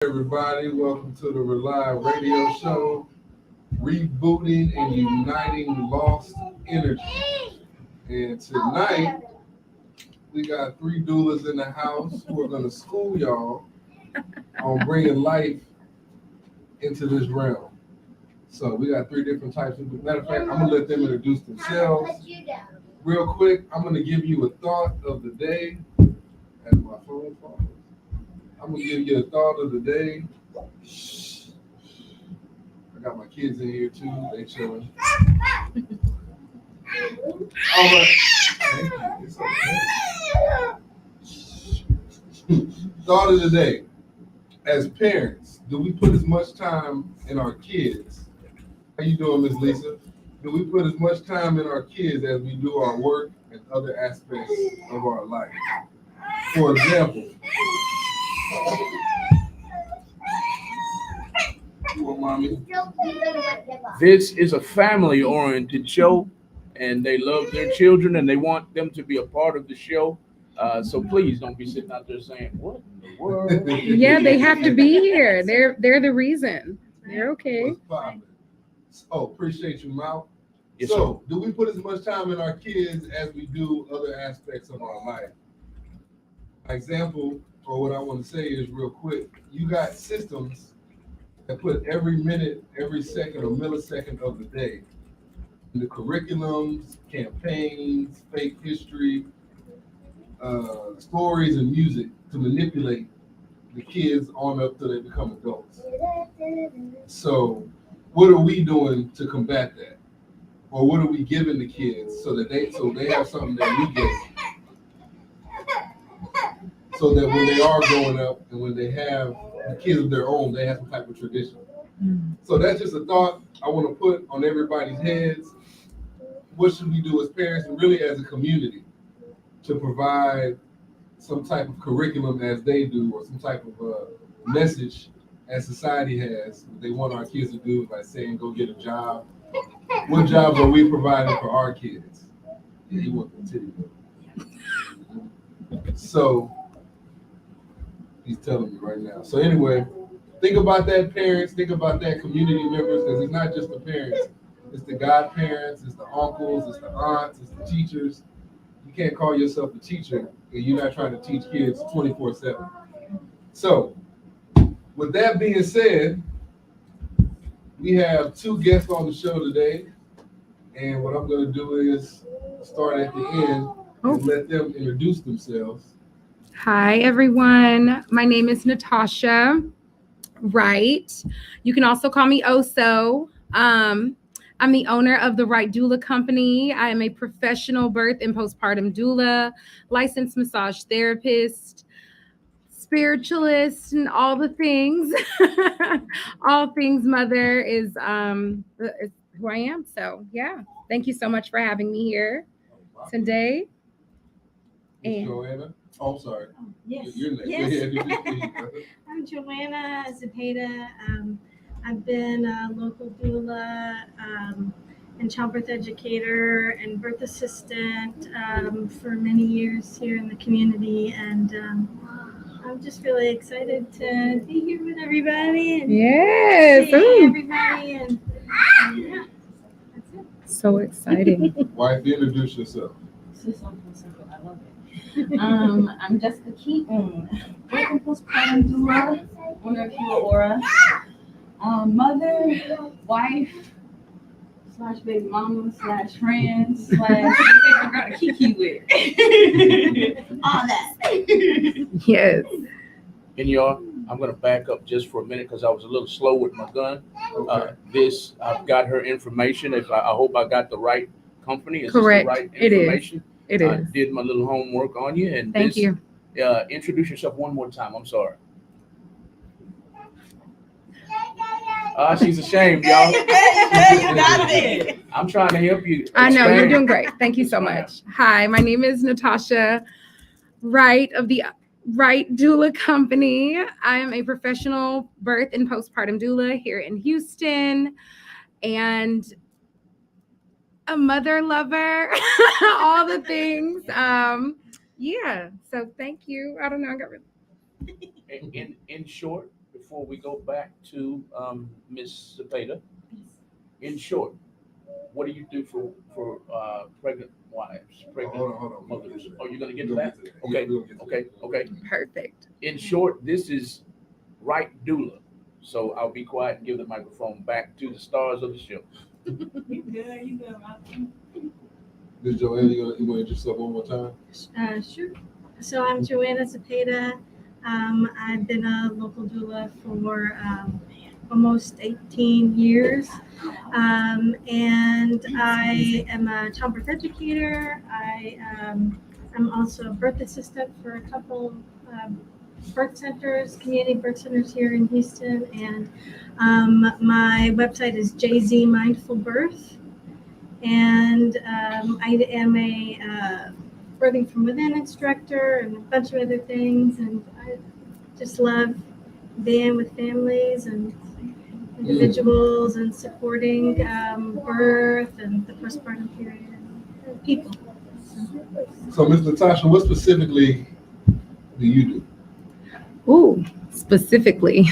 Everybody, welcome to the R.A.U.L.I radio show, rebooting and uniting lost energy. And tonight, we got three doulas in the house who are going to school y'all on bringing life into this realm. So we got three different types of. Matter of fact, I'm going to let them introduce themselves. Real quick, I'm going to give you a thought of the day. As my phone falls. I'm going to give you a thought of the day. Shh. I got my kids in here too. They chilling. All right. Thank you. It's okay. Thought of the day. As parents, do we put as much time in our kids? How you doing, Miss Lisa? Do we put as much time in our kids as we do our work and other aspects of our life? For example, mommy. This is a family-oriented show, and they love their children, and they want them to be a part of the show. So please don't be sitting out there saying, "What in the world?" Yeah, they have to be here. They're the reason. They're okay. Oh, appreciate you, Mal. Yes, So, do we put as much time in our kids as we do other aspects of our life? Example, or what I want to say is real quick, you got systems that put every minute, every second, or millisecond of the day in the curriculums, campaigns, fake history, stories, and music to manipulate the kids on up till they become adults. So, what are we doing to combat that? Or what are we giving the kids so they have something that we get? So that when they are growing up and when they have the kids of their own, they have some type of tradition. So that's just a thought I want to put on everybody's heads. What should we do as parents and really as a community to provide some type of curriculum as they do, or some type of message as society has that they want our kids to do, by saying go get a job? What jobs are we providing for our kids? Yeah, you want to continue. So he's telling me right now. So anyway, think about that, parents. Think about that, community members, because it's not just the parents. It's the godparents, it's the uncles, it's the aunts, it's the teachers. You can't call yourself a teacher if you're not trying to teach kids 24/7. So with that being said, we have two guests on the show today. And what I'm going to do is start at the end and let them introduce themselves. Hi, everyone. My name is Natasha Wright. You can also call me Oso. I'm the owner of the R.A.U.L.I company. I am a professional birth and postpartum doula, licensed massage therapist, spiritualist, and all the things. All things mother is who I am. So yeah, thank you so much for having me here today. And Joanna. Oh, sorry. Yes. Your name. Yes. I'm Joanna Zepeda. I've been a local doula and childbirth educator and birth assistant for many years here in the community, and I'm just really excited to be here with everybody and see everybody, and yeah, that's it. So exciting. Wife, introduce yourself. This is something simple. I love it. I'm Jessica Keaton, birth and postpartum doula, owner of R.A.U.L.I, mother, wife, / baby mama, / friend, / favorite girl to kiki with. All that. Yes. And y'all, I'm going to back up just for a minute because I was a little slow with my gun. Okay. I've got her information. I hope I got the right company. Is Correct. This the right It is. information? It I is. did my little homework on you. And Thank you. Introduce yourself one more time. I'm sorry. She's ashamed, y'all. You got it. I'm trying to help you. I know, you're expand. doing great. Thank you so much. Hi, my name is Natasha Wright of the R.A.U.L.I company. I am a professional birth and postpartum doula here in Houston, and a mother lover, all the things. Yeah, so thank you. I don't know, I got really... In short, before we go back to Ms. Cepeda, in short, what do you do for pregnant wives, pregnant Hold on. mothers? Oh, you're gonna get to that? Okay. Perfect. In short, this is Right Doula. So I'll be quiet and give the microphone back to the stars of the show. You good, Malcolm. Ms. Joanna, you want to introduce yourself one more time? Sure. So I'm Joanna Cepeda. I've been a local doula for almost 18 years. And I am a childbirth educator. I'm also a birth assistant for a couple birth centers, community birth centers here in Houston. And my website is JZ Mindful Birth. And I am a birthing from within instructor and a bunch of other things. And I just love being with families and individuals and supporting birth and the postpartum period and people. So, Ms. Natasha, what specifically do you do? Ooh, specifically.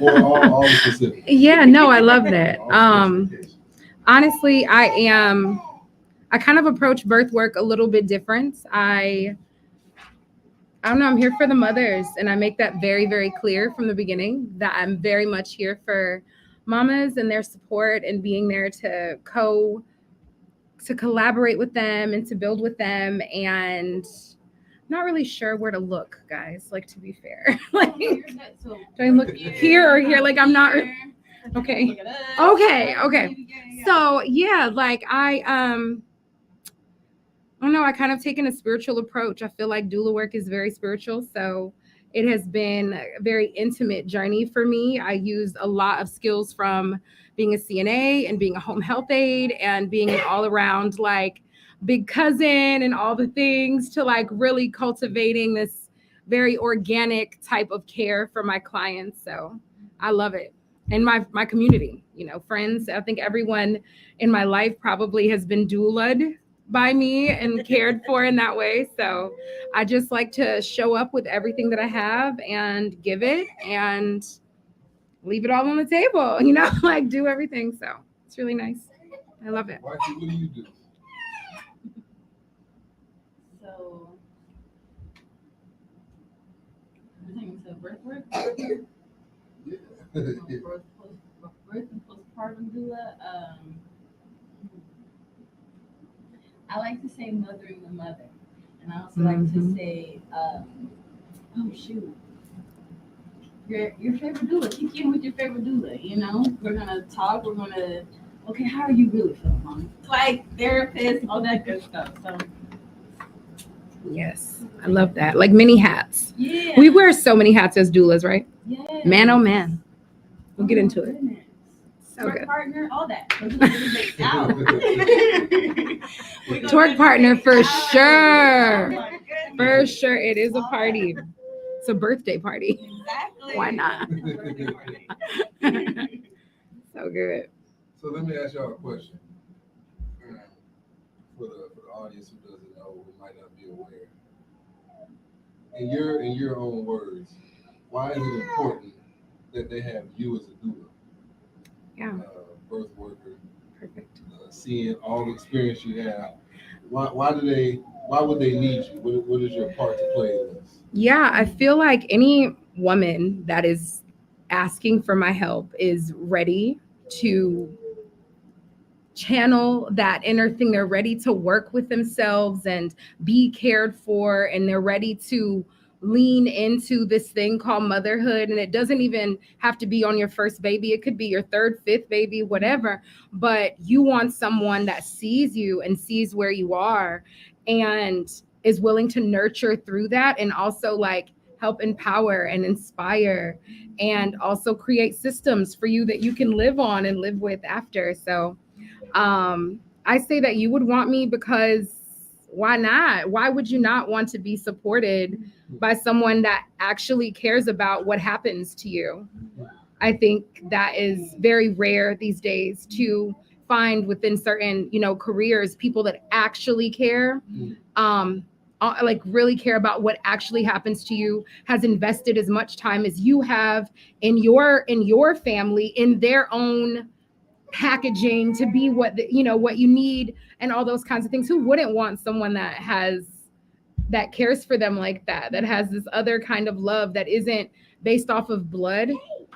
Or all the specifics? Yeah, no, I love that. All specifications. Honestly, I kind of approach birth work a little bit different. I don't know, I'm here for the mothers, and I make that very, very clear from the beginning that I'm very much here for mamas and their support and being there to collaborate with them and to build with them. And I'm not really sure where to look, guys, like, to be fair. Like, do I look here or here? Like, I'm not okay. Okay. So yeah, like I don't know, I kind of taken a spiritual approach. I feel like doula work is very spiritual. So it has been a very intimate journey for me. I used a lot of skills from being a CNA and being a home health aide and being an all around like big cousin and all the things to like really cultivating this very organic type of care for my clients. So I love it. And my community, friends. I think everyone in my life probably has been doulaed by me and cared for in that way. So I just like to show up with everything that I have and give it and leave it all on the table, like do everything. So it's really nice. I love it. What do you do? So, we're taking to birth work? Birth and postpartum doula. I like to say mothering the mother, and I also like to say, oh shoot, your favorite doula. Kick in with your favorite doula. We're gonna talk. We're gonna, okay, how are you really feeling, mom? Like therapist, all that good stuff. So. Yes, I love that. Like many hats. Yeah. We wear so many hats as doulas, right? Yeah. Man, oh man. We'll get into it. So Twerk good. partner, all that. Twerk partner for sure. Oh For sure, it is a party. It's a birthday party. Exactly. Why not? So good. So let me ask y'all a question. For the audience who doesn't know, who might not be aware. In your own words, why is it important that they have you as a doula? Yeah. Birth worker. Perfect. Seeing all the experience you have. Why would they need you? What is your part to play in this? Yeah, I feel like any woman that is asking for my help is ready to channel that inner thing. They're ready to work with themselves and be cared for, and they're ready to lean into this thing called motherhood. And it doesn't even have to be on your first baby. It could be your third, fifth baby, whatever. But you want someone that sees you and sees where you are and is willing to nurture through that, and also like help empower and inspire, and also create systems for you that you can live on and live with after. So I say that you would want me because why not? Why would you not want to be supported by someone that actually cares about what happens to you? I think that is very rare these days to find within certain, careers, people that actually care. like really care about what actually happens to you, has invested as much time as you have in your family, in their own packaging to be what what you need and all those kinds of things. Who wouldn't want someone that cares for them like that has this other kind of love that isn't based off of blood,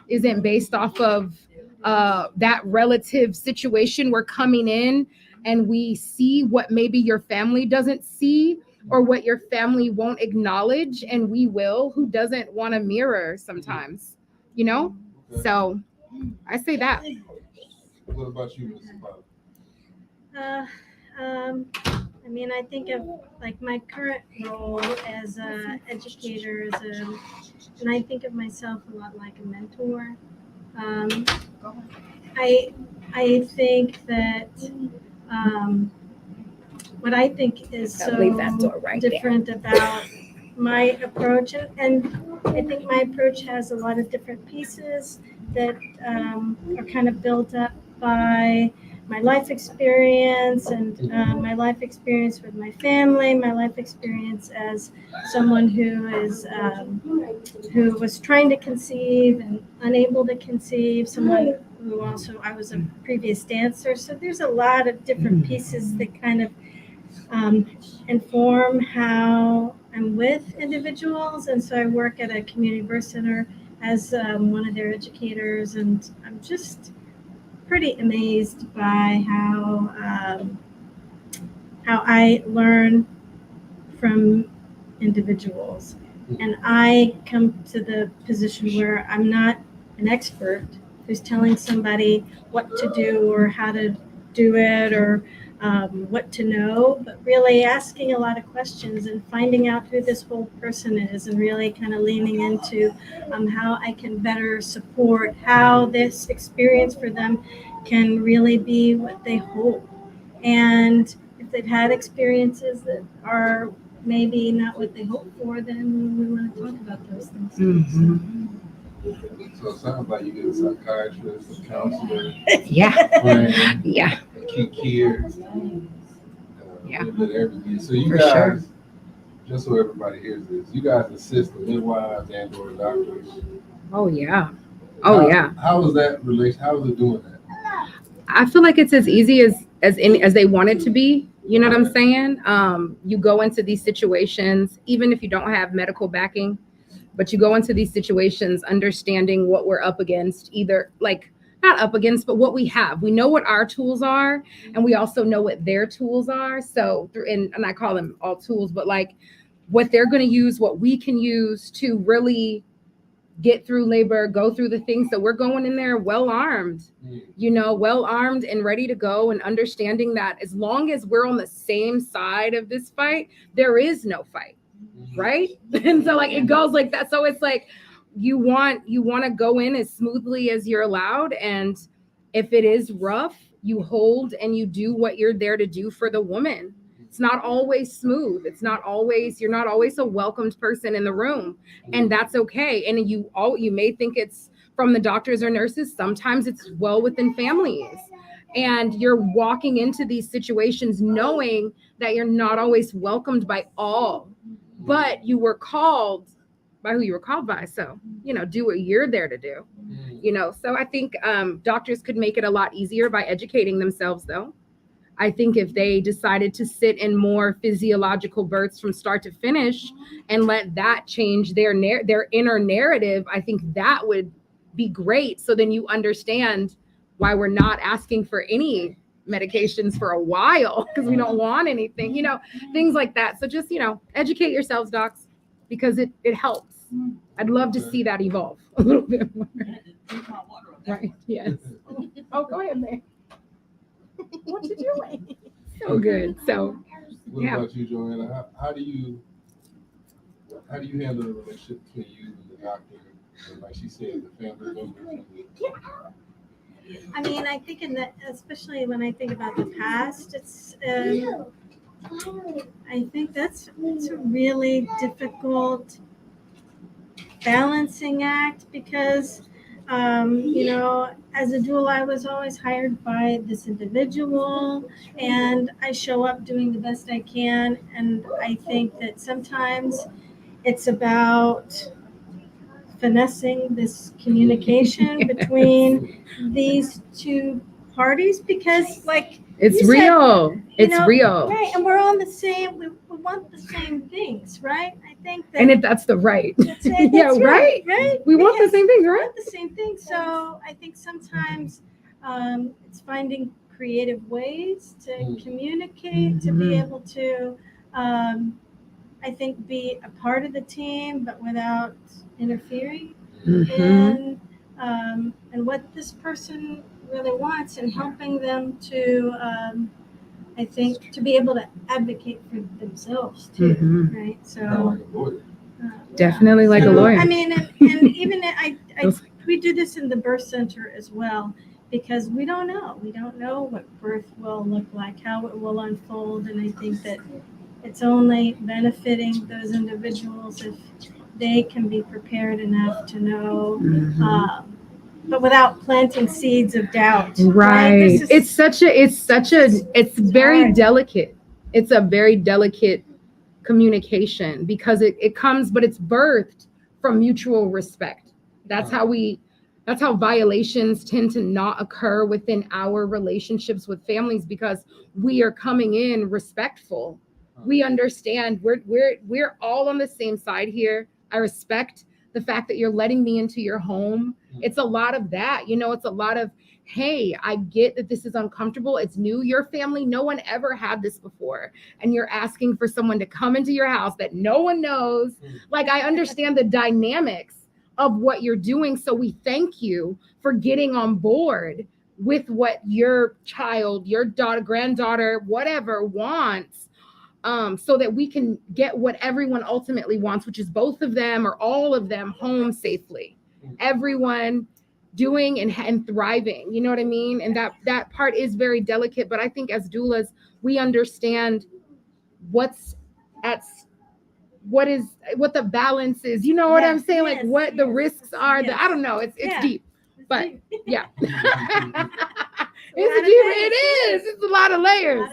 isn't based off of that relative situation? We're coming in and we see what maybe your family doesn't see, or what your family won't acknowledge, and we will. Who doesn't want a mirror sometimes, Okay. So I say that. What about you, Mr. Potter? I mean, I think of like my current role as an educator, and I think of myself a lot like a mentor. I think that what I think is so different about my approach, and I think my approach has a lot of different pieces that are kind of built up by my life experience, and my life experience with my family, my life experience as someone who was trying to conceive and unable to conceive, someone who also, I was a previous dancer. So there's a lot of different pieces that kind of inform how I'm with individuals. And so I work at a community birth center as one of their educators, and I'm just pretty amazed by how I learn from individuals. And I come to the position where I'm not an expert who's telling somebody what to do or how to do it, or what to know, but really asking a lot of questions and finding out who this whole person is, and really kind of leaning into how I can better support how this experience for them can really be what they hope. And if they've had experiences that are maybe not what they hope for, then we want to talk about those things. Mm-hmm. So it sounds like you get a psychiatrist, a counselor, Yeah. friend, Yeah. a key kid, Yeah. a little bit of everything. So you For guys, sure. just so everybody hears this, you guys assist the midwives and or doctors. Oh yeah. Oh yeah. How is that relation? How is it doing that? I feel like it's as easy as they want it to be. You know what I'm saying? You go into these situations, even if you don't have medical backing, but you go into these situations understanding what we're up against, either like not up against, but what we have. We know what our tools are, and we also know what their tools are. So and I call them all tools, but like what they're going to use, what we can use to really get through labor, go through the things. So we're going in there well armed, well armed and ready to go, and understanding that as long as we're on the same side of this fight, there is no fight, right? And so like it goes like that. So it's like you want to go in as smoothly as you're allowed, and if it is rough, you hold and you do what you're there to do for the woman. It's not always smooth. You're not always a welcomed person in the room, and that's okay. And you may think it's from the doctors or nurses. Sometimes it's well within families, and you're walking into these situations knowing that you're not always welcomed by all, but you were called by who you were called by. So, do what you're there to do, So I think doctors could make it a lot easier by educating themselves, though. I think if they decided to sit in more physiological births from start to finish and let that change their inner narrative, I think that would be great. So then you understand why we're not asking for any medications for a while, because we don't want anything, things like that. So just, educate yourselves, docs, because it helps. I'd love to see that evolve a little bit more. Right. Yes. Oh, go ahead, man. What you doing? So good. So What about you, Joanna? How do you handle the relationship between you and the doctor, and like she said, the family members? I mean, I think especially when I think about the past, it's I think it's a really difficult balancing act, because As a doula, I was always hired by this individual, and I show up doing the best I can. And I think that sometimes it's about finessing this communication between these two parties, because, like, It's you said, real. It's real. right? And we're on the same. We want the same things, right? I think that. And if that's the right. That's Yeah, right? Right. We want the Because same things, we right? want the same thing. So I think sometimes it's finding creative ways to communicate, to be able to, I think, be a part of the team, but without interfering. And what this person really wants, and helping them to, I think, to be able to advocate for themselves too, right? So Definitely like a lawyer. I mean, and even we do this in the birth center as well, because we don't know. We don't know what birth will look like, how it will unfold, and I think that it's only benefiting those individuals if they can be prepared enough to know, but without planting seeds of doubt. Right. It's very hard. delicate. It's a very delicate communication, because it comes, but it's birthed from mutual respect. That's how violations tend to not occur within our relationships with families, because we are coming in respectful. We understand we're all on the same side here. I respect the fact that you're letting me into your home. It's a lot of that, it's a lot of, hey, I get that this is uncomfortable. It's new. Your family, no one ever had this before. And you're asking for someone to come into your house that no one knows. Like, I understand the dynamics of what you're doing. So we thank you for getting on board with what your child, your daughter, granddaughter, whatever wants, so that we can get what everyone ultimately wants, which is both of them or all of them home safely. Everyone doing and thriving, you know what I mean? And that part is very delicate, but I think as doulas, we understand what the balance is, you know what I'm saying? Like what the risks are, I don't know, it's deep, but yeah. It's a lot of layers.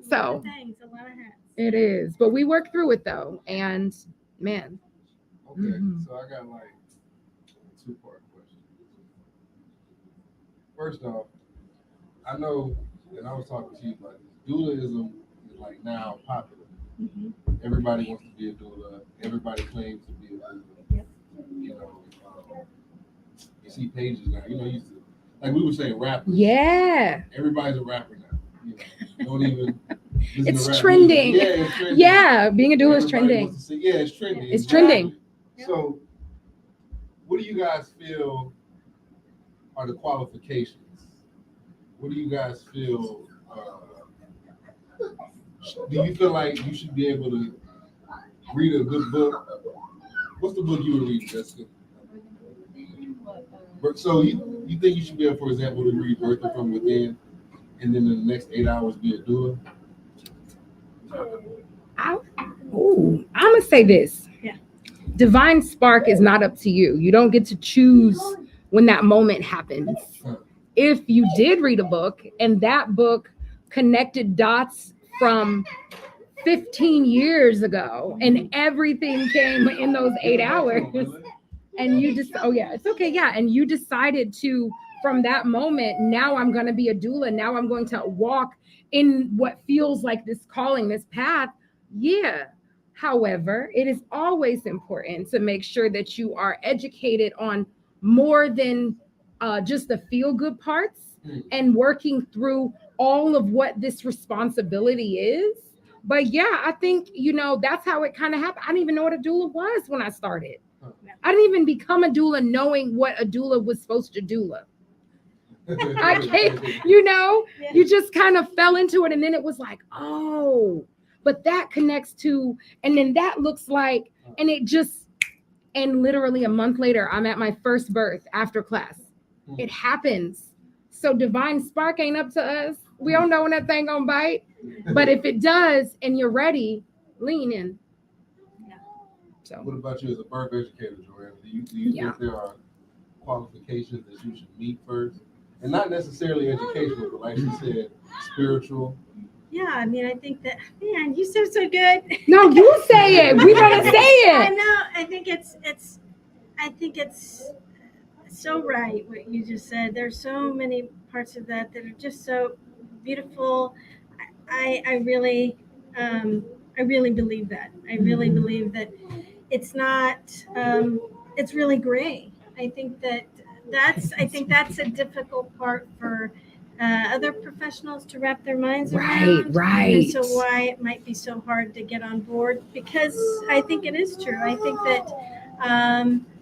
A lot of things, a lot of hats. It is, but we work through it though, and man. Okay, so I got like a two-part question. First off, I know, and I was talking to you about this, doulaism is like now popular. Everybody wants to be a doula. Everybody claims to be a doula. Yep. You see pages now. You used to, like we were saying, rappers. Yeah. Everybody's a rapper now. Don't even. It's trending. Yeah, it's trending. Yeah, being a doula is trending. Yeah, it's trending. It's trending. So, what do you guys feel are the qualifications? What do you guys feel? Do you feel like you should be able to read a good book? What's the book you would read, Jessica? So you think you should be able, for example, to read Birthing from Within, and then in the next 8 hours be a doula? I'm gonna say this. Yeah. Divine spark is not up to you. You don't get to choose when that moment happens. If you did read a book and that book connected dots from 15 years ago and everything came in those 8 hours, and you just, it's okay. Yeah. And you decided to, from that moment, now I'm going to be a doula. Now I'm going to walk in what feels like this calling, this path. Yeah. However, it is always important to make sure that you are educated on more than just the feel-good parts, and working through all of what this responsibility is. But yeah, I think, that's how it kind of happened. I didn't even know what a doula was when I started. I didn't even become a doula knowing what a doula was supposed to doula. I can't, you just kind of fell into it, and then it was like, oh, but that connects to, and then that looks like, and literally a month later, I'm at my first birth after class. It happens. So divine spark ain't up to us. We don't know when that thing gonna bite, but if it does and you're ready, lean in. So what about you as a birth educator, Joanne? Do you think there are qualifications that you should meet first, and not necessarily educational, but like she said, spiritual. Yeah, I mean, I think that, man, you said so good. No, you say it. We want to say I it. know. I think it's so right what you just said. There's so many parts of that are just so beautiful. I really, I really believe that. I really believe that it's not. It's really gray. I think that's a difficult part for other professionals to wrap their minds around. Right. And so why it might be so hard to get on board, because I think it is true. I think that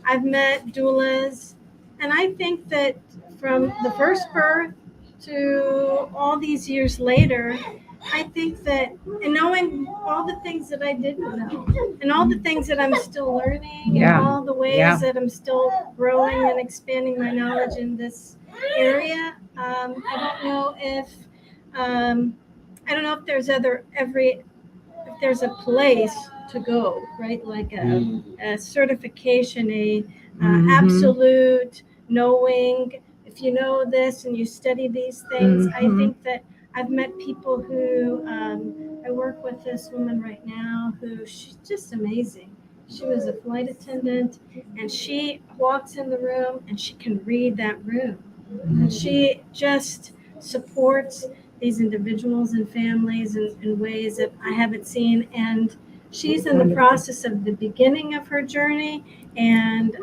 I've met doulas, and I think that from the first birth to all these years later, I think that, and knowing all the things that I didn't know, and all the things that I'm still learning, Yeah. and all the ways Yeah. that I'm still growing and expanding my knowledge in this area, I don't know if if there's a place to go, right? Like a certification, absolute knowing. If you know this and you study these things, I think that I've met people who I work with this woman right now who she's just amazing. She was a flight attendant, and she walks in the room and she can read that room. And she just supports these individuals and families in ways that I haven't seen. And she's in the process of the beginning of her journey. And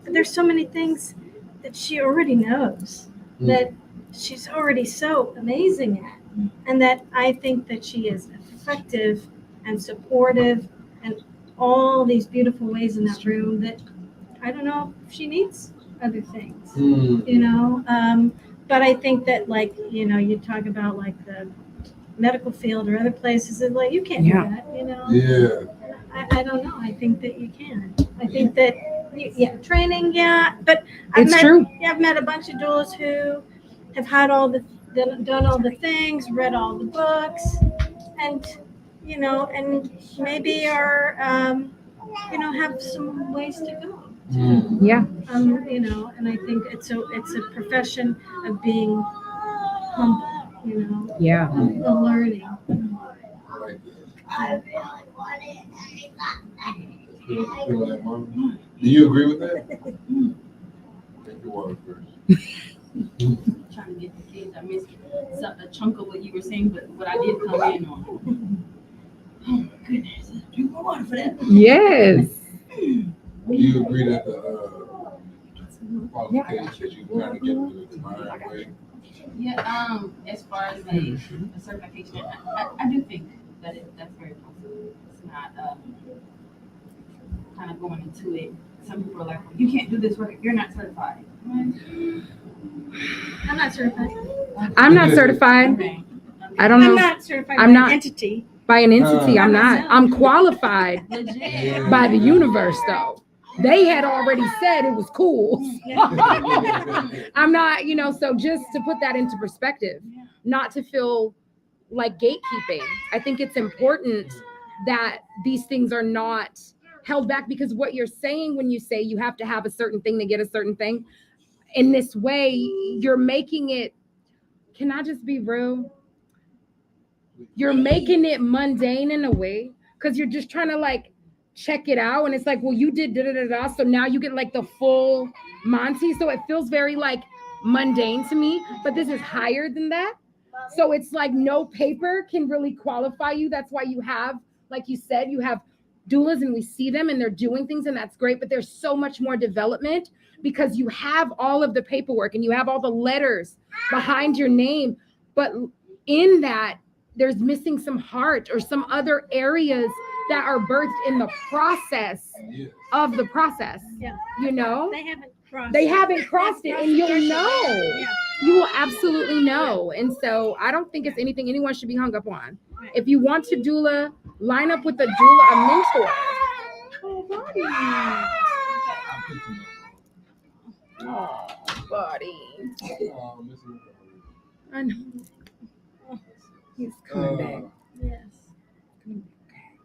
there's so many things that she already knows, that she's already so amazing at. And that I think that she is effective and supportive and all these beautiful ways in that room that I don't know if she needs other things, but I think that, like, you talk about like the medical field or other places, and like, you can't do that, Yeah. I don't know. I think that you can. I think that, training, but True. I've met a bunch of doulas who have had done all the things, read all the books, and, and maybe are, have some ways to go. Yeah. And I think it's a profession of being humble, Yeah. of learning. I like that. Feel that, Mom? Do you agree with that? Take your water first. Trying to get the kids. I missed a chunk of what you were saying, but what I did come in on. Oh my goodness! Drink more water for that. Yes. Do you agree that the qualifications you kind of get to the right way? Yeah. As far as the certification, I do think that that's very possible. It's not kind of going into it. Some people are like, well, you can't do this work if you're not certified. I'm not certified. I'm not certified. Okay. I don't know. I'm not certified I'm by not. an entity. By an entity, I'm not. myself. I'm qualified Legit. by the universe, though. They had already said it was cool. I'm not, so just to put that into perspective, not to feel like gatekeeping. I think it's important that these things are not held back, because what you're saying when you say you have to have a certain thing to get a certain thing, in this way, you're making it, can I just be real? You're making it mundane in a way, because you're just trying to like check it out, and it's like, well, you did da-da-da-da, so now you get like the full Monty, so it feels very like mundane to me, but this is higher than that. So it's like no paper can really qualify you. That's why you have, like you said, you have doulas and we see them and they're doing things, and that's great, but there's so much more development because you have all of the paperwork and you have all the letters behind your name, but in that there's missing some heart or some other areas that are birthed in the process of the process. Yeah. They haven't crossed it, and you'll know. You will absolutely know. And so I don't think it's anything anyone should be hung up on. If you want to doula, line up with a doula, a mentor. Oh, buddy. Oh, buddy. I know. He's coming back. Yes.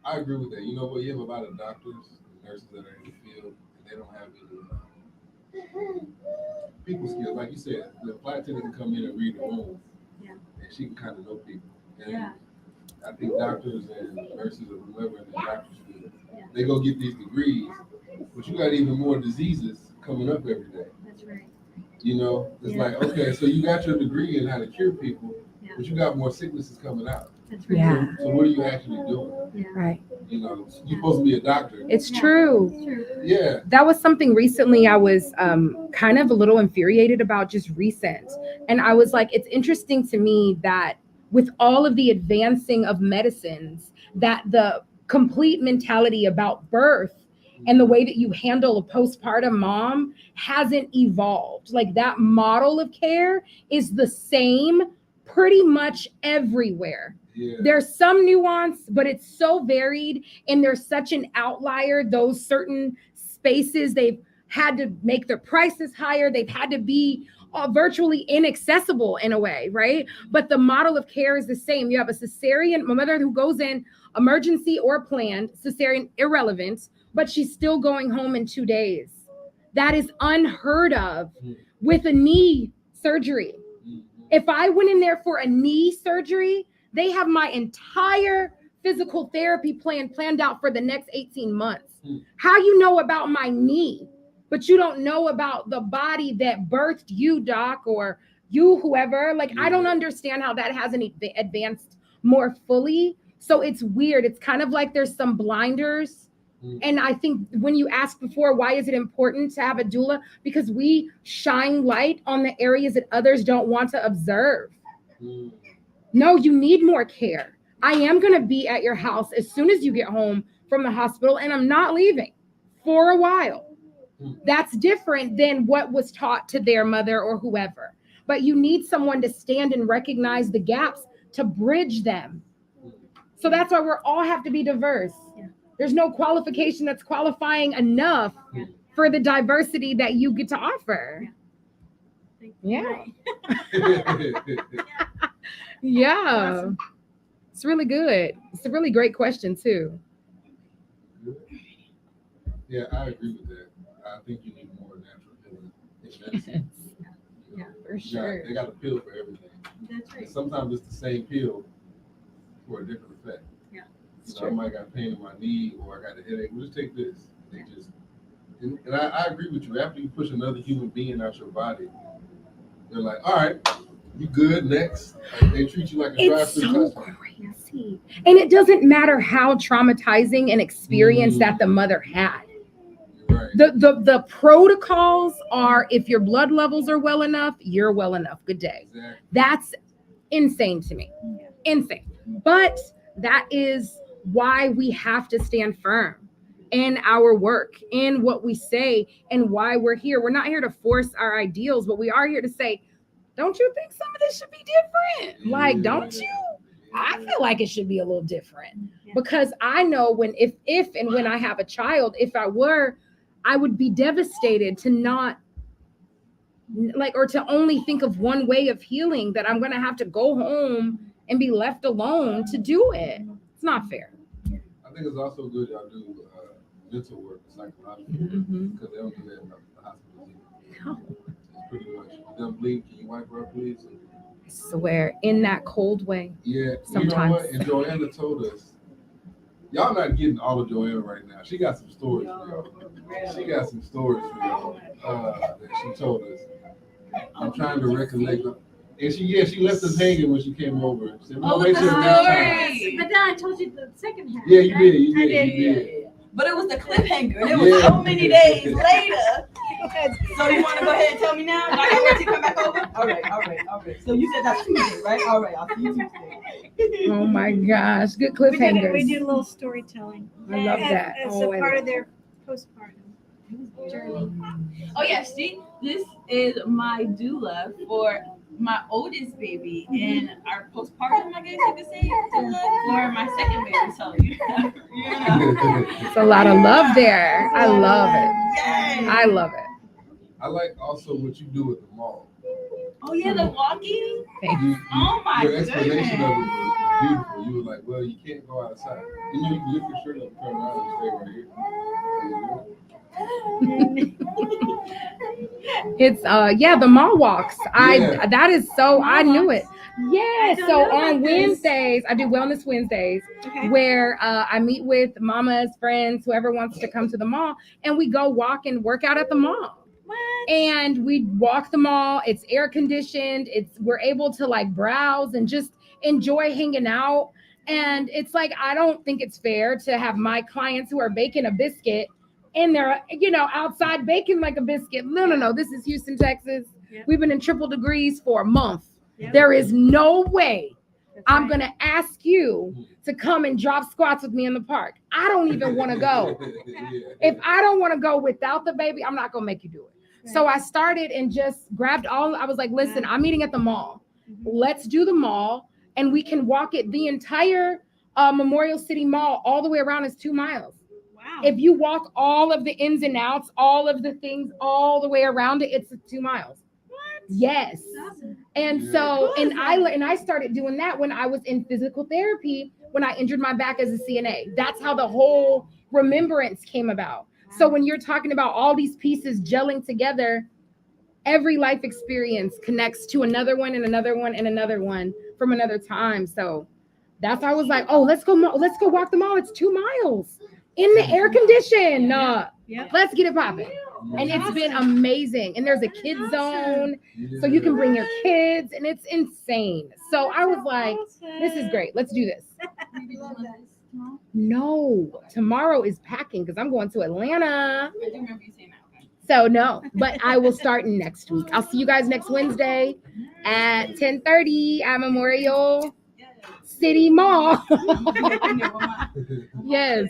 I agree with that. You know what? You have a lot of doctors and nurses that are in the field, and they don't have any people skills, like you said, the flight attendant can come in and read the room, Yeah. and she can kind of know people. And Yeah. I think doctors and nurses or whoever in the doctor school, Yeah. they go get these degrees, but you got even more diseases coming up every day. That's right. You know, it's Yeah. like, okay, so you got your degree in how to cure people, Yeah. but you got more sicknesses coming out. That's right. Yeah. So what are you actually doing? Yeah. Right. You know, you're supposed to be a doctor. It's Yeah. true. It's true. Yeah. That was something recently I was kind of a little infuriated about, just recent. And I was like, it's interesting to me that with all of the advancing of medicines, that the complete mentality about birth and the way that you handle a postpartum mom hasn't evolved. Like that model of care is the same pretty much everywhere. Yeah. There's some nuance, but it's so varied, and there's such an outlier. Those certain spaces, they've had to make their prices higher. They've had to be virtually inaccessible in a way, right? But the model of care is the same. You have a cesarean, a mother who goes in emergency or planned, cesarean irrelevant, but she's still going home in 2 days. That is unheard of with a knee surgery. If I went in there for a knee surgery, they have my entire physical therapy plan planned out for the next 18 months. How you know about my knee, but you don't know about the body that birthed you, doc, or you, whoever. Like, I don't understand how that hasn't advanced more fully. So it's weird. It's kind of like there's some blinders. And I think when you asked before, why is it important to have a doula? Because we shine light on the areas that others don't want to observe. No, you need more care. I am going to be at your house as soon as you get home from the hospital, and I'm not leaving for a while. That's different than what was taught to their mother or whoever. But you need someone to stand and recognize the gaps to bridge them. So that's why we all have to be diverse. There's no qualification that's qualifying enough for the diversity that you get to offer. Yeah. Yeah. Awesome. It's really good. It's a really great question too. Yeah, I agree with that. I think you need more natural healing in medicine. Yeah, for sure. They got a pill for everything. That's right. And sometimes it's the same pill for a different effect. Yeah. You know, I might got pain in my knee or I got a headache. Well, just take this. They just, and I agree with you. After you push another human being out your body, they're like, all right, you good, next. Like, they treat you like a It's drive-through so customer. crazy. And it doesn't matter how traumatizing an experience that the mother had. Right. The protocols are, if your blood levels are well enough, you're well enough. Good day. Exactly. That's insane to me. Insane. But that is why we have to stand firm in our work, in what we say, and why we're here. We're not here to force our ideals, but we are here to say, don't you think some of this should be different? Like, don't you? I feel like it should be a little different. Because I know if and when I have a child, if I were, I would be devastated to not or to only think of one way of healing, that I'm going to have to go home and be left alone to do it. It's not fair. I think it's also good y'all do mental work, psychological work, because they don't do that in the hospitals either. No. It's pretty much, them bleed, can you wipe her up, please? I swear, in that cold way. Yeah, Sometimes. You know what? And Joanna told us, y'all not getting all of Joanna right now. She got some stories for y'all. She got some stories for y'all that she told us. I'm trying to recollect. And she left us hanging when she came over. She said, "We'll wait till the next time." But then I told you the second half. Yeah, you right? did. You I did. You did. But it was the cliffhanger. And it was so many days later. So you want to go ahead and tell me now? I can't wait to come back over. All right. So you said that's Tuesday, right? All right, I'll see you Tuesday. Oh my gosh, good We cliffhangers. did a little storytelling. I love that. As Oh, a I part love of their postpartum journey. Oh yeah, see, this is my doula for my oldest baby in our postpartum, I guess you could say, doula for my second baby. So It's a lot of love there. I love it. Yay. I love it. I like also what you do at the mall. Oh yeah, the walking. Thank you. Oh my Your explanation of it goodness. was beautiful. You were like, well, you can't go outside. You know, you can lift your shirt up and turn around and stay right here. It's the mall walks. Yeah. That is so I knew it. Yeah. I don't So know about on this. Wednesdays, I do Wellness Wednesdays Okay. where I meet with mamas, friends, whoever wants to come to the mall, and we go walk and work out at the mall. What? And we walk the mall. It's air conditioned. We're able to like browse and just enjoy hanging out. And it's like I don't think it's fair to have my clients who are baking a biscuit and they're outside baking like a biscuit. No. This is Houston, Texas. Yep. We've been in triple degrees for a month. Yep. There is no way That's I'm right. gonna ask you to come and drop squats with me in the park. I don't even want to go. If I don't want to go without the baby, I'm not gonna make you do it. So I started and just grabbed I was like, listen, I'm meeting at the mall. Let's do the mall and we can walk it. The entire Memorial City Mall all the way around is 2 miles. Wow. If you walk all of the ins and outs, all of the things all the way around it, it's 2 miles. What? Yes. Awesome. And Yeah. so, and I started doing that when I was in physical therapy, when I injured my back as a CNA. That's how the whole remembrance came about. So when you're talking about all these pieces gelling together, every life experience connects to another one and another one and another one from another time. So that's why I was like, oh, let's go walk the mall. It's 2 miles in the air condition. Yep. Let's get it popping. And it's been amazing. And there's a kid zone, so you can bring your kids, and it's insane. So I was like, this is great. Let's do this. No, tomorrow is packing because I'm going to Atlanta. I do remember you saying that. Okay. So no, but I will start next week. I'll see you guys next Wednesday at 10:30 at Memorial City Mall. Yes,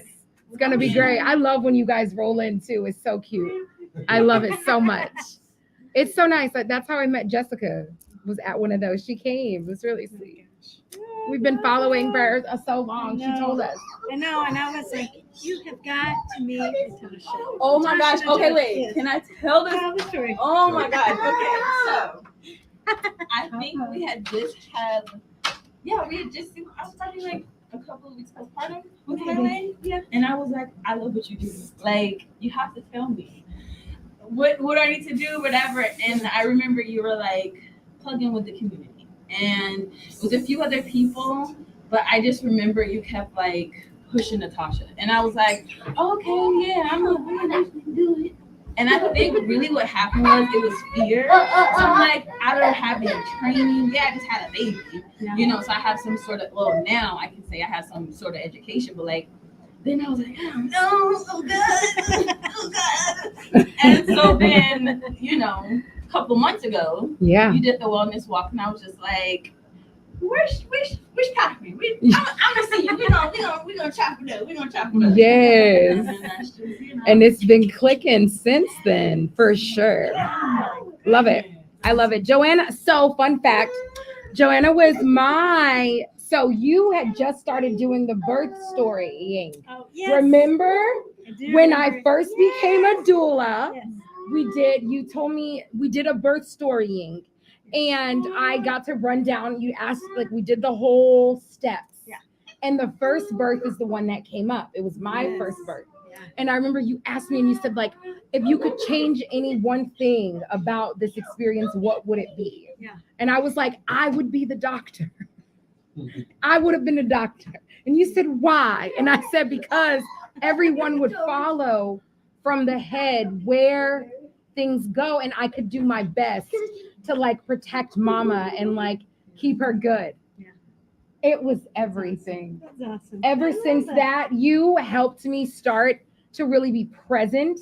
it's gonna be great. I love when you guys roll in too. It's so cute. I love it so much. It's so nice. Like, that's how I met Jessica. Was at one of those. She came. It was really sweet. We've been following her so long. She told us. I know, and I was like, you have got to meet Natasha. Oh my gosh. Okay, wait. Yes. Can I tell this? Tell the story. Oh my gosh. Okay, so I think we had just had, we had just, I was probably like a couple of weeks postpartum with R.A.U.L.I. Yeah. And I was like, I love what you do. Like, you have to tell me what I need to do, whatever. And I remember you were like, plug in with the community. And with a few other people, but I just remember you kept like pushing Natasha. And I was like, okay, yeah, I'm gonna do it. And I think really what happened was it was fear. So I'm like, I don't have any training. Yeah, I just had a baby. So I have some sort of, well, now I can say I have some sort of education, but like, then I was like, oh no, oh God, oh God. And so then, a couple months ago, Yeah. you did the wellness walk, and I was just like, which pathway? I'm gonna see you. We're gonna chop it up. We're gonna chop it up. Yes. And that's just, And it's been clicking since then, for sure. Love it. I love it. Joanna, so fun fact, Joanna was so you had just started doing the birth storying. Oh, yes. Remember I do when remember. I first became a doula? Yes. You told me we did a birth storying, and I got to run down. You asked, like, we did the whole steps. Yeah. And the first birth is the one that came up. It was my first birth. Yeah. And I remember you asked me and you said, like, if you could change any one thing about this experience, what would it be? Yeah. And I was like, I would be the doctor. I would have been a doctor. And you said, why? And I said, because everyone would follow from the head where things go, and I could do my best to like protect mama and like keep her good. Yeah. It was everything. That's awesome. Ever I love since that, you helped me start to really be present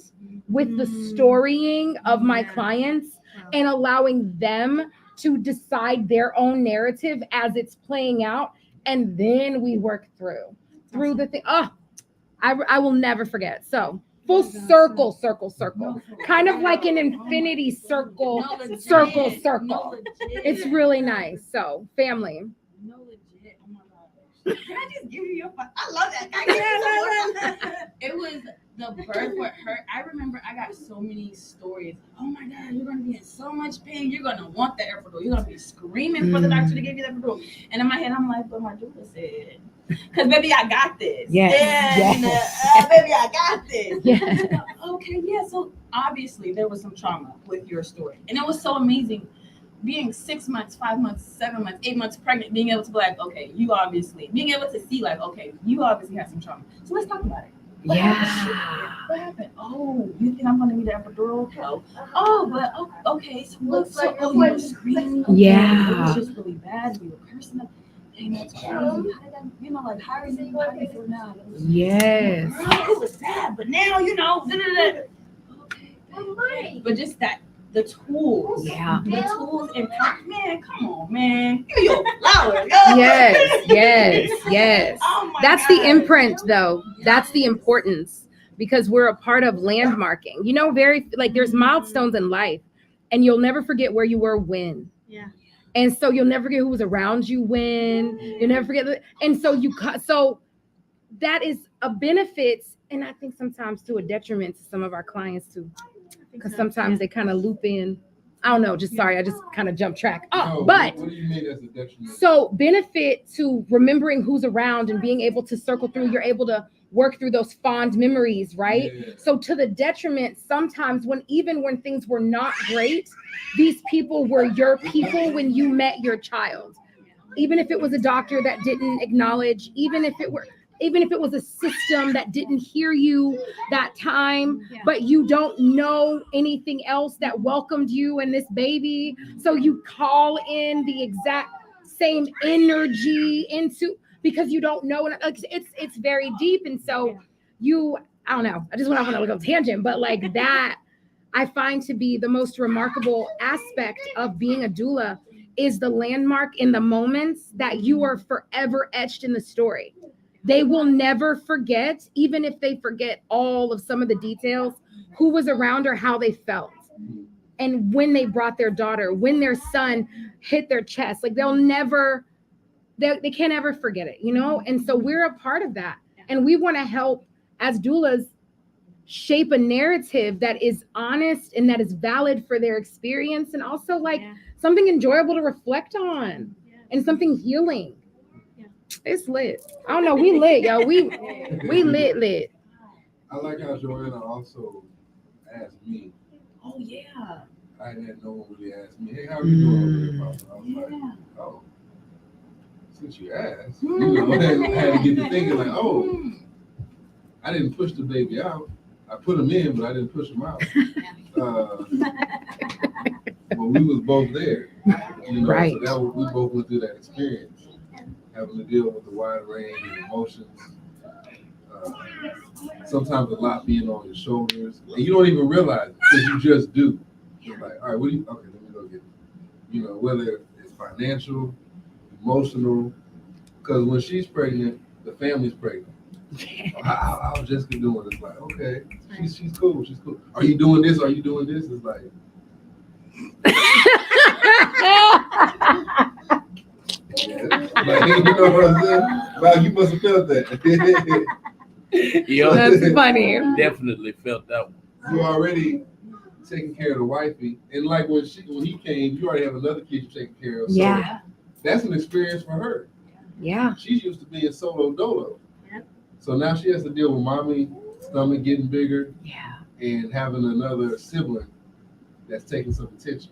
with the storying of my clients and allowing them to decide their own narrative as it's playing out. And then we work through the thing. Oh, I will never forget. So full circle, kind of like an infinity circle, circle. It's really nice. So family. No, legit. Oh my gosh. Can I just give you your I love that. It was the birth with her. I remember I got so many stories. Oh my God, you're going to be in so much pain. You're going to want the epidural. You're going to be screaming for the doctor to give you the epidural. And in my head, I'm like, but my doula said Because baby, I got this. Yes. And, baby, I got this. Yeah. Okay, yeah. So obviously there was some trauma with your story. And it was so amazing being 6 months, 5 months, 7 months, 8 months pregnant, being able to be like, okay, you obviously, being able to see like, okay, you obviously have some trauma. So let's talk about it. What happened? What happened? Oh, you think I'm going to need an epidural? Oh, but okay. So you were screaming. Okay. Yeah. It was just really bad. You were cursing them. Dang, that's crazy. How did that, like, how do you feel now? Yes. It was bad, but now, Okay. But just that, the tools. Yeah. The tools and man, come on, man. Give me your flowers. Yes. Oh my That's God. the imprint, though. That's the importance, because we're a part of landmarking. You know, there's milestones in life, and you'll never forget where you were when. Yeah. And so you'll never forget who was around you when. You'll never forget. And so that is a benefit, and I think sometimes to a detriment to some of our clients too, because sometimes they kind of loop in. I don't know. I just kind of jumped track. But what do you mean as a detriment? So benefit to remembering who's around and being able to circle through. You're able to work through those fond memories, right? Yeah. So to the detriment, sometimes when things were not great, these people were your people when you met your child. Even if it was a doctor that didn't acknowledge, even if it was a system that didn't hear you that time, but you don't know anything else that welcomed you and this baby. So you call in the exact same energy because you don't know. It's very deep. And so I don't know. I just went off on a little tangent, but like that, I find to be the most remarkable aspect of being a doula is the landmark in the moments that you are forever etched in the story. They will never forget, even if they forget all of some of the details, who was around or how they felt. And when they brought their daughter, when their son hit their chest, like they can't ever forget it, you know? And so we're a part of that. And we want to help as doulas shape a narrative that is honest and that is valid for their experience, and also something enjoyable to reflect on and something healing. It's lit. I don't know. We lit, yo. We lit. I like how Joanna also asked me. Oh yeah. I had no one really asked me, hey, how are you doing? I was like, oh, since you asked, I had to get to thinking like, oh, I didn't push the baby out. I put him in, but I didn't push him out. But we was both there, Right. So we both went through that experience, having to deal with the wide range of emotions. Sometimes a lot being on your shoulders, and you don't even realize it because you just do. You're like, all right, okay, let me go get it. Whether it's financial, emotional, because when she's pregnant, the family's pregnant. How's Jessica doing? It's like, okay, she's cool. Are you doing this? It's like, like, you know what I'm saying? Wow, you must have felt that. That's funny. Definitely felt that one. You already taking care of the wifey, and like when he came, you already have another kid you're taking care of. So Yeah. That's an experience for her. Yeah. She's used to being solo dolo. So now she has to deal with mommy stomach getting bigger. Yeah. And having another sibling that's taking some attention.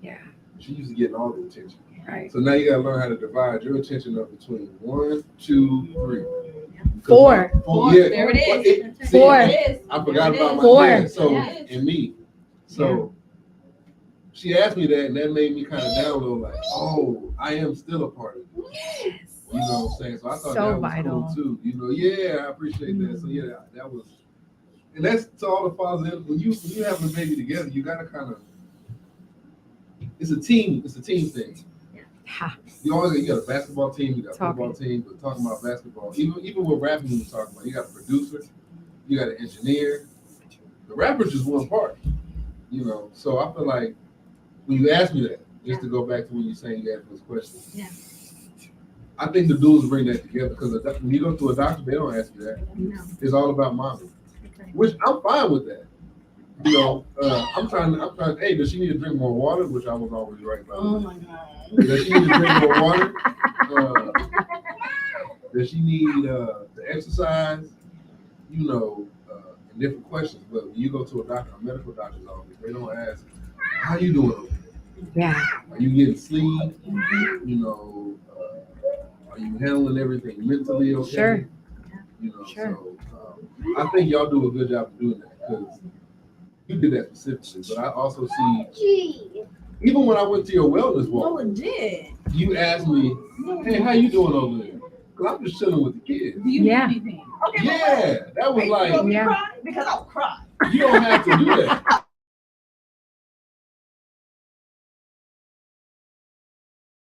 Yeah. She used to getting all the attention. Right. So now you gotta learn how to divide your attention up between 1, 2, 3. 4. Yeah. There it is. Four. I forgot about my 4. dad, and me. So she asked me that, and that made me kind of down a little, like, oh, I am still a part of it. Yes. You know what I'm saying? So I thought So that was vital. cool too. I appreciate that. So that was, and that's to all the fathers. When you have a baby together, you gotta kind of. It's a team thing. Ha. You got a basketball team, you got a football team, but talking about basketball, even with rapping, we were talking about, you got a producer, you got an engineer. The rapper's just one part, So I feel like when you ask me that, just to go back to when you're saying you asked those questions. Yeah. I think the doulas bring that together because when you go to a doctor, they don't ask you that. No. It's all about mommy, which I'm fine with that. I'm trying. Hey, does she need to drink more water? Which I was always right about. Oh my God. Does she need to drink more water? Does she need the exercise? You know, and different questions. But when you go to a medical doctor's office, they don't ask, how you doing over there? Yeah. Are you getting sleep? You know, are you handling everything mentally okay? Sure. You know, Sure. so I think y'all do a good job of doing that because you did that specifically. But I also see, even when I went to your wellness walk, legit. you asked me, hey, how you doing over there? Because I'm just chilling with the kids. Do you Yeah. need anything? Okay, Yeah, that was like, you Yeah. cry? Because I'll cry. you don't have to do that.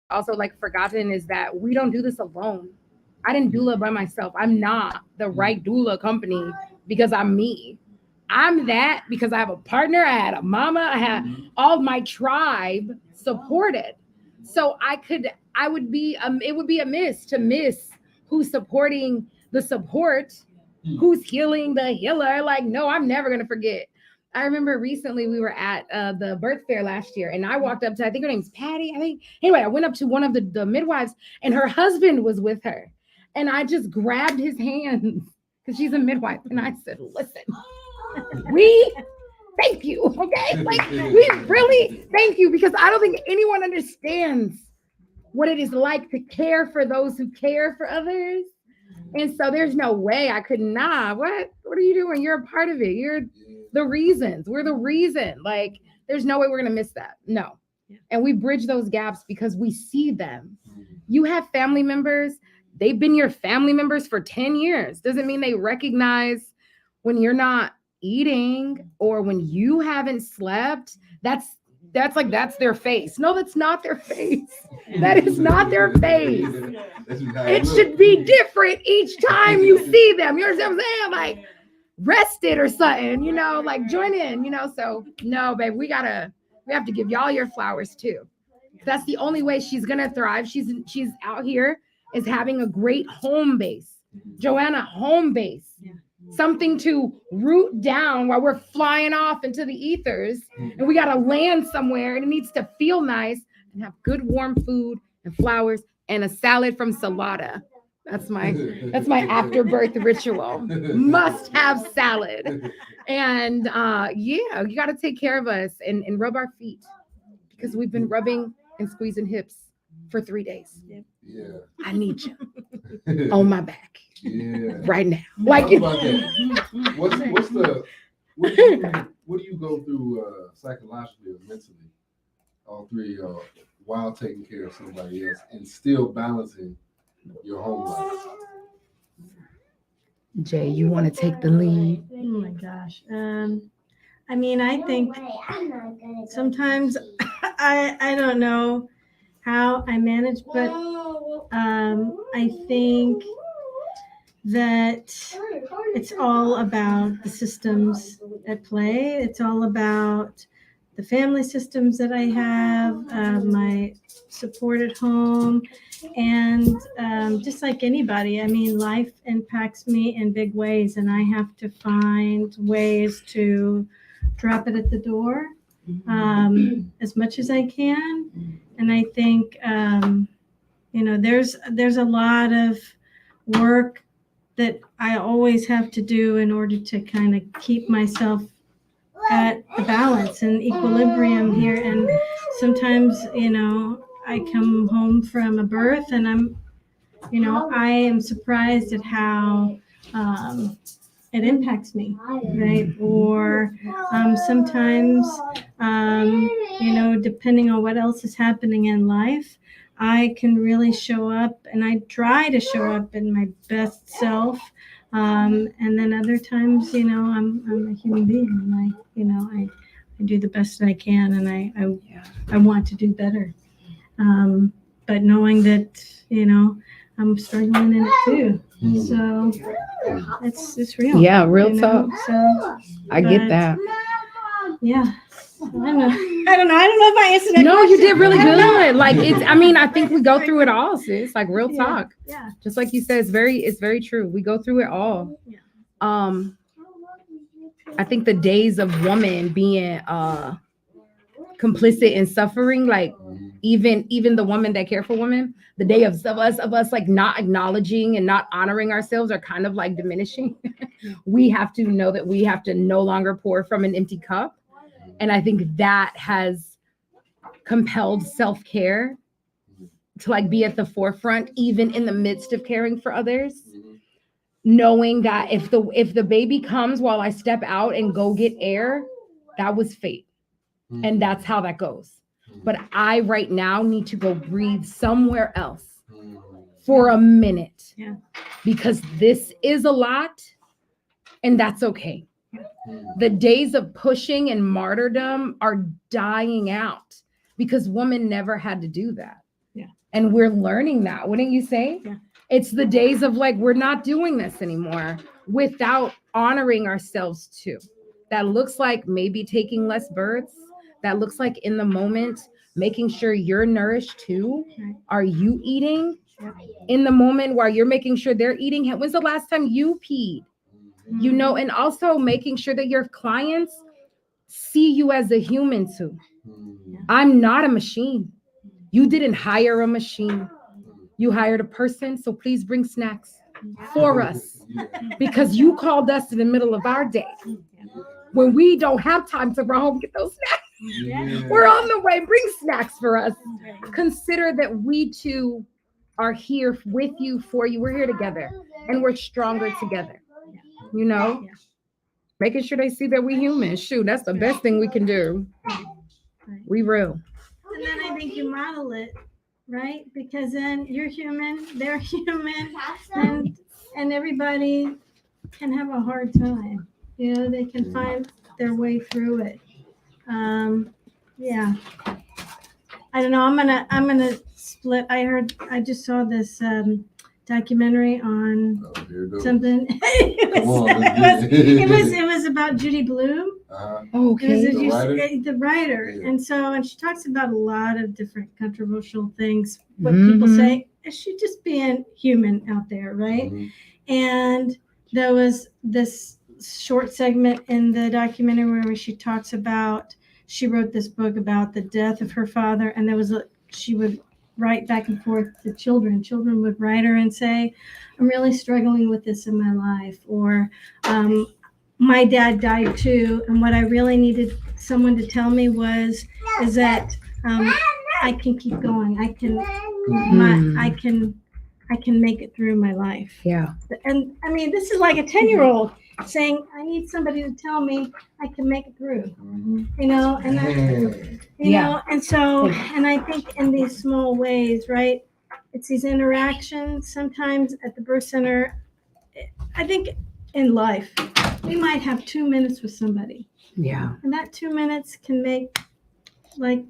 Also, like, forgotten is that we don't do this alone. I didn't doula by myself. I'm not the right doula company because I'm me. I'm that because I have a partner, I had a mama, I had all my tribe supported. So it would be amiss to miss who's supporting the support, who's healing the healer. Like, no, I'm never gonna forget. I remember recently we were at the birth fair last year, and I walked up to, I think her name's Patty. Anyway, I went up to one of the midwives, and her husband was with her, and I just grabbed his hands because she's a midwife, and I said, "Listen, we thank you, okay? Like, we really thank you because I don't think anyone understands what it is like to care for those who care for others." And so there's no way I could not. What are you doing? You're a part of it. You're the reasons. We're the reason. Like, there's no way we're gonna miss that. No. And we bridge those gaps because we see them. You have family members, they've been your family members for 10 years. Doesn't mean they recognize when you're not eating or when you haven't slept. That's their face. No, that's not their face. That is not their face. It should be different each time you see them. You understand what I'm saying? Like, rested or something, you know, like join in, you know. So no, babe, we have to give y'all your flowers too. That's the only way she's gonna thrive. She's out here is having a great home base. Joanna, home base. Something to root down while we're flying off into the ethers, and we got to land somewhere, and it needs to feel nice and have good warm food and flowers and a salad from Salada. That's my afterbirth ritual. Must have salad. And yeah, you got to take care of us and rub our feet because we've been rubbing and squeezing hips for 3 days. Yeah. I need you on my back. Yeah. Right now. Like, talk about that. What do you go through psychologically or mentally? All three while taking care of somebody else and still balancing your home life. Jay, you want to take the lead? Oh my gosh. I mean, I think sometimes I don't know how I manage, but I think that it's all about the systems at play. It's all about the family systems that I have, my supported home, and just like anybody, I mean, life impacts me in big ways, and I have to find ways to drop it at the door as much as I can. And I think, you know, there's a lot of work that I always have to do in order to kind of keep myself at the balance and equilibrium here. And sometimes, you know, I come home from a birth and I am surprised at how it impacts me, right? Or sometimes, you know, depending on what else is happening in life, I can really show up, and I try to show up in my best self. And then other times, you know, I'm a human being, and I do the best that I can, and I want to do better. But knowing that, you know, I'm struggling in it too. So it's real. Yeah, real know? talk. So I get that. yeah. I don't know if I answered that No, question. you did really good. Like, I think we go through it all, sis. Like, real talk. Yeah. Just like you said, it's very true. We go through it all. Yeah. I think the days of woman being complicit in suffering, like, even the women that care for women, the day of us like not acknowledging and not honoring ourselves are kind of like diminishing. We have to know that we have to no longer pour from an empty cup. And I think that has compelled self-care to like be at the forefront, even in the midst of caring for others. Knowing that if the baby comes while I step out and go get air, that was fate. And that's how that goes. But I right now need to go breathe somewhere else for a minute. Yeah. Because this is a lot, and that's okay. The days of pushing and martyrdom are dying out because women never had to do that. Yeah. And we're learning that, wouldn't you say? Yeah. It's the days of like, we're not doing this anymore without honoring ourselves too. That looks like maybe taking less births. That looks like in the moment, making sure you're nourished too. Right. Are you eating in the moment while you're making sure they're eating? When's the last time you peed? You know, and also making sure that your clients see you as a human too. I'm not a machine. You didn't hire a machine. You hired a person, so please bring snacks for us because you called us in the middle of our day when we don't have time to run home and get those snacks. Yeah. We're on the way. Bring snacks for us. Consider that we too are here with you, for you. We're here together and we're stronger together. You know, making sure they see that we human. Shoot, that's the best thing we can do. We real. And then I think you model it, right? Because then you're human, they're human, and everybody can have a hard time. You know, they can find their way through it. Yeah. I don't know. I'm gonna split. I just saw this documentary on something. It was about Judy Blume. Okay. The writer. Yeah. And she talks about a lot of different controversial things. What people say, is she just being human out there, right? And there was this short segment in the documentary where she talks about, she wrote this book about the death of her father, and she would write back and forth to children. Children would write her and say, I'm really struggling with this in my life, or my dad died too, and what I really needed someone to tell me is that I can keep going. I can make it through my life. Yeah. And I mean, this is like a 10-year-old saying, I need somebody to tell me I can make it through. You know, and know, and so, and I think in these small ways, right? It's these interactions sometimes at the birth center. I think in life, we might have 2 minutes with somebody. Yeah. And that 2 minutes can make like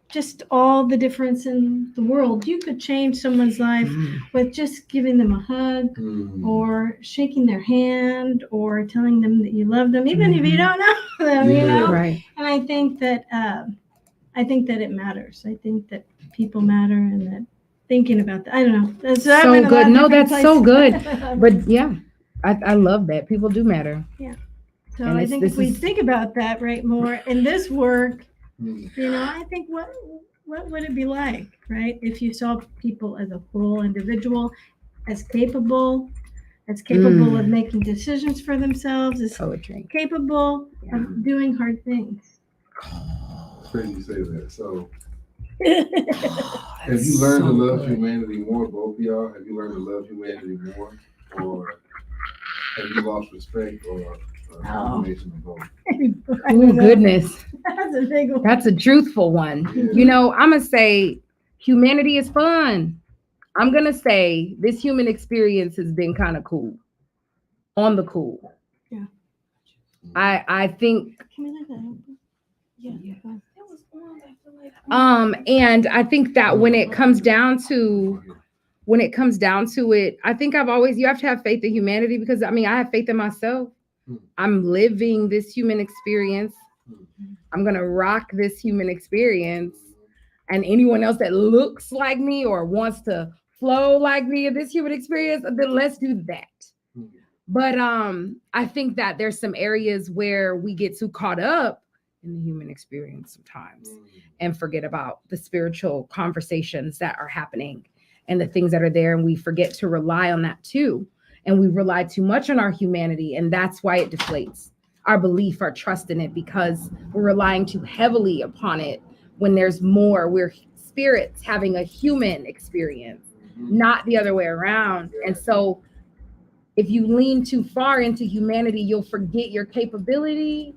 just all the difference in the world. You could change someone's life with just giving them a hug or shaking their hand or telling them that you love them, even if you don't know them, you know? Right. And I think that it matters. I think that people matter, and that thinking about that. I don't know. That's so good. No, that's so good. But yeah, I love that. People do matter. Yeah. So I think if we think about that right more in this work, you know, I think what would it be like, right? If you saw people as a whole individual, as capable of making decisions for themselves, as capable of doing hard things. It's crazy you say that. So have you learned to love humanity more, both of y'all? Have you learned to love humanity more? Or have you lost respect or combination of both? Oh, goodness. That's a big one. That's a truthful one. Yeah. You know, I'm going to say humanity is fun. I'm going to say this human experience has been kind of cool. On the cool. Yeah. I think. Can we let that open? Yeah. And I think that when it comes down to it, I think you have to have faith in humanity, because I mean, I have faith in myself. I'm living this human experience. I'm going to rock this human experience. And anyone else that looks like me or wants to flow like me in this human experience, then let's do that. But I think that there's some areas where we get too caught up in the human experience sometimes and forget about the spiritual conversations that are happening and the things that are there. And we forget to rely on that too. And we rely too much on our humanity. And that's why it deflates our belief, our trust in it, because we're relying too heavily upon it when there's more. We're spirits having a human experience, not the other way around. And so if you lean too far into humanity, you'll forget your capability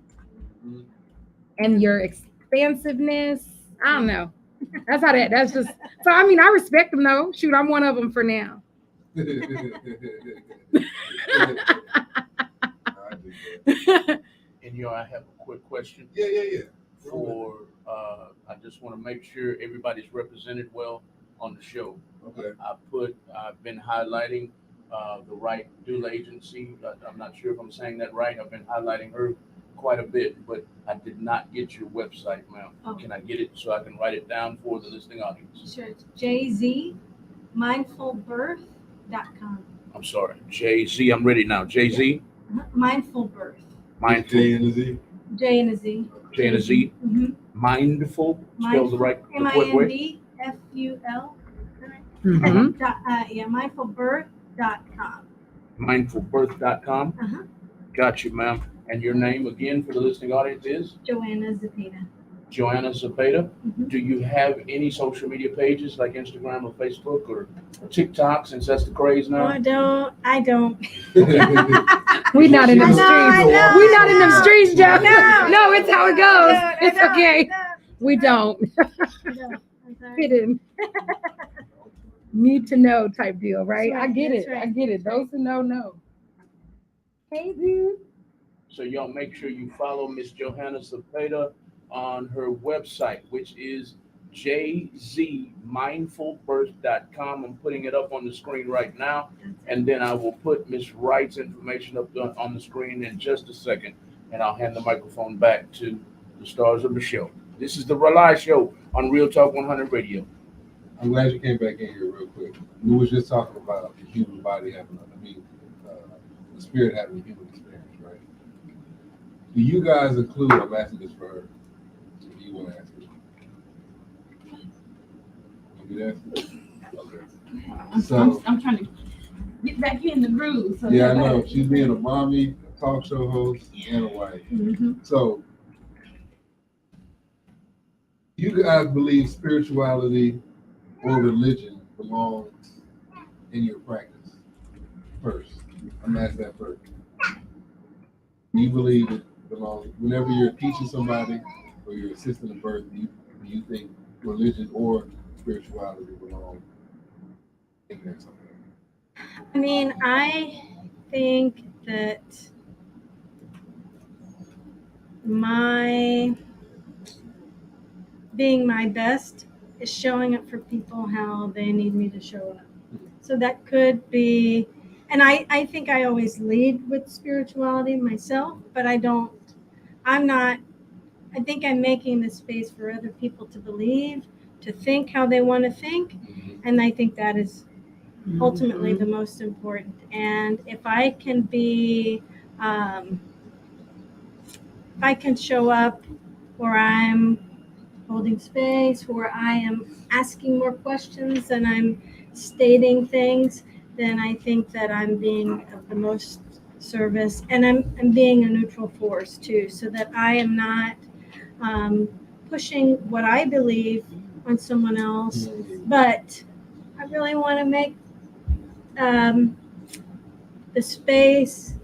and your expansiveness. I don't know. That's just, so I mean, I respect them though. Shoot, I'm one of them for now. And I have a quick question. Yeah. For I just want to make sure everybody's represented well on the show. Okay. I've been highlighting the right doula agency. I'm not sure if I'm saying that right. I've been highlighting her quite a bit, but I did not get your website, ma'am. Oh. Can I get it so I can write it down for the listening audience? Sure, it's jzmindfulbirth.com. I'm sorry, Jay-Z. I'm ready now. Jay-Z. Mindful Birth. Mindful. J and a Z. J and a Z. J and a Z. Mm-hmm. Mindful. Spelled the right way. MINDFUL. Mhm. Mindfulbirth.com. Mindfulbirth.com. Uh-huh. Got you, ma'am. And your name again for the listening audience is? Joanna Zepeda. Joanna Zepeda. Mhm. Do you have any social media pages like Instagram or Facebook or TikTok, since that's the craze Oh, now? I don't. We're not in them I know, I streets. know. We're not in them streets, Jeff. No. No, it's how it goes. I It's don't. okay. We don't. I'm sorry. Hidden. Need to know type deal, right? That's I right, get that's it. right, I get it. Those who know. Hey, dude. So y'all make sure you follow Miss Johanna Zepeda on her website, which is jzmindfulbirth.com. I'm putting it up on the screen right now, and then I will put Miss Wright's information up on the screen in just a second, and I'll hand the microphone back to the stars of the show. This is the R.A.U.L.I show on Real Talk 100 Radio. I'm glad you came back in here real quick. We was just talking about the human body having, the spirit having a human experience, right? Do you guys include, I'm asking this for her, so do you want to answer it? You can answer it? Okay. So, I'm trying to get back in the groove. So yeah, I know. She's being a mommy, a talk show host, and a wife. Mm-hmm. So, you guys believe spirituality or religion belongs in your practice? First, I'm gonna ask that first. Do you believe it belongs whenever you're teaching somebody or you're assisting a birth? Do you think religion or spirituality belong in there somewhere? I mean, I think that my being my best is showing up for people how they need me to show up. So that could be, and I think I always lead with spirituality myself, but I think I'm making the space for other people to believe, to think how they want to think. And I think that is ultimately the most important. And if I can be, if I can show up where I'm holding space, where I am asking more questions and I'm stating things, then I think that I'm being of the most service, and I'm being a neutral force too, so that I am not pushing what I believe on someone else, but I really want to make the space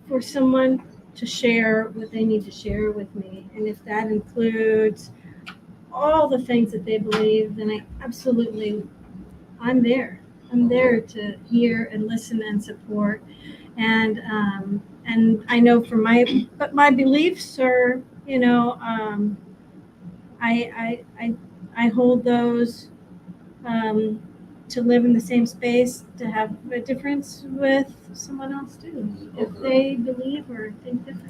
for someone to share what they need to share with me. And if that includes all the things that they believe, then I'm there. I'm there to hear and listen and support. And I know but my beliefs are, I hold those to live in the same space, to have a difference with someone else too, if they believe or think differently.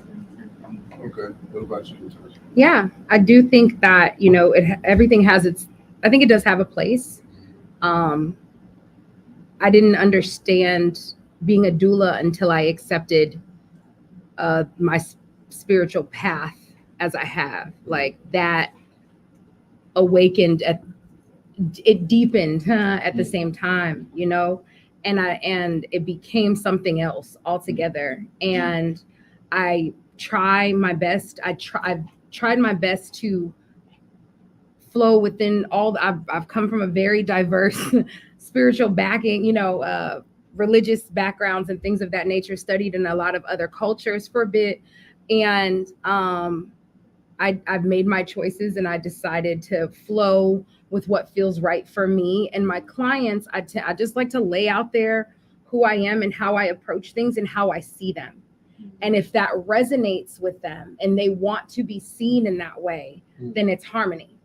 Okay. What about you, Natasha? Yeah, I do think that, everything has I think it does have a place. I didn't understand being a doula until I accepted my spiritual path as I have. Like that awakened it deepened at the same time, you know, and it became something else altogether. And I've tried my best to flow within I've come from a very diverse spiritual backing, you know, religious backgrounds and things of that nature, studied in a lot of other cultures for a bit. And I've made my choices, and I decided to flow with what feels right for me and my clients. I just like to lay out there who I am and how I approach things and how I see them. And if that resonates with them and they want to be seen in that way, then it's harmony.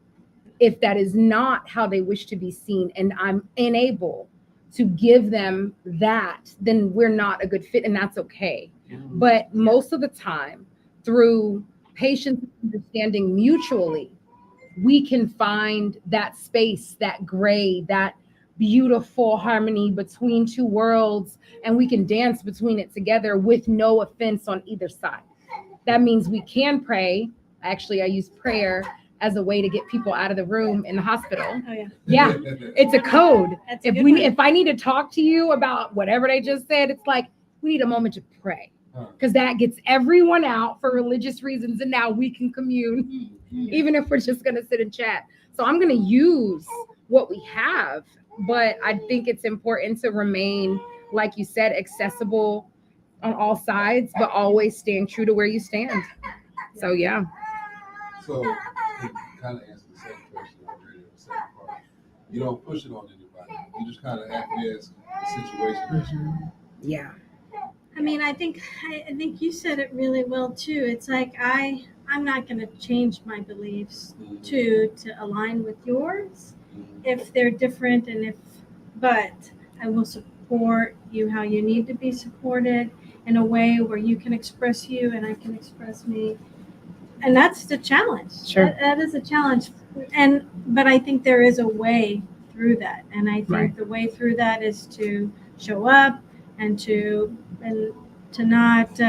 If that is not how they wish to be seen and I'm unable to give them that, then we're not a good fit, and that's okay. But most of the time, through patience and understanding mutually, we can find that space, that gray, that beautiful harmony between two worlds, and we can dance between it together with no offense on either side. That means we can pray. Actually, I use prayer as a way to get people out of the room in the hospital. Oh, yeah. Yeah, it's a code. That's a good one. If I need to talk to you about whatever they just said, it's like we need a moment to pray, because that gets everyone out for religious reasons, and now we can commune, even if we're just gonna sit and chat. So I'm gonna use what we have, but I think it's important to remain, like you said, accessible on all sides, but always staying true to where you stand. So yeah. So it kind of answers the same question already. The second part. You don't push it on anybody. You just kind of acquiesce the situation. Yeah. I mean, I think you said it really well too. It's like I'm not going to change my beliefs to align with yours if they're different, but I will support you how you need to be supported in a way where you can express you and I can express me. And that's the challenge. Sure. That is a challenge. But I think there is a way through that. And I think the way through that is to show up and to not,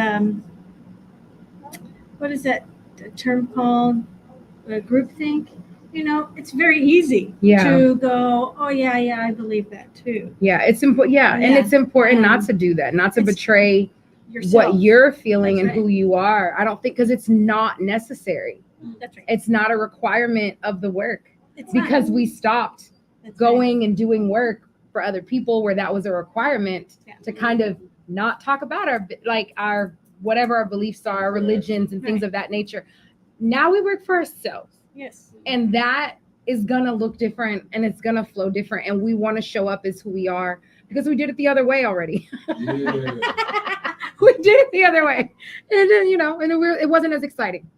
what is that term called? Groupthink. You know, it's very easy to go, oh yeah, I believe that too. Yeah, it's important. Yeah, and it's important not to do that, not to betray yourself, what you're feeling and who you are. I don't think, because it's not necessary. That's right. It's not a requirement of the work. It's because not. We stopped going and doing work for other people where that was a requirement to kind of not talk about our whatever our beliefs are, our religions and things of that nature. Now we work for ourselves. Yes. And that is gonna look different and it's gonna flow different. And we want to show up as who we are, because we did it the other way already. Yeah. We did it the other way. And then, it wasn't as exciting.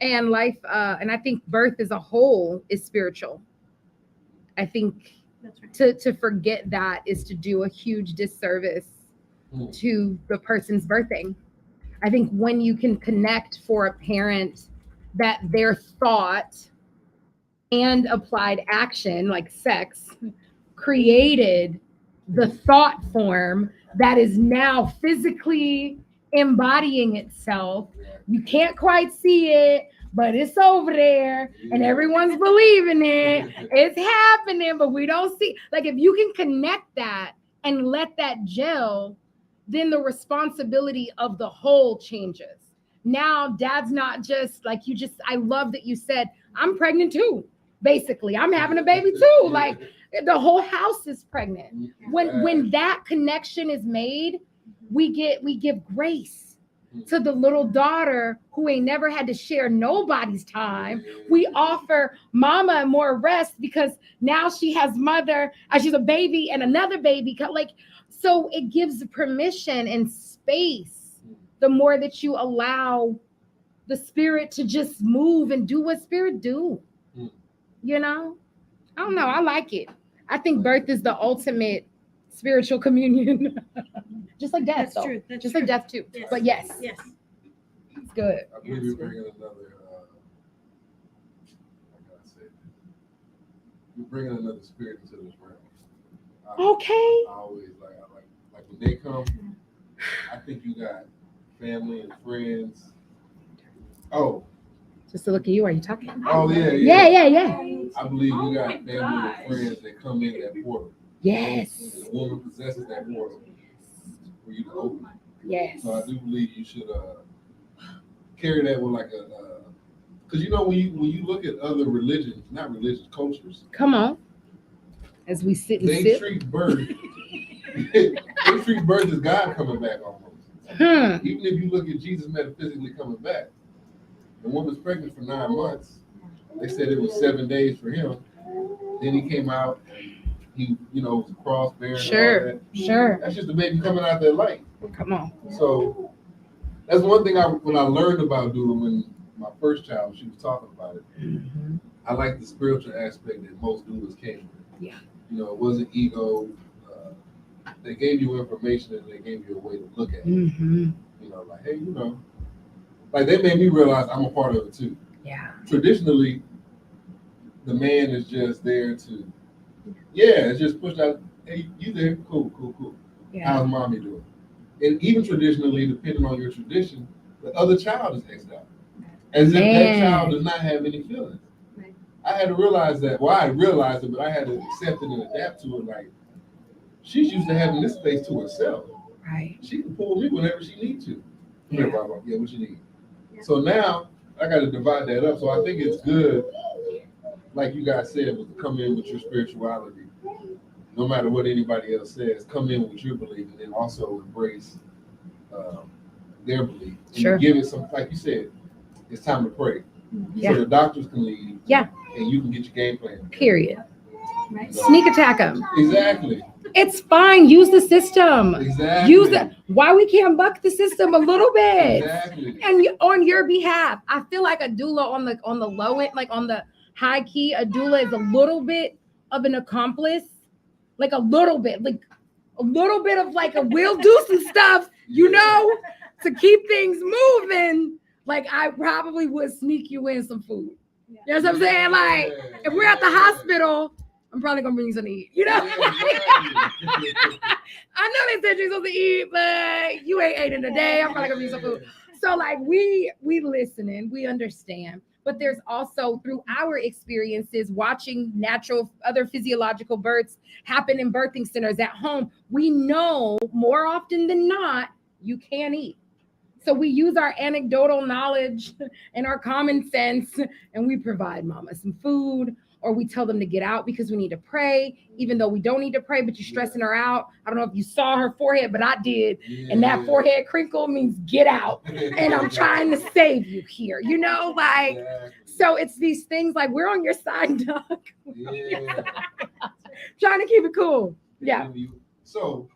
And life, and I think birth as a whole is spiritual. I think to forget that is to do a huge disservice to the person's birthing. I think when you can connect for a parent that their thought and applied action, like sex, created the thought form that is now physically embodying itself. You can't quite see it, but it's over there and everyone's believing it. It's happening, but we don't see. Like, if you can connect that and let that gel, then the responsibility of the whole changes. Now, dad's not just like I love that you said, I'm pregnant too. Basically, I'm having a baby too. Like, the whole house is pregnant. When that connection is made, we give grace to the little daughter who ain't never had to share nobody's time. We offer mama more rest because now she has mother, she's a baby and another baby. So it gives permission and space. The more that you allow the spirit to just move and do what spirit do, I don't know. I like it. I think birth is the ultimate spiritual communion. Just like death. That's true. That's just true. like death too. Yes. But yes, it's good. I believe you're bringing another. You're bringing another spirit into this realm. Okay. I always like when they come. I think you got family and friends. Oh, Just to look at you, are you talking? Oh yeah, Yeah. I believe we got family and friends that come in that portal. Yes. And the woman possesses that portal for you to open it. Yes. So I do believe you should carry that with like because you know when you look at other religions, not religious cultures, Come on. As we sit and they sip. treat birth. They treat birth as God coming back almost. Even if you look at Jesus metaphysically coming back, the woman's pregnant for 9 months. They said it was 7 days for him. Then he came out and he, was a cross bearing. Sure. That's just the baby coming out that light. Come on. So that's one thing when I learned about doula when my first child, she was talking about it. Mm-hmm. I like the spiritual aspect that most doulas came with. Yeah. It wasn't ego. They gave you information and they gave you a way to look at it. Mm-hmm. Like, hey, like they made me realize I'm a part of it too. Yeah. Traditionally, the man is just there to, it's just pushed out. Hey, you there? Cool. Yeah. How's mommy doing? And even traditionally, depending on your tradition, the other child is X'd out. As if that child does not have any feelings. Right. I had to realize that. Well, I realized it, but I had to accept it and adapt to it. Like, she's used to having this space to herself. Right. She can pull me whenever she needs to. Yeah. Yeah, what you need. Yeah. So now I got to divide that up. So I think it's good, like you guys said, was to come in with your spirituality. No matter what anybody else says, come in with your belief and then also embrace their belief. And Sure. give it some, like you said, it's time to pray. Yeah. So the doctors can leave. Yeah. And you can get your game plan. Period. Right. Sneak attack them. Exactly. It's fine. Use the system. Exactly. Use it. Why we can't buck the system a little bit? Exactly. And on your behalf, I feel like a doula on the low end, like on the high key, a doula is a little bit of an accomplice, like a little bit of like a we'll do some stuff, to keep things moving. Like I probably would sneak you in some food. Yeah. You know what I'm saying? Like if we're at the hospital, I'm probably gonna bring you something to eat. Yeah, I know they said you're supposed to eat, but you ain't ate in a day. I'm probably gonna bring you some food. So like we listening, we understand. But there's also through our experiences watching natural other physiological births happen in birthing centers at home, we know more often than not you can't eat. So we use our anecdotal knowledge and our common sense and we provide mama some food, or we tell them to get out because we need to pray, even though we don't need to pray, but you're stressing her out. I don't know if you saw her forehead, but I did. And that forehead crinkle means get out. And I'm trying to save you here, so it's these things like we're on your side, Doug. Trying to keep it cool. Yeah. So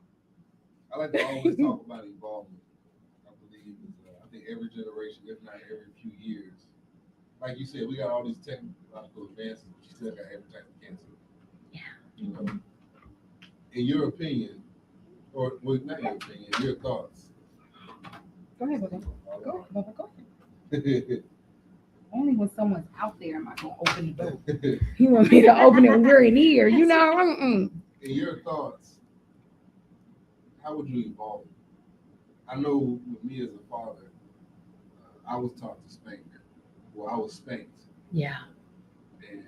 I like to always talk about involvement. I believe I think every generation, if not every few years, like you said, we got all these technological advances, but you still got every type of cancer. Yeah. In your opinion, or well, not your opinion, your thoughts. Go ahead, Bubba. Go ahead. Only when someone's out there am I gonna open the door. You want me to open it when we're in here, In your thoughts, how would you evolve? I know with me as a father, I was taught to spank. Well, I was spanked. Yeah. And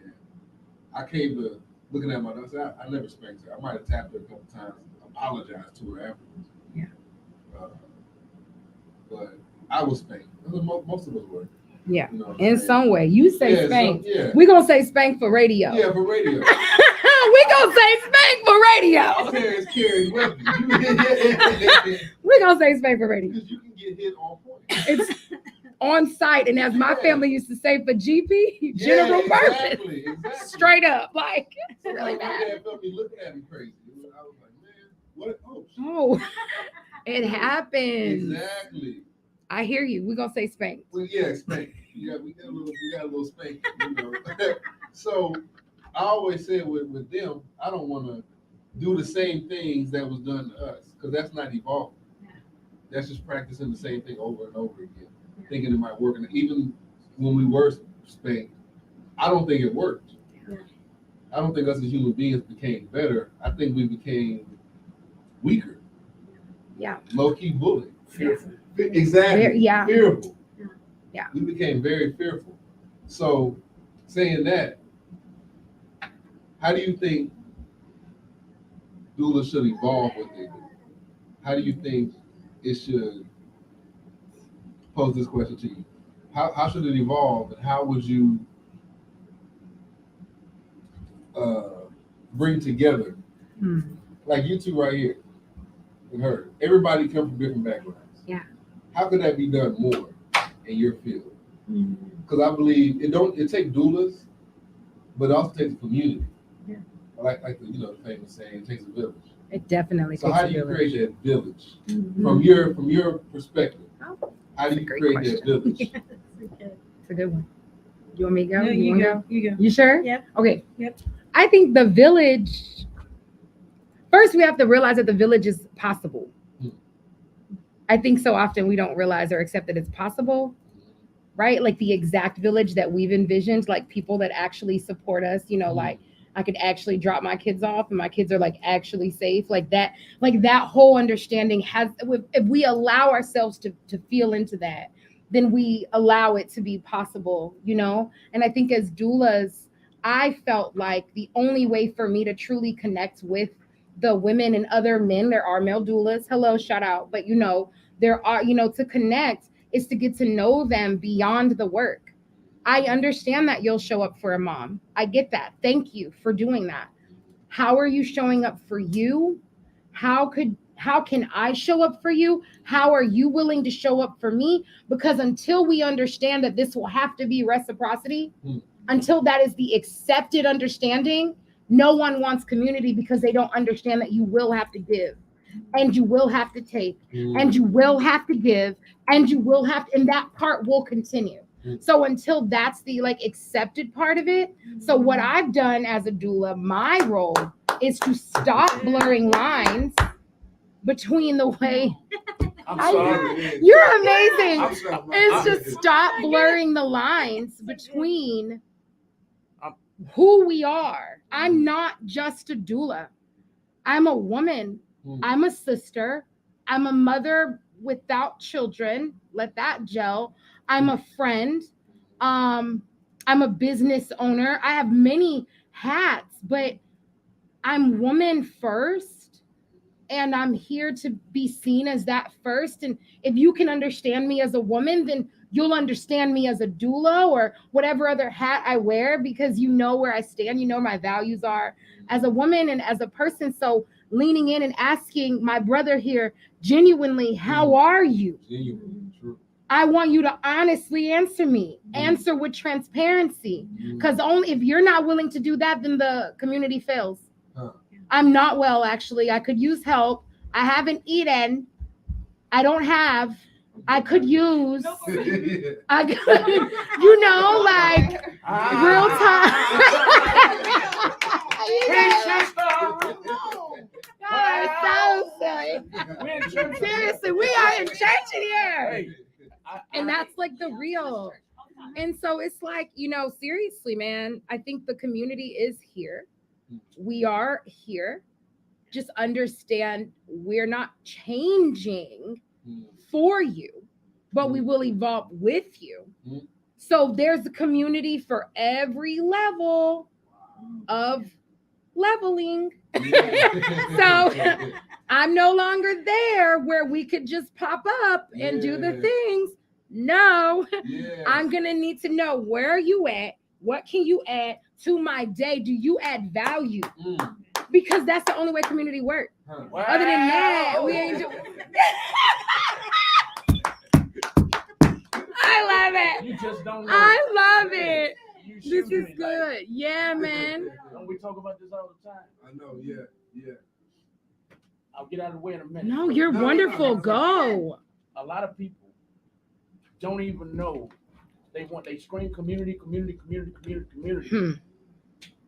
I came to looking at my daughter. I never spanked her. I might have tapped her a couple times, apologized to her afterwards. Yeah. But I was spanked. Most of us were. Yeah. In some way. You say spank. So, we're gonna say spank for radio. Yeah, for radio. We're gonna say spank for radio. Parents carry with you. We're gonna say spank for radio. Because you can get hit on point. It's on site, and as my family used to say, for GP, general purpose. Exactly. Straight up, like it's really My bad. dad felt me looking at me crazy. I was like, man, what? Oh, it happens. Exactly. I hear you. We're gonna say spank. Well, yeah, spank. We got a little spank. So I always say with them, I don't want to do the same things that was done to us, because that's not evolving. That's just practicing the same thing over and over again, thinking it might work. And even when we were spanked, I don't think it worked. I don't think us as human beings became better. I think we became weaker. Yeah. Low-key bullied. Fearful. Exactly. Yeah. Fearful. Yeah. We became very fearful. So, saying that, how do you think doulas should evolve what they do? How do you think it should pose this question to you? How should it evolve, and how would you bring together, like you two right here and her? Everybody comes from different backgrounds. Yeah. How could that be done more in your field? Because I believe it takes doulas, but it also takes a community. Yeah. Like the famous saying, it takes a village. It definitely So takes how a do you village. create that village Mhm. from your perspective? Oh, How do that's a you great create question. that village? It's a good one. You want me to go? No, you wanna go. You go. You sure? Yep. Okay. Yep. I think the village, first we have to realize that the village is possible. I think so often we don't realize or accept that it's possible, right? Like the exact village that we've envisioned, like people that actually support us, like I could actually drop my kids off and my kids are like actually safe. Like that whole understanding if we allow ourselves to feel into that, then we allow it to be possible, And I think as doulas, I felt like the only way for me to truly connect with the women and other men, there are male doulas, hello, shout out, but there are, to connect is to get to know them beyond the work. I understand that you'll show up for a mom. I get that. Thank you for doing that. How are you showing up for you? How can I show up for you? How are you willing to show up for me? Because until we understand that this will have to be reciprocity, until that is the accepted understanding, no one wants community because they don't understand that you will have to give. And you will have to take, and you will have to give, and you will have to, and that part will continue. So until that's the accepted part of it. So what I've done as a doula, my role is to stop blurring lines between the way. I'm sorry. You're amazing. I'm sorry. It's to stop blurring the lines between who we are. I'm not just a doula. I'm a woman. I'm a sister. I'm a mother without children. Let that gel. I'm a friend. I'm a business owner. I have many hats, but I'm woman first. And I'm here to be seen as that first. And if you can understand me as a woman, then you'll understand me as a doula or whatever other hat I wear, because you know where I stand, my values are as a woman and as a person. So leaning in and asking my brother here, genuinely, how are you? Genuinely, true. I want you to honestly answer me, answer with transparency, because only if you're not willing to do that, then the community fails. I'm not well, actually. I could use help. I haven't eaten. I don't have. I could use. I could, real time. Seriously, we are in church in here. And that's like the real. And so it's like, seriously, man, I think the community is here. We are here. Just understand we're not changing for you, but we will evolve with you. So there's a community for every level of leveling. So I'm no longer there where we could just pop up and do the things. No, I'm going to need to know, where are you at? What can you add to my day? Do you add value? Because that's the only way community works. Wow. Other than that, we ain't doing. I love it. You just don't know. I love it. You This shoot is me, good. Yeah, man. Don't we talk about this all the time? I know, yeah. I'll get out of the way in a minute. No, you're wonderful. Go. A lot of people don't even know. They scream community,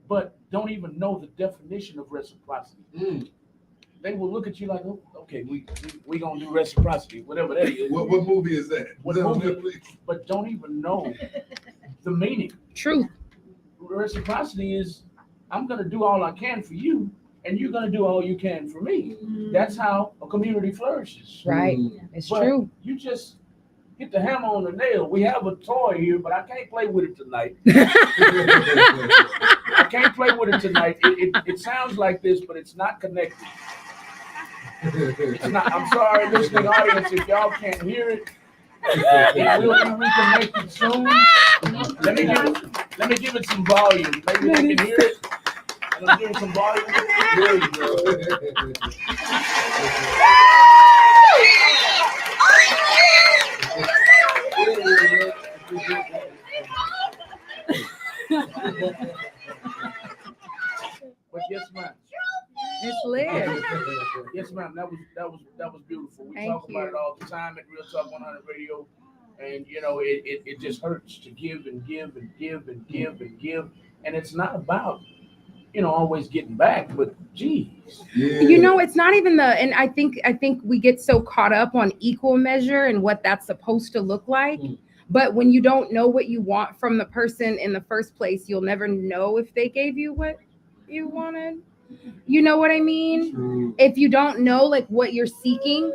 but don't even know the definition of reciprocity. They will look at you like, oh, okay, we gonna do reciprocity, whatever that is. What movie is that? What movie? But don't even know the meaning. Truth. Reciprocity is, I'm gonna do all I can for you, and you're gonna do all you can for me. That's how a community flourishes. Right. It's But true. You just get the hammer on the nail. We have a toy here, but I can't play with it tonight. I can't play with it tonight. It sounds like this, but it's not connected. It's not. I'm sorry, listening audience, if y'all can't hear it. It will be reconnected soon. Let me give it some volume. Maybe they can hear it. Let me give it some volume. There you go. But yes, ma'am. It's lit. Yes, ma'am. That was beautiful. We Thank talk about you. it all the time at Real Talk 100 Radio, and you know it just hurts to give and give and give and give and give, and it's not about always getting back, but geez. Yeah. You know, it's not even and I think we get so caught up on equal measure and what that's supposed to look like. But when you don't know what you want from the person in the first place, you'll never know if they gave you what you wanted. You know what I mean? True. If you don't know like what you're seeking,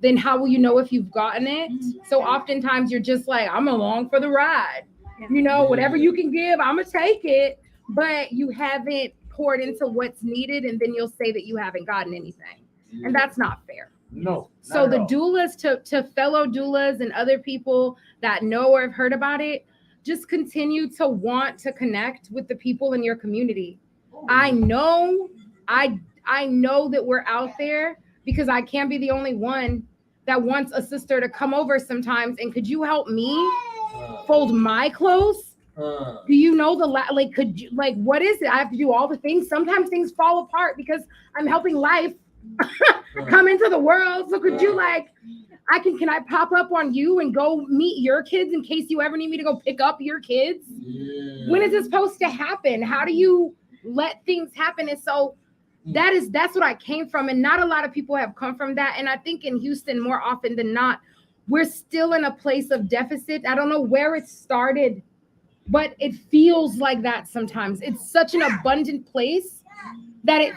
then how will you know if you've gotten it? So oftentimes you're just like, I'm along for the ride. You know, whatever you can give, I'm gonna take it. But you haven't poured into what's needed, and then you'll say that you haven't gotten anything. And that's not fair. No. So the all. doulas, to fellow doulas and other people that know or have heard about it, just continue to want to connect with the people in your community. I know that we're out there because I can't be the only one that wants a sister to come over sometimes. And could you help me fold my clothes? Do you know could you, what is it? I have to do all the things. Sometimes things fall apart because I'm helping life come into the world. So could you can I pop up on you and go meet your kids in case you ever need me to go pick up your kids? Yeah. When is it supposed to happen? How do you let things happen? And so that's what I came from. And not a lot of people have come from that. And I think in Houston, more often than not, we're still in a place of deficit. I don't know where it started, but it feels like that sometimes. It's such an abundant place that it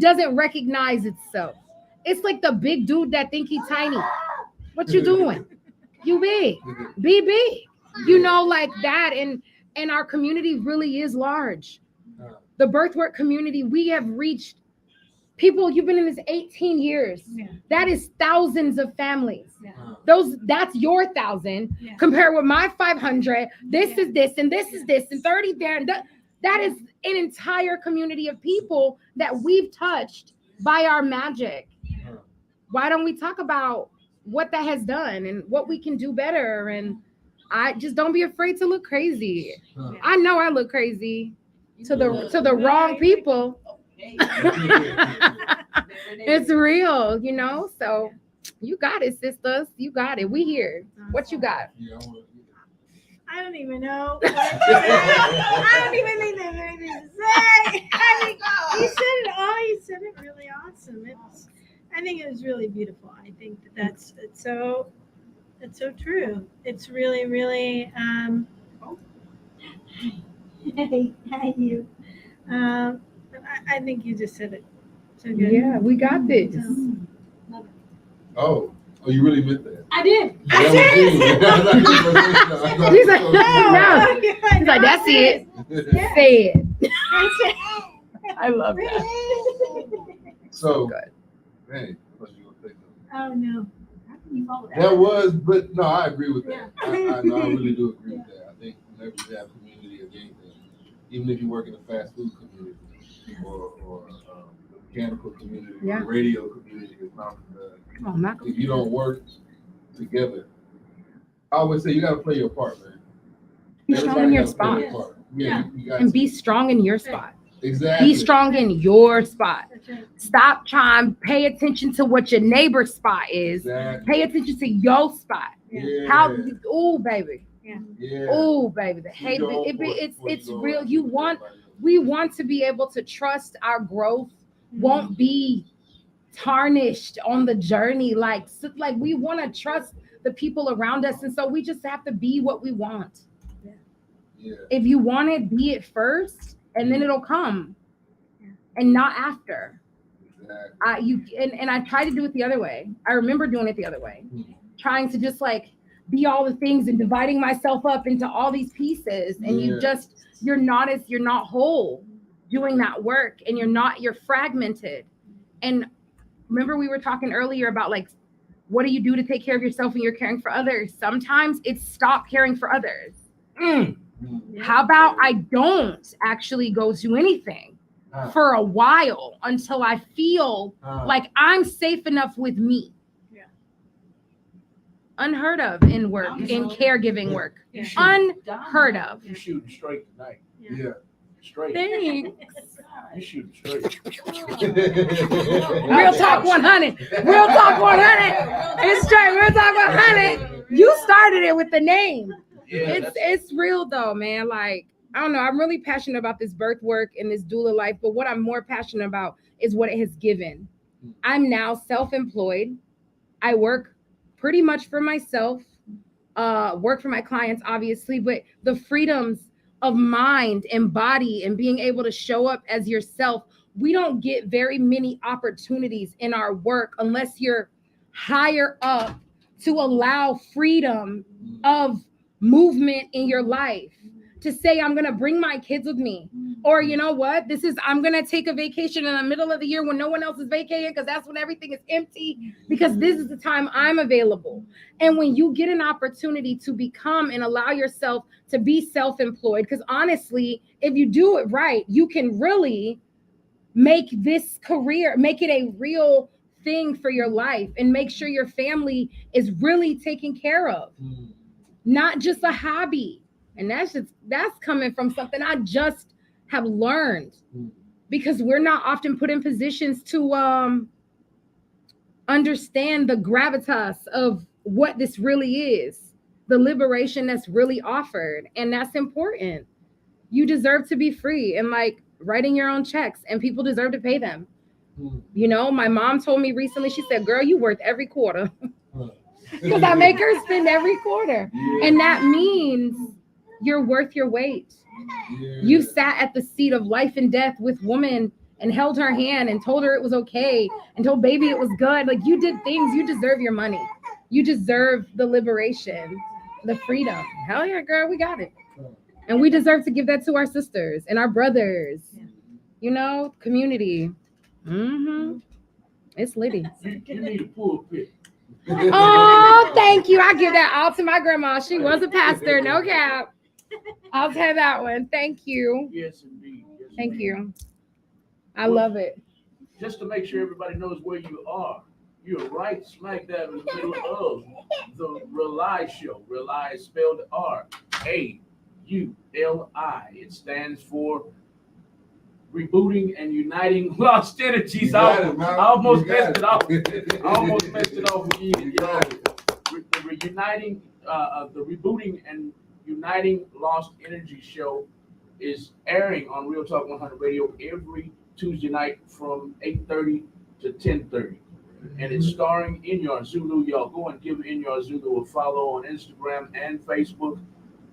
doesn't recognize itself. It's like the big dude that think he's tiny. What you doing? You big. Be big. You know, like that. And our community really is large. The birthwork community, we have reached people. You've been in this 18 years. Yeah. That is thousands of families. Yeah. That's your 1,000 compared with my 500. This is this, and this is this, and 30 there. And that is an entire community of people that we've touched by our magic. Why don't we talk about what that has done and what we can do better? And I just don't be afraid to look crazy. I know I look crazy to the wrong people. It's real, you know. So you got it, sisters. You got it. We here. What you got? I don't even know. I don't even think there's anything to say. I mean, you said it all. You said it really awesome. I think it was really beautiful. I think it's so true. It's really, really. Hi, you. I think you just said it so good. Yeah, we got this. Oh, you really meant that? I did. He's like, no. He's like, that's it. Say it. I love that. So, good. Hey, I thought you were going to say something. Oh no. How can you follow that? That was, but no, I agree with that. I really do agree with that. I think whenever you have community of anything, even if you work in a fast food community or a mechanical community or a radio community, if you don't work together, I always say you got to play your part, man. Be strong in your spot. You got And to. be strong in your spot. Exactly. Be strong in your spot. That's right. Stop trying. Pay attention to what your neighbor's spot is. Exactly. Pay attention to your spot. Yeah. How? Oh, baby. Yeah. Yeah. Oh, baby. The hate. It's real. We want to be able to trust our growth won't be tarnished on the journey. Like we want to trust the people around us, and so we just have to be what we want. Yeah. If you want it, be it first, and then it'll come, and not after. Exactly. And I try to do it the other way. I remember doing it the other way. trying to just like be all the things and dividing myself up into all these pieces, and you're not whole doing that work, and you're fragmented. And remember we were talking earlier about like, what do you do to take care of yourself when you're caring for others? Sometimes it's stop caring for others. How about I don't actually go do anything for a while until I feel like I'm safe enough with me? Unheard of in work, in caregiving work. Unheard of. You shooting straight tonight. Yeah. Straight. Thanks. You shooting straight. Real talk 100. Real talk 100. It's straight. Real talk 100. You started it with the name. Yeah, It's real though, man. Like, I don't know. I'm really passionate about this birth work and this doula life, but what I'm more passionate about is what it has given. I'm now self-employed. I work pretty much for myself, work for my clients, obviously, but the freedoms of mind and body and being able to show up as yourself, we don't get very many opportunities in our work unless you're higher up to allow freedom of movement in your life. To say, I'm going to bring my kids with me. Or you know what? I'm going to take a vacation in the middle of the year when no one else is vacating, because that's when everything is empty, because this is the time I'm available. And when you get an opportunity to become and allow yourself to be self-employed, because honestly, if you do it right, you can really make this career, make it a real thing for your life, and make sure your family is really taken care of. Not just a hobby. And that's coming from something I just have learned, because we're not often put in positions to understand the gravitas of what this really is, the liberation that's really offered. And that's important. You deserve to be free and like writing your own checks, and people deserve to pay them. You know, my mom told me recently, she said, girl, you worth every quarter. Because I make her spend every quarter. And that means you're worth your weight. You sat at the seat of life and death with woman and held her hand and told her it was okay and told baby it was good. Like, you did things. You deserve your money. You deserve the liberation, the freedom. Hell yeah, girl, we got it. And we deserve to give that to our sisters and our brothers. You know, community. It's litty. You need a pulpit. Oh, thank you. I give that all to my grandma. She was a pastor, no cap. I'll take that one. Thank you. Yes, indeed. Yes, Thank indeed. you. I love it. Just to make sure everybody knows where you are, you're right smack dab in the middle of the R.A.U.L.I show. R.A.U.L.I is spelled R.A.U.L.I. It stands for Rebooting and Uniting Lost Energies. I almost messed it off. Again. The Rebooting and Uniting Lost Energy show is airing on Real Talk 100 Radio every Tuesday night from 8:30 to 10:30. And it's starring Inyar Zulu. Y'all go and give Inyar Zulu a follow on Instagram and Facebook.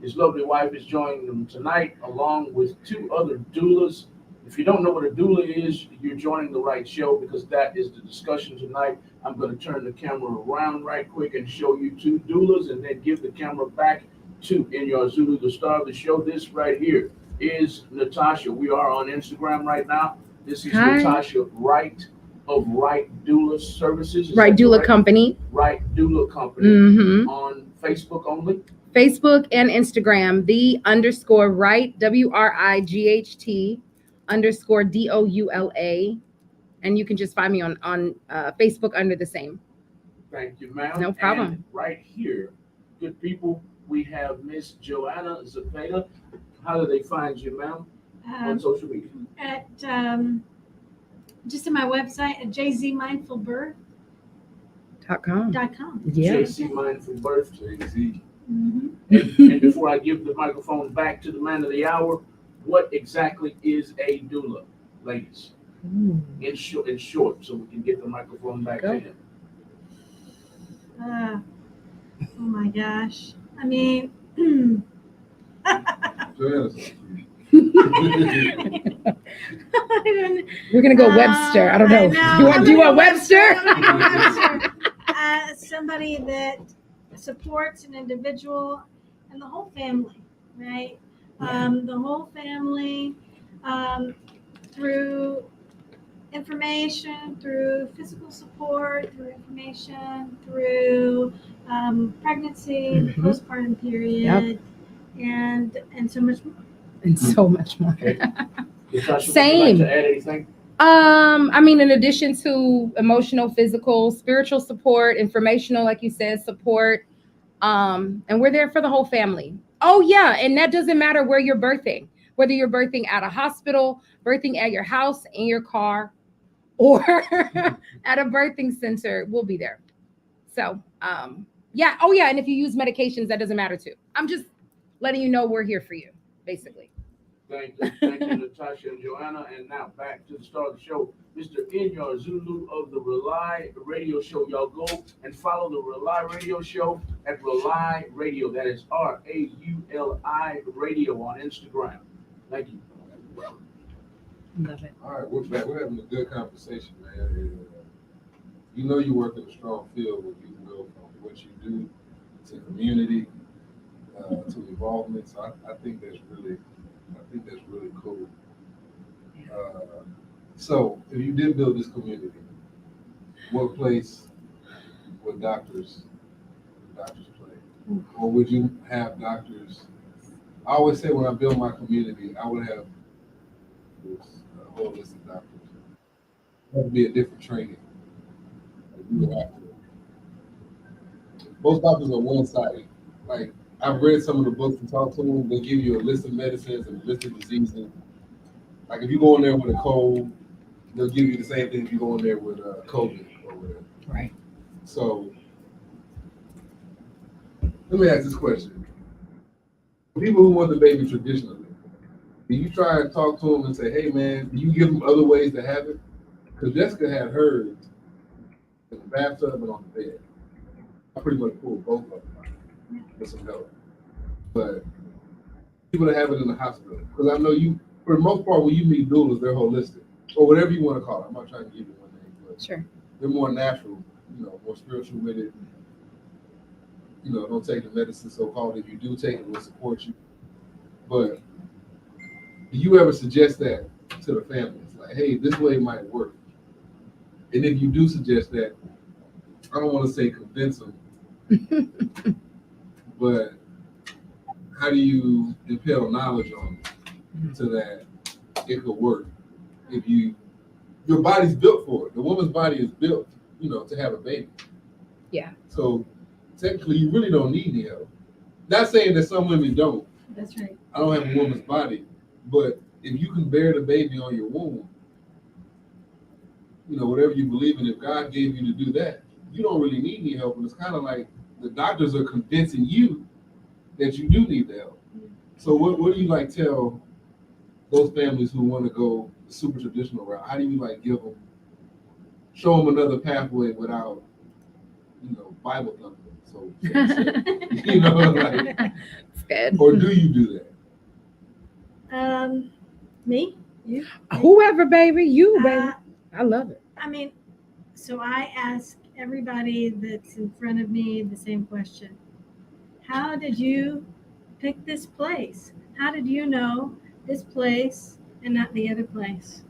His lovely wife is joining them tonight, along with two other doulas. If you don't know what a doula is, you're joining the right show, because that is the discussion tonight. I'm going to turn the camera around right quick and show you two doulas, and then give the camera back to Inyar Zulu, the star of the show. This right here is Natasha. We are on Instagram right now. This is Natasha Wright of Right Doula Services. Right Doula Company. Right Doula Company. On Facebook only. Facebook and Instagram, _Right, WRIGHT _DOULA. And you can just find me on Facebook under the same. Thank you, ma'am. No problem. And right here, good people, we have Miss Joanna Zepeda. How do they find you, ma'am, on social media? At just on my website at jzmindfulbirth.com. Yeah. JC Mindful Birth. JC. And before I give the microphone back to the man of the hour, what exactly is a doula, ladies? In short, so we can get the microphone back to him. Oh my gosh. I mean, we're gonna go Webster. I don't know. Do you want Webster? So somebody that supports an individual and the whole family, right? The whole family through information, through physical support, through information, through pregnancy, the postpartum period, and so much more. And so much more. Okay. Natasha, Same. would you like to add anything? I mean, in addition to emotional, physical, spiritual support, informational, like you said, support, and we're there for the whole family. Oh yeah, and that doesn't matter where you're birthing, whether you're birthing at a hospital, birthing at your house, in your car, or at a birthing center, we'll be there. So, yeah. Oh yeah, and if you use medications, that doesn't matter too. I'm just letting you know we're here for you, basically. Thank you, Natasha and Joanna. And now back to the start of the show. Mr. Inyar Zulu of the R.A.U.L.I radio show. Y'all go and follow the R.A.U.L.I radio show at R.A.U.L.I radio. That is R.A.U.L.I radio on Instagram. Thank you. Love it. All right, we're back. We're having a good conversation, man. And, you know you work in a strong field when you go from what you do to community to involvement. So I think that's really cool. So if you did build this community, what place would doctors play? Or would you have doctors? I always say when I build my community, I would have a whole list of doctors. That would be a different training. You would have to. Most doctors are one-sided. Like, I've read some of the books and talked to them. They give you a list of medicines and a list of diseases. Like, if you go in there with a cold, they'll give you the same thing if you go in there with COVID or whatever. Right. So, let me ask this question. People who want the baby traditionally, do you try and talk to them and say, hey, man, do you give them other ways to have it? Because Jessica had hers in the bathtub and on the bed. I pretty much pulled both of them with some help. But people that have it in the hospital, because I know you, for the most part, when you meet doulas, they're holistic, or whatever you want to call it. I'm not trying to give you one name, but Sure. they're more natural, more spiritual with it. Don't take the medicine so-called. If you do take it, we'll support you. But do you ever suggest that to the families? Like, hey, this way might work. And if you do suggest that, I don't want to say convince them, but how do you impel knowledge on them so that it could work? If your body's built for it. The woman's body is built, to have a baby. Yeah. So technically, you really don't need the help. Not saying that some women don't. That's right. I don't have a woman's body, but if you can bear the baby on your womb, whatever you believe in, if God gave you to do that, you don't really need any help. And it's kind of like the doctors are convincing you that you do need the help. So what do you tell those families who want to go the super traditional route? How do you show them another pathway without, Bible thumping? So It's good. or do you do that? Me? You? Whoever, baby, you, baby. I love it. I mean, so I ask everybody that's in front of me the same question. How did you pick this place? How did you know this place and not the other place?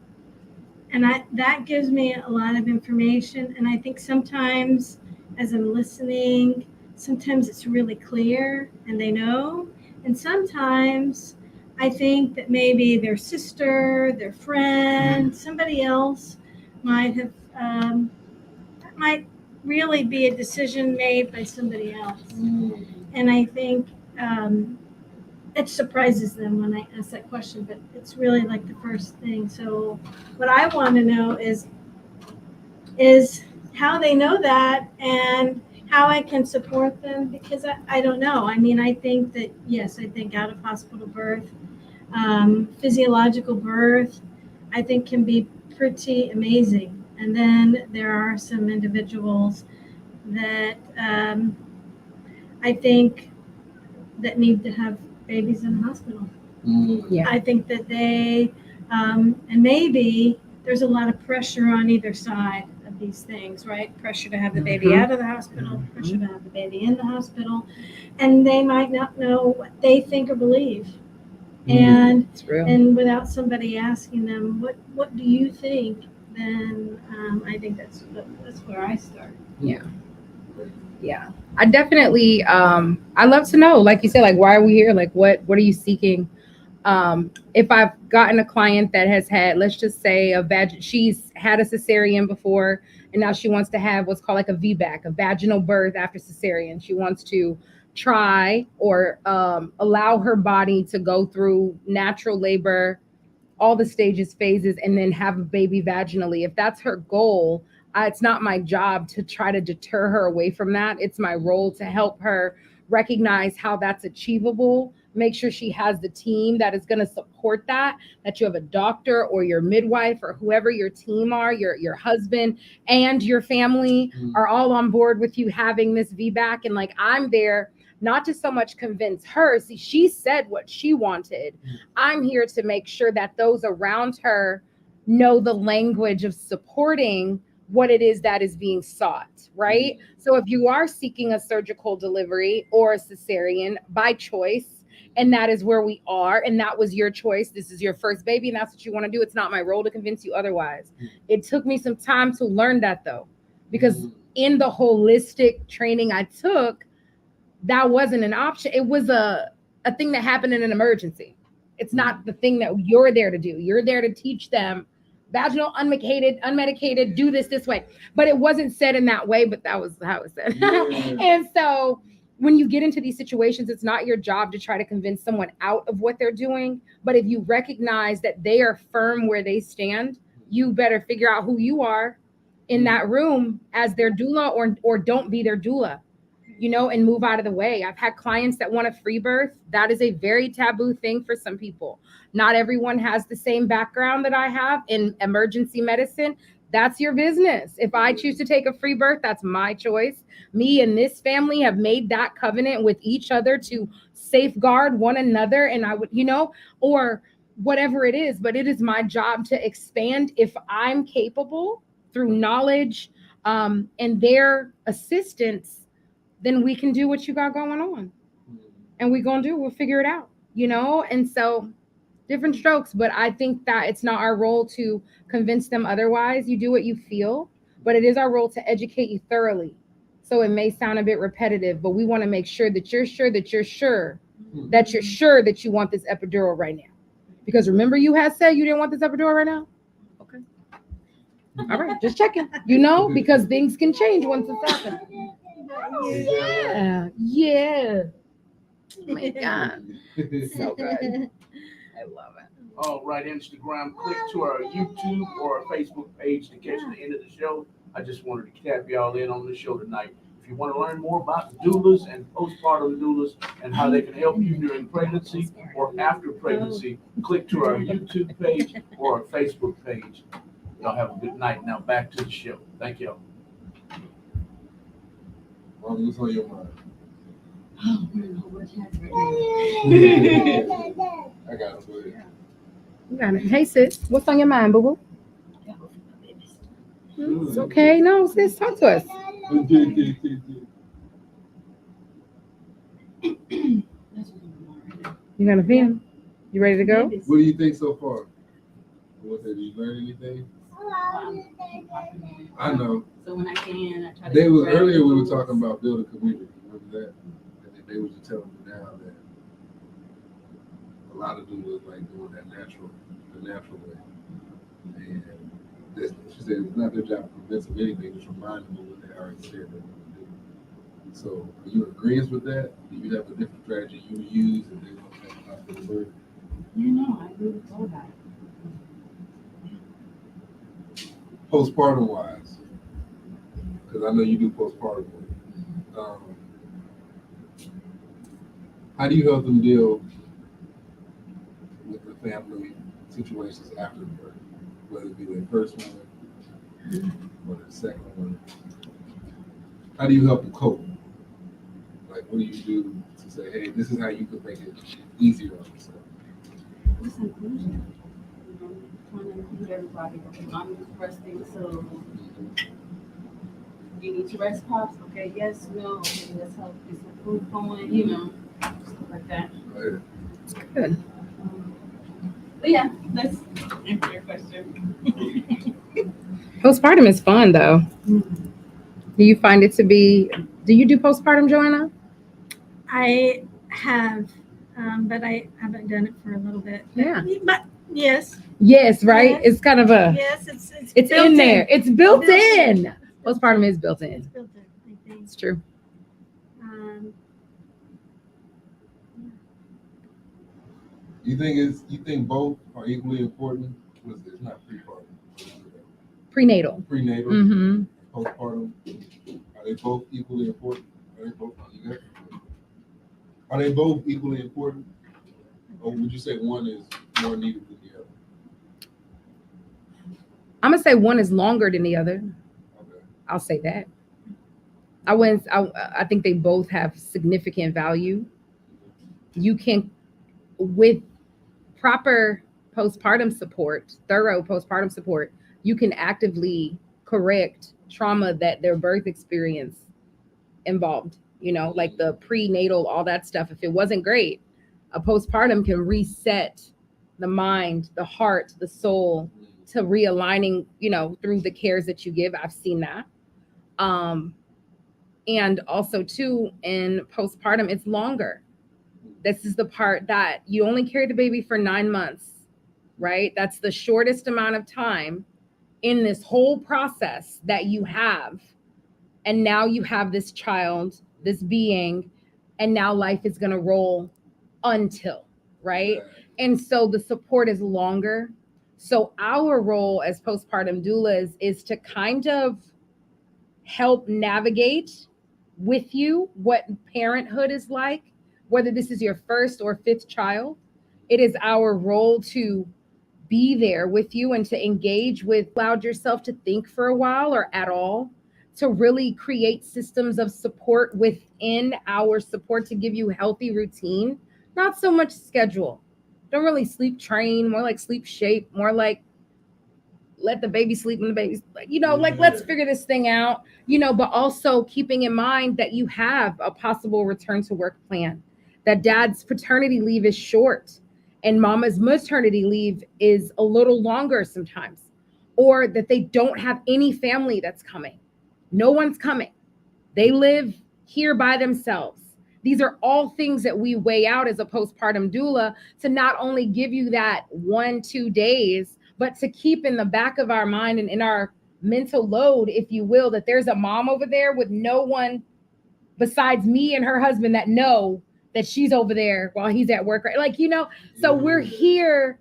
And that gives me a lot of information. And I think sometimes as I'm listening, sometimes it's really clear and they know. And sometimes I think that maybe their sister, their friend, somebody else might have, that might really be a decision made by somebody else. And I think it surprises them when I ask that question, but it's really like the first thing. So what I want to know is how they know that and how I can support them, because I don't know. I mean, I think that, yes, I think out of hospital birth, physiological birth, I think can be pretty amazing. And then there are some individuals that I think that need to have babies in the hospital. Yeah. I think that they, and maybe there's a lot of pressure on either side of these things, right? Pressure to have the baby out of the hospital, pressure to have the baby in the hospital, and they might not know what they think or believe. And It's real. and without somebody asking them, what do you think? Then I think that's where I start. Yeah, I definitely I love to know, like you said, like why are we here, like what are you seeking? If I've gotten a client that has had, let's just say she's had a cesarean before and now she wants to have what's called like a VBAC, a vaginal birth after cesarean. She wants to try or allow her body to go through natural labor, all the stages, phases, and then have a baby vaginally. If that's her goal, it's not my job to try to deter her away from that. It's my role to help her recognize how that's achievable, make sure she has the team that is going to support that you have a doctor or your midwife or whoever your team are, your husband and your family are all on board with you having this VBAC. And like, I'm there not to so much convince her. See, she said what she wanted. I'm here to make sure that those around her know the language of supporting what it is that is being sought, right? So if you are seeking a surgical delivery or a cesarean by choice, and that is where we are, and that was your choice, this is your first baby, and that's what you want to do, it's not my role to convince you otherwise. It took me some time to learn that, though, because in the holistic training I took, that wasn't an option. It was a thing that happened in an emergency. It's not the thing that you're there to do. You're there to teach them vaginal, unmedicated, do this way. But it wasn't said in that way, but that was how it was said. And so when you get into these situations, it's not your job to try to convince someone out of what they're doing. But if you recognize that they are firm where they stand, you better figure out who you are in that room as their doula, or don't be their doula, and move out of the way. I've had clients that want a free birth. That is a very taboo thing for some people. Not everyone has the same background that I have in emergency medicine. That's your business. If I choose to take a free birth, that's my choice. Me and this family have made that covenant with each other to safeguard one another. And I would, or whatever it is, but it is my job to expand if I'm capable through knowledge and their assistance. Then we can do what you got going on. And we'll figure it out, And so different strokes, but I think that it's not our role to convince them otherwise. You do what you feel, but it is our role to educate you thoroughly. So it may sound a bit repetitive, but we want to make sure that you're sure that you want this epidural right now. Because remember you had said you didn't want this epidural right now? Okay. All right, just checking, because things can change once it's happened. Yeah. Oh my God. So good. I love it. All right, Instagram, click to our YouTube or our Facebook page to catch the end of the show. I just wanted to cap y'all in on the show tonight. If you want to learn more about doulas and postpartum doulas and how they can help you during pregnancy or after pregnancy, click to our YouTube page or our Facebook page. Y'all have a good night. Now back to the show. Thank y'all. What's on your mind? Oh, we're in a whole chat right now. I got it. Go ahead. You got it. Hey, sis, what's on your mind, boo-boo? It's okay. No, sis, talk to us. You got a pen? You ready to go? What do you think so far? Did you learn anything? I know. So when I can, I try to. Earlier we were talking about building community. Remember that? And then they were just telling me now that a lot of doulas like doing the natural way. And she said it's not their job to convince them anything, just remind them of what they already said they want to do. So are you in agreement with that? Do you have a different strategy you use and they want to talk about the birth? I agree with all that. Postpartum wise, because I know you do postpartum work. How do you help them deal with the family situations after the birth, whether it be their first one or their second one? How do you help them cope? Like, what do you do to say, hey, this is how you could make it easier on yourself? Just inclusion. Trying to include everybody. I'm resting, so Do you need to rest, pops? Okay, yes, no. Okay, let's help get some food going. You know, stuff like that. Right. It's good. But yeah, let's answer your question. Postpartum is fun though. Do you find it to be? Do you do postpartum, Joanna? I have, but I haven't done it for a little bit. Yeah. But yes, Yes, right. Yes. It's kind of a. yes, It's built in there. It's built in. It's built Postpartum in. is built It's in. built in, I think. It's true. You think both are equally important? It's not prepartum. Prenatal. Prenatal, Mm-hmm. postpartum. Are they both equally important? Are they both equally important? Or would you say one is more needed than the other? I'm gonna say one is longer than the other. Okay. I'll say that. I think they both have significant value. You can, with proper postpartum support, thorough postpartum support, you can actively correct trauma that their birth experience involved. You know, like the prenatal, all that stuff. If it wasn't great, a postpartum can reset the mind, the heart, the soul to realigning, you know, through the cares that you give. I've seen that. And also too, in postpartum, it's longer. This is the part that you only carry the baby for 9 months, right? That's the shortest amount of time in this whole process that you have. And now you have this child, this being, and now life is going to roll until, right? And so the support is longer. So our role as postpartum doulas is to kind of help navigate with you what parenthood is like, whether this is your first or fifth child. It is our role to be there with you and to engage with, allowed yourself to think for a while or at all, to really create systems of support within our support to give you healthy routine, not so much schedule. Don't really sleep train, more like sleep shape, more like let the baby sleep when the baby's like, you know, like let's figure this thing out, you know, but also keeping in mind that you have a possible return to work plan, that dad's paternity leave is short and mama's maternity leave is a little longer sometimes, or that they don't have any family that's coming. No one's coming. They live here by themselves. These are all things that we weigh out as a postpartum doula to not only give you that 1-2 days, but to keep in the back of our mind and in our mental load, if you will, that there's a mom over there with no one besides me and her husband that know that she's over there while he's at work, right? Like, you know, so we're here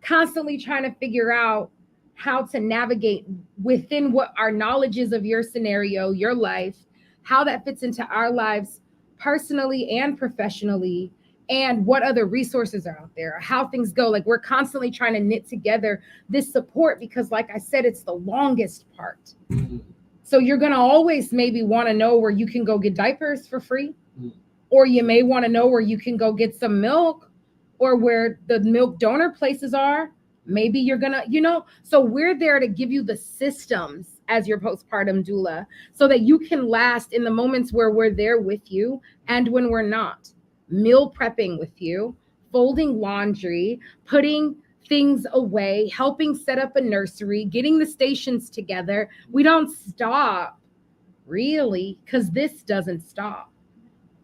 constantly trying to figure out how to navigate within what our knowledge is of your scenario, your life, how that fits into our lives personally and professionally, and what other resources are out there, how things go. Like we're constantly trying to knit together this support because, like I said, it's the longest part. So you're going to always maybe want to know where you can go get diapers for free, or you may want to know where you can go get some milk, or where the milk donor places are. Maybe you're going to, you know, so we're there to give you the systems as your postpartum doula so that you can last in the moments where we're there with you and when we're not. Meal prepping with you, folding laundry, putting things away, helping set up a nursery, getting the stations together. We don't stop, really, because this doesn't stop.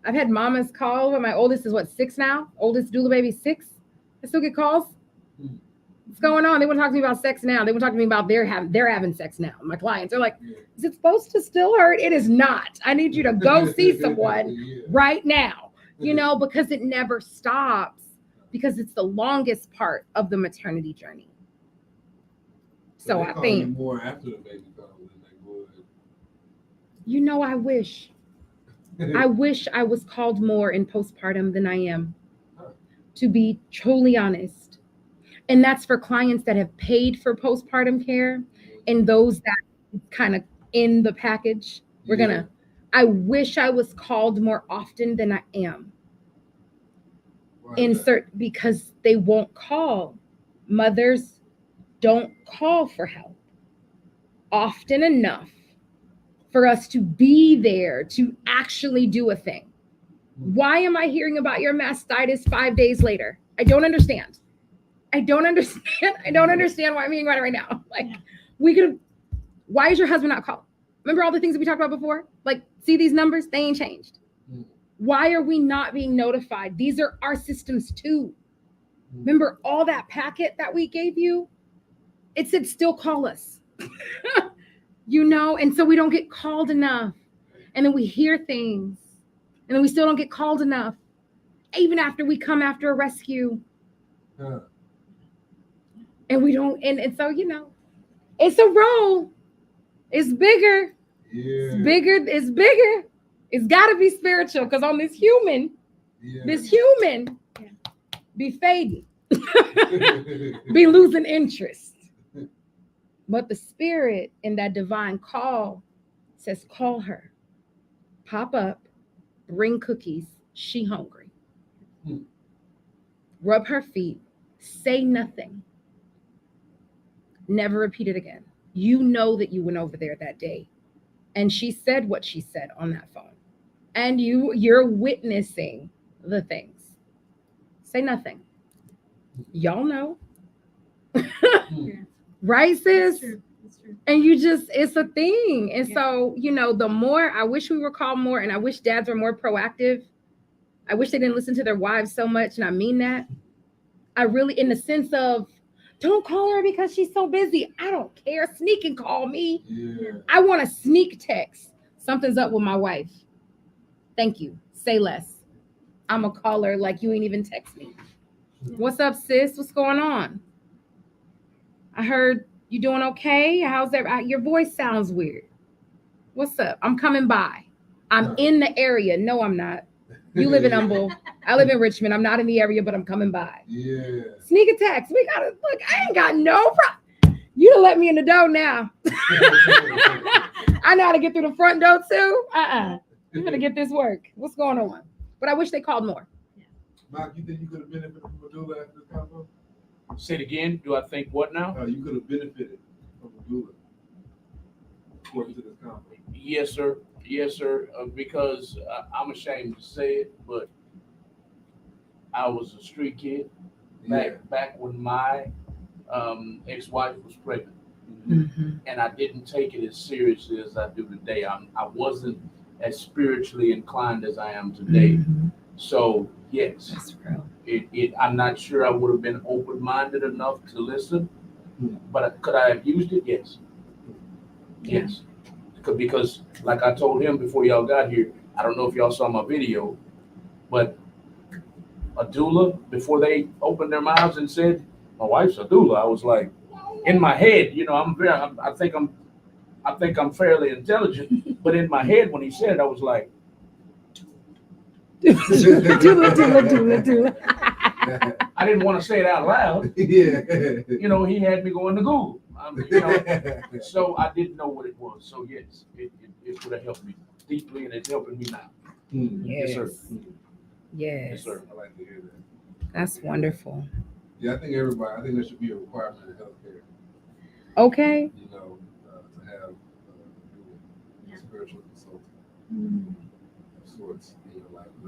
I've had mamas call, my oldest is 6 now? Oldest doula baby 6. I still get calls. What's going on? They want to talk to me about sex now. They want to talk to me about they're having sex now. My clients are like, is it supposed to still hurt? It is not. I need you to go see someone right now, you know, because it never stops, because it's the longest part of the maternity journey. So I think more after the baby comes than they would. You know, I wish I was called more in postpartum than I am, to be truly honest. And that's for clients that have paid for postpartum care and those that kind of in the package. I wish I was called more often than I am. Because they won't call. Mothers don't call for help often enough for us to be there to actually do a thing. Why am I hearing about your mastitis 5 days later? I don't understand. I don't understand why I'm hearing about it right now. Like, why is your husband not called? Remember all the things that we talked about before? Like, see these numbers? They ain't changed. Why are we not being notified? These are our systems too. Remember all that packet that we gave you? It said still call us. And so we don't get called enough. And then we hear things. And then we still don't get called enough. Even after we come after a rescue. And we don't, and so, it's a role. It's bigger. Yeah. It's bigger. It's got to be spiritual, because on this human, be fading, be losing interest. But the spirit in that divine call says, call her, pop up, bring cookies. She hungry. Rub her feet, say nothing. Never repeat it again. You know that you went over there that day and she said what she said on that phone. And you're witnessing the things. Say nothing. Y'all know. Right, sis? That's true. And it's a thing. And so, the more, I wish we were called more, and I wish dads were more proactive. I wish they didn't listen to their wives so much. And I mean that. I really, in the sense of, don't call her because she's so busy. I don't care. Sneak and call me. Yeah. I want a sneak text. Something's up with my wife. Thank you. Say less. I'm a caller like you ain't even text me. What's up, sis? What's going on? I heard you doing okay. How's that? Your voice sounds weird. What's up? I'm coming by. I'm in the area. No, I'm not. You live in Humble. I live in Richmond. I'm not in the area, but I'm coming by. Yeah. Sneak attacks. We gotta look. I ain't got no problem. You done let me in the door now. I know how to get through the front door too. You gotta get this work. What's going on? But I wish they called more. Mike, you think you could have benefited from a doula after this combo? Say it again. Do I think what now? You could have benefited from a doula according to this combo. Yes, sir. Yes, sir. Because I'm ashamed to say it, but I was a street kid back when my ex-wife was pregnant, and I didn't take it as seriously as I do today. I wasn't as spiritually inclined as I am today. So yes, That's real. I'm not sure I would have been open-minded enough to listen, but could I have used it? Yes. Yes. Because like I told him before y'all got here, I don't know if y'all saw my video, but a doula, before they opened their mouths and said, my wife's a doula, I was like, in my head, I think I'm fairly intelligent, but in my head when he said it, I was like, doula. I didn't want to say it out loud. Yeah. He had me going to Google. So I didn't know what it was. So yes, it would have helped me deeply, and it's helping me now. Yes, sir. Yes, sir. I like to hear that. That's wonderful. Yeah, I think there should be a requirement in healthcare. Okay. To have a spiritual consultant of sorts in your life. I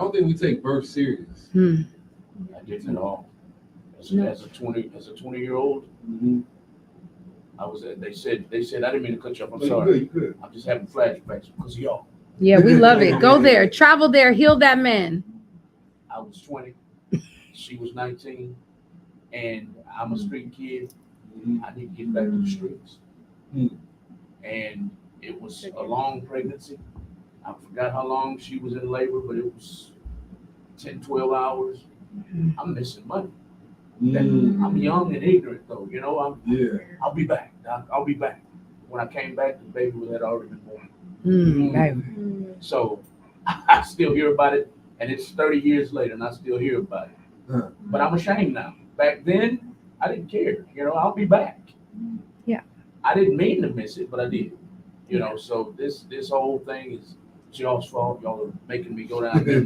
don't think we take birth serious. I didn't at all. As a 20-year-old, I was. They said I didn't mean to cut you off. I'm sorry. You could. I'm just having flashbacks because of y'all. Yeah, we love it. Go there, travel there, heal that man. I was 20, she was 19, and I'm a street kid. I need to get back to the streets. And it was a long pregnancy. I forgot how long she was in labor, but it was 10, 12 hours. I'm missing money. I'm young and ignorant, though. I'll be back. I'll be back. When I came back, the baby had already been born. So I still hear about it, and it's 30 years later, and I still hear about it. But I'm ashamed now. Back then, I didn't care. I'll be back. Yeah. I didn't mean to miss it, but I did. So this whole thing is y'all's fault. Y'all are making me go down there.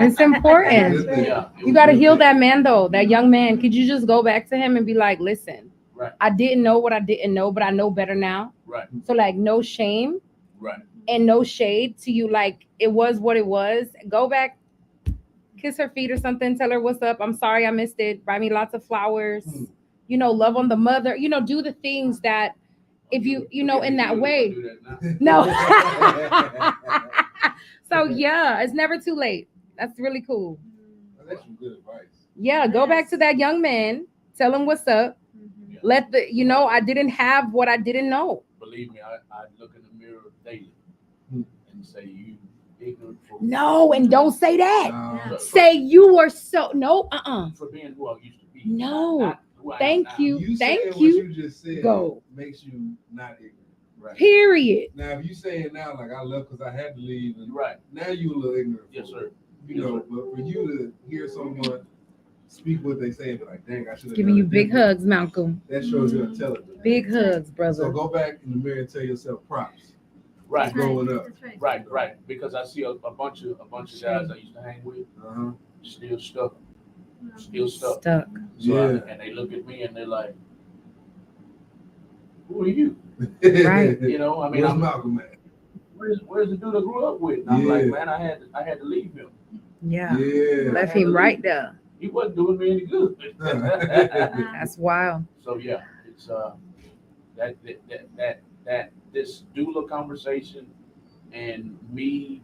It's important. Yeah, You got to heal that man, though, that young man. Could you just go back to him and be like, listen, Right. I didn't know what I didn't know, but I know better now. Right. So like no shame Right. and no shade to you. Like it was what it was. Go back, kiss her feet or something. Tell her what's up. I'm sorry I missed it. Buy me lots of flowers. You know, love on the mother. You know, do the things that if you know in that way. No. So yeah, it's never too late. That's really cool. That's some good advice. Yeah, go back to that young man. Tell him what's up. Let the I didn't have what I didn't know. Believe me, I look in the mirror daily and say you ignorant for No, and don't say that. No. Say you were so for being who I used to be. No. Not who I am Thank now. you. You Thank saying you. what you just said Go. makes you not ignorant. Right. Period. Now, if you saying now, like I left because I had to leave, and Right. now you a little ignorant. Yes, sir. You know, but for you to hear someone speak what they say and be like, dang, I should have Giving you big hugs, Malcolm. That shows your intelligence. Big hugs, So brother. go back in the mirror and tell yourself props. Right. Growing up. That's right. Right. Because I see a bunch of guys I used to hang with still stuck. Stuck. So Yeah. and they look at me and they're like, "Who are you?" Right. You know, I mean, Where's Malcolm at? where's the dude I grew up with? And I'm like, man, I had to leave him. Yeah. Yeah. Left him right there. He wasn't doing me any good. That's wild. So yeah, it's that this doula conversation and me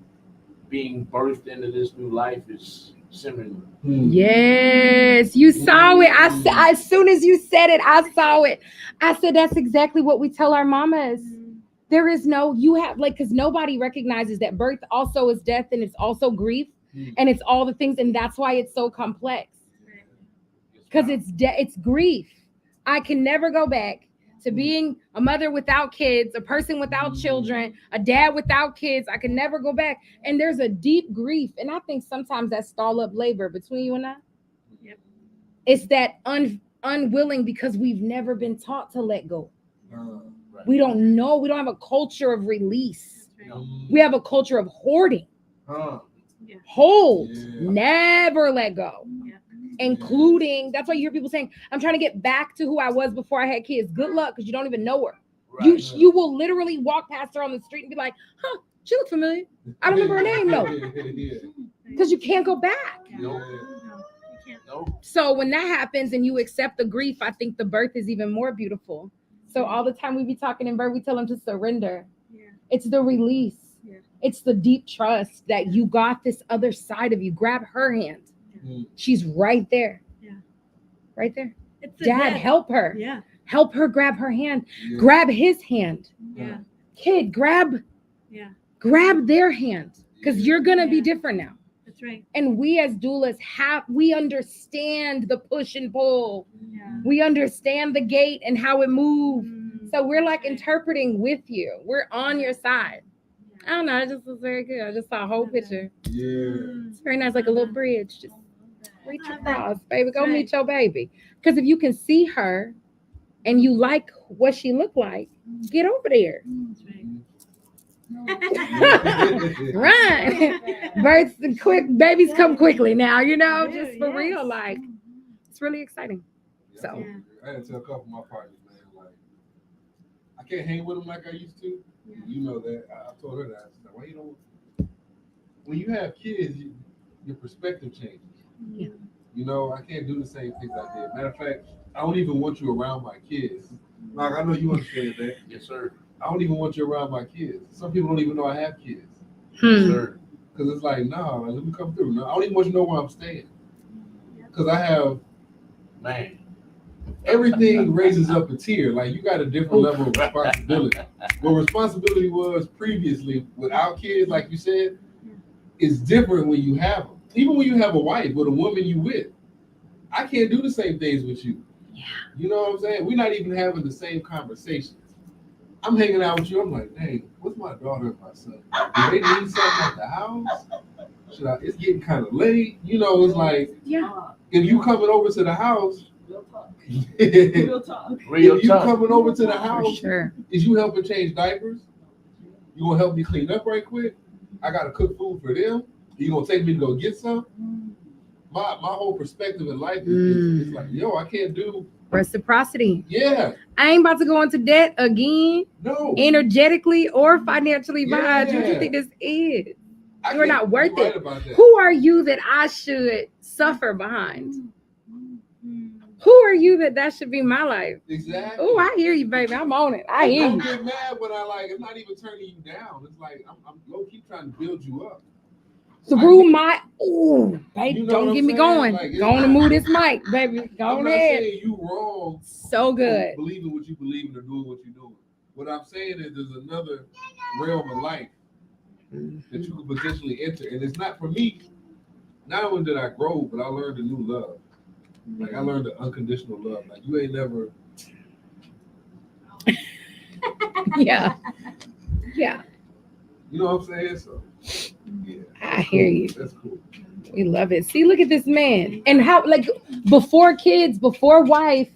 being birthed into this new life is similar. Yes, you saw it. As soon as you said it, I saw it. I said that's exactly what we tell our mamas. There is no because nobody recognizes that birth also is death and it's also grief and it's all the things, and that's why it's so complex. Because it's grief. I can never go back to being a mother without kids, a person without children, a dad without kids. I can never go back. And there's a deep grief. And I think sometimes that stall up labor between you and I. Yep. It's that unwilling because we've never been taught to let go. Right. We don't know. We don't have a culture of release. No. We have a culture of hoarding. Hold. Never let go. Including, that's why you hear people saying, I'm trying to get back to who I was before I had kids. Good luck, because you don't even know her. Right. You will literally walk past her on the street and be like, huh, she looks familiar. I don't remember her name though. Because you can't go back. No. So when that happens and you accept the grief, I think the birth is even more beautiful. So all the time we be talking in birth, we tell them to surrender. It's the release. It's the deep trust that you got this other side of you. Grab her hand. She's right there. Right there. Dad, help her. Help her grab her hand. Grab his hand. Kid, grab their hand. Because you're going to be different now. That's right. And we as doulas we understand the push and pull. We understand the gate and how it moves. So we're like interpreting with you. We're on your side. I don't know. It just was very good. I just saw a whole picture. Yeah. It's very nice, like a little bridge. Just reach across, baby. Go meet your baby. Because if you can see her and you like what she looked like, get over there. Run. Births and quick babies come quickly now, just for real. Like, it's really exciting. So I had to tell a couple of my partners, man, like, I can't hang with them like I used to. You know that. I told her that. I said, well, when you have kids, your perspective changes. I can't do the same things I did. Matter of fact, I don't even want you around my kids. Like, I know you understand that. Yes, sir. I don't even want you around my kids. Some people don't even know I have kids. Yes, sir. Because it's like, no, let me come through. No, I don't even want you to know where I'm staying. Because I have, Man. everything raises up a tier. Like, you got a different level of responsibility. What responsibility was previously without kids, like you said, is different when you have them. Even when you have a wife or the woman you with, I can't do the same things with you. Yeah. You know what I'm saying? We're not even having the same conversations. I'm hanging out with you. I'm like, dang, what's my daughter and my son? Do they need something at the house? It's getting kind of late. It's like, if you coming over to the house, Real talk. if you coming over to the house, sure. Is you helping change diapers? You gonna help me clean up right quick? I gotta cook food for them. You gonna take me to go get some? My whole perspective in life is like, I can't do Reciprocity. Yeah. I ain't about to go into debt again, No. energetically or financially behind you. What you Yeah. think this is? I You're think not worth you're it. right about that. Who are you that I should suffer behind? Who are you that should be my life? Exactly. Oh, I hear you, baby. I'm on it. I hear Don't you. get mad when I like. It's not even turning you down. It's like I'm low key trying to build you up. Through my baby, You know don't what get I'm me saying? going. Like, Go on and move this mic, baby. Go I'm on not ahead. saying you wrong. So good. For believing what you believe in or doing what you're doing. What I'm saying is there's another realm of life that you could potentially enter, and it's not for me. Not only did I grow, but I learned a new love. Like I learned the unconditional love. Like you ain't never. Yeah. Yeah. You know what I'm saying? So yeah. I hear you. That's cool. We love it. See, look at this man. And how, like, before kids, before wife,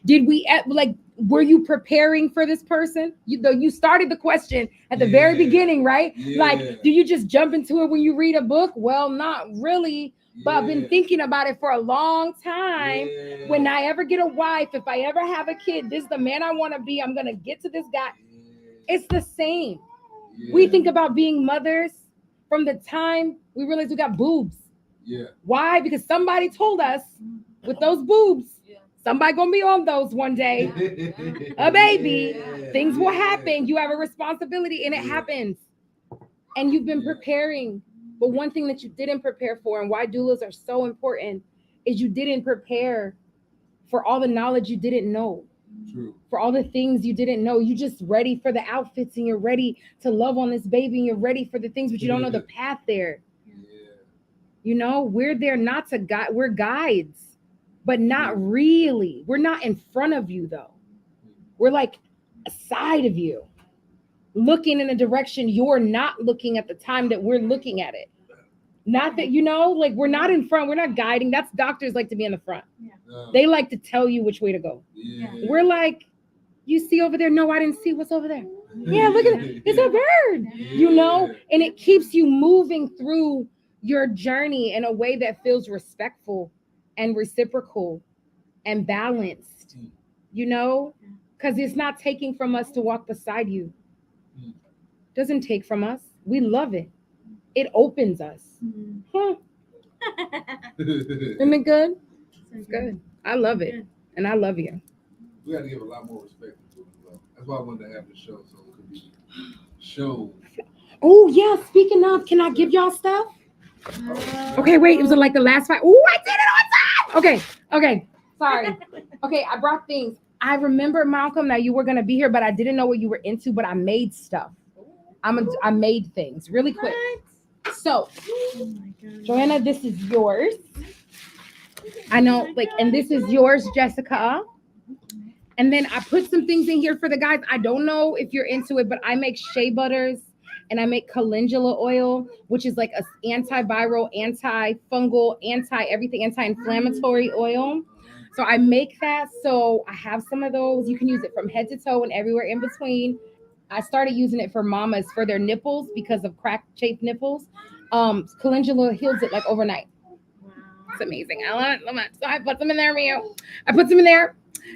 did we, like, were you preparing for this person? You started the question at the very beginning, right? Yeah. Like, do you just jump into it when you read a book? Well, not really. But I've been thinking about it for a long time. Yeah. When I ever get a wife, if I ever have a kid, this is the man I want to be. I'm going to get to this guy. It's the same. Yeah. We think about being mothers from the time we realize we got boobs. Yeah. Why? Because somebody told us with those boobs, somebody gonna be on those one day. A baby, things will happen. You have a responsibility, and it happens. And you've been preparing. But one thing that you didn't prepare for, and why doulas are so important, is you didn't prepare for all the knowledge you didn't know. True. For all the things you didn't know. You just ready for the outfits, and you're ready to love on this baby, and you're ready for the things, but you don't know the path there. You know, we're there not to guide, we're guides, but not really. We're not in front of you though. We're like aside of you, looking in a direction you're not looking at the time that we're looking at it. Not that, you know, like we're not in front, we're not guiding. That's doctors like to be in the front. They like to tell you which way to go. We're like, you see over there? No, I didn't see what's over there. Yeah, look at it. It's a bird, you know, and it keeps you moving through your journey in a way that feels respectful and reciprocal and balanced, you know, because it's not taking from us to walk beside you. Doesn't take from us. We love it. It opens us. Huh. Isn't it good? It's good. I love it. And I love you. We got to give a lot more respect to it. That's why I wanted to have the show so it could be shown. Oh, yeah. Speaking of, can I give y'all stuff? Okay, wait. It was like the last 5. Oh, I did it on time. Okay. Sorry. Okay, I brought things. I remember, Malcolm, that you were going to be here, but I didn't know what you were into, but I made stuff. I made things really quick. So, Joanna, this is yours. I know, like, and this is yours, Jessica. And then I put some things in here for the guys. I don't know if you're into it, but I make shea butters and I make calendula oil, which is like an antiviral, antifungal, anti-everything, anti-inflammatory oil. So I make that. So I have some of those. You can use it from head to toe and everywhere in between. I started using it for mamas for their nipples because of cracked, chafed nipples. Calendula heals it like overnight. It's amazing. I love it. So I put them in there for you. I put them in there.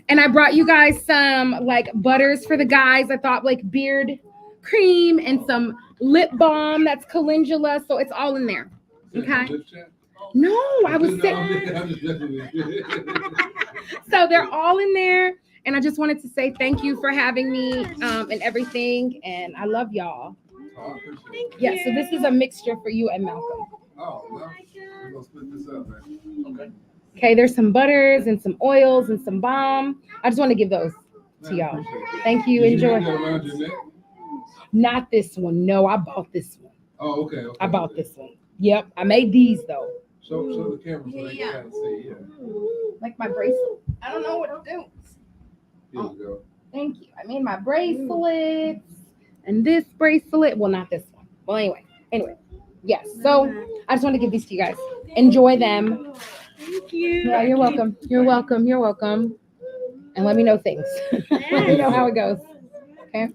And I brought you guys some like butters for the guys. I thought like beard cream and some lip balm that's calendula. So it's all in there. Okay. No, I was saying. So they're all in there. And I just wanted to say thank you for having me and everything. And I love y'all. Oh, Yeah, so this is a mixture for you and Malcolm. Oh, well, we're going to split this up, man. Okay. Okay, there's some butters and some oils and some balm. I just want to give those to y'all. Thank you. Enjoy. Not this one. No, I bought this one. Oh, okay. I bought this one. Yep, I made these though. Show the camera so they can see. Yeah. Like my bracelet. I don't know what to do. Here we go. Thank you. I made my bracelets and this bracelet. Well, not this one. Well, anyway. Yes. So I just want to give these to you guys. Enjoy them. Thank you. Yeah, you're welcome. You're welcome. You're welcome. And let me know things. Let me know how it goes. Okay.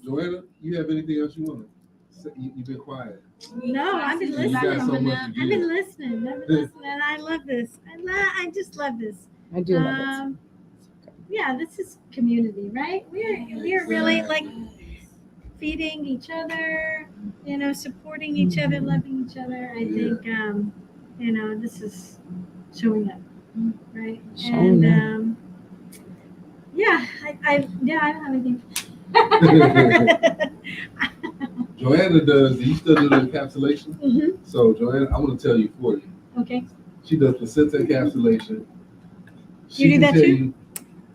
Joanna, you have anything else you want to say? You've been quiet. No, I've been You got so listening. much to I've give. been listening. I love this. I just love this. I do love it. Yeah, this is community, right? We're really like feeding each other, supporting each other, loving each other. I think this is showing up, right? Showing up. I don't have anything. Joanna does. You still do the encapsulation? Mm-hmm. So Joanna, I'm going to tell you for you. Okay. She does placenta encapsulation. You do that too?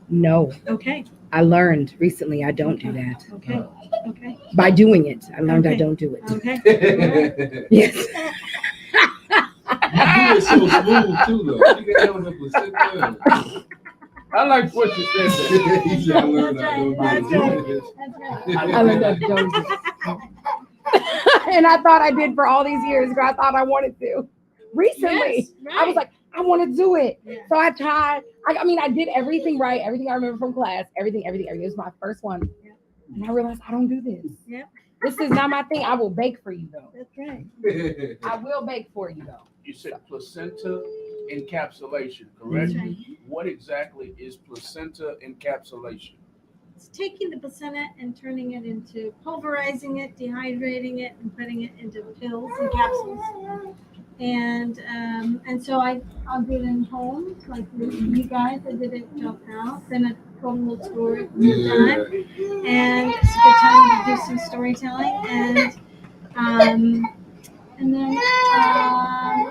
No. Okay. I learned recently I don't do that. Okay. Okay. By doing it, I learned I Okay. don't do it. Okay. Yes. You do it so smooth too, though. You can handle the placenta. I like what you said there. He said, I learned I don't do it. That's right. I learned I don't do it. And I thought I did for all these years because I thought I wanted to. Recently, Yes, right. I was like, I want to do it. Yeah. So I tried. I mean, I did everything right, everything I remember from class, everything. It was my first one. Yeah. And I realized I don't do this. Yep. This is not my thing. I will bake for you, though. That's right. I will bake for you, though. You said placenta encapsulation, correct? That's right. What exactly is placenta encapsulation? It's taking the placenta and turning it into pulverizing it, dehydrating it, and putting it into pills and capsules. And so I'll do it in home, like you guys. I did it at Joe's house, and I told a little story at the time. And it's a good time to do some storytelling. And then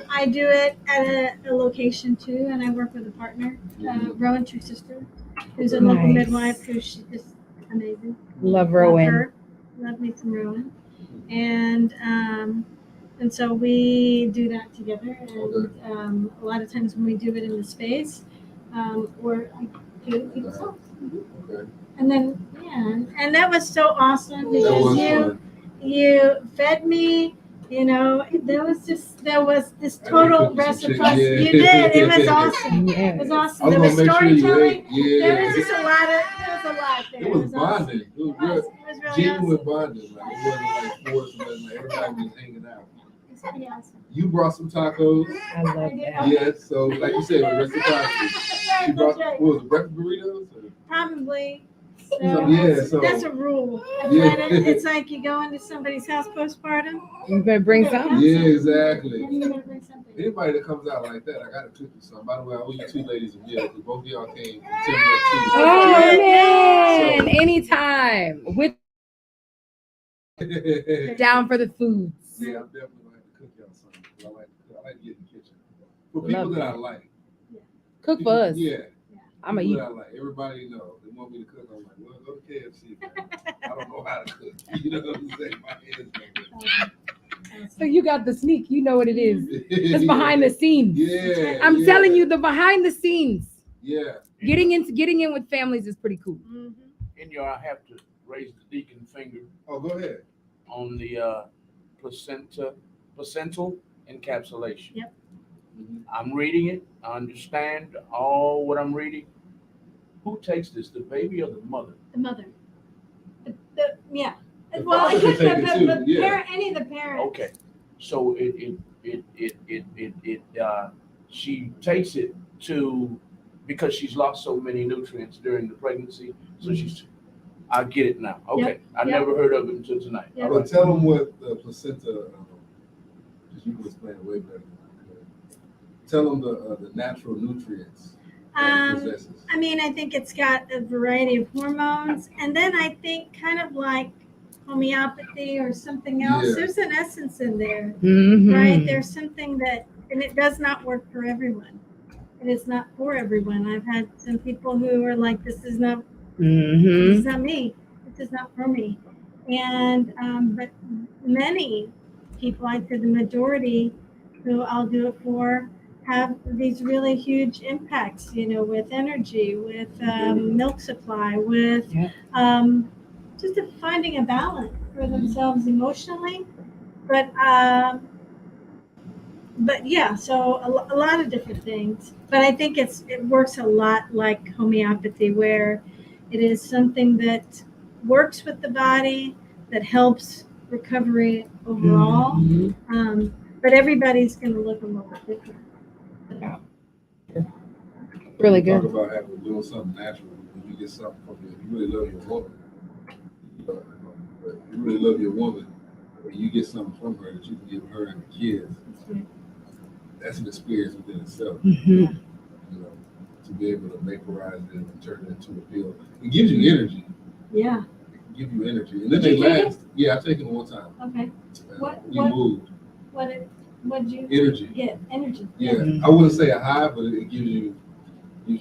I do it at a location too, and I work with a partner, Rowan, true sister, who's a local midwife, who's just amazing. Love Rowan. Her. Love me some Rowan. And so we do that together. And a lot of times when we do it in the space, or I do it at people's house. Okay. And then and that was so awesome because Fun. you fed me. There was this total reciprocity. Yeah. You did. It was awesome. Yeah. It was awesome. I There was was gonna make sure you storytelling. ate. There was Yeah. just a lot there. It was awesome. bonding. It was It real. was really Genuine awesome. bonding. Like it wasn't like forced, but like everybody was hanging out. It's pretty awesome. You brought some tacos. I love that. Yes. So like you said, with reciprocity. She brought what was it, breakfast burritos? Or? Probably. So That's a rule. Yeah. It's like you go into somebody's house postpartum. You better bring some. Yeah, exactly. And you gotta bring something. Anybody that comes out like that, I gotta cook you some. By the way, I owe you 2 ladies a meal because both of y'all came to Oh man! So- Anytime. With too. down for the foods. Yeah, I'm definitely gonna have to cook y'all something. I like to get in the kitchen. For people Love that I that. like. Cook for us. Yeah. I'm a People eat. that I like. Everybody know. They want me to cook. I'm like, well, go to KFC, man. I don't know how to cook. You know what I'm saying? My hands So you got the sneak. You know what it is. don't It's behind the scenes. Yeah. I'm telling you, the behind the scenes. Yeah. Getting in with families is pretty cool. Mhm. And I have to raise the deacon finger Oh, go ahead. on the placental encapsulation. Yep. Mhm. I'm reading it. I understand all what I'm reading. Who takes this, the baby or the mother? The mother. Yeah. The Well, father can take it too, the yeah. parent, any of the parents. Okay, so she takes it because she's lost so many nutrients during the pregnancy. So I get it now. Okay, I Yep. never heard of it until tonight. Yep. All But right. tell them what the placenta, because you can explain it way better than I could. Tell them the natural nutrients that it possesses. I mean, I think it's got a variety of hormones, and then I think kind of like homeopathy or something else. Yeah. There's an essence in there, Mhm. right? There's something and it does not work for everyone. It is not for everyone. I've had some people who are like, this is not me. This is not for me. And but many people, I'd say the majority, who I'll do it for, have these really huge impacts. With energy, with milk supply, with just finding a balance for themselves emotionally. But yeah, so a lot of different things. But I think it works a lot like homeopathy, where it is something that works with the body, that helps recovery overall. But everybody's going to look a little bit different. Really Talk good. about having doing something natural. When you get something from you really love your woman. You really love your woman, and you get something from her that you can give her and the kids. That's an experience within itself. Mm-hmm. You know, to be able to vaporize it and turn it into a pill. It gives you energy. Yeah. It can give you energy, and then Did they you take last. Yeah, I take it one time. Okay. You moved. What'd you Energy. get? Energy. Yeah, Mhm. I wouldn't say a high, but it gives you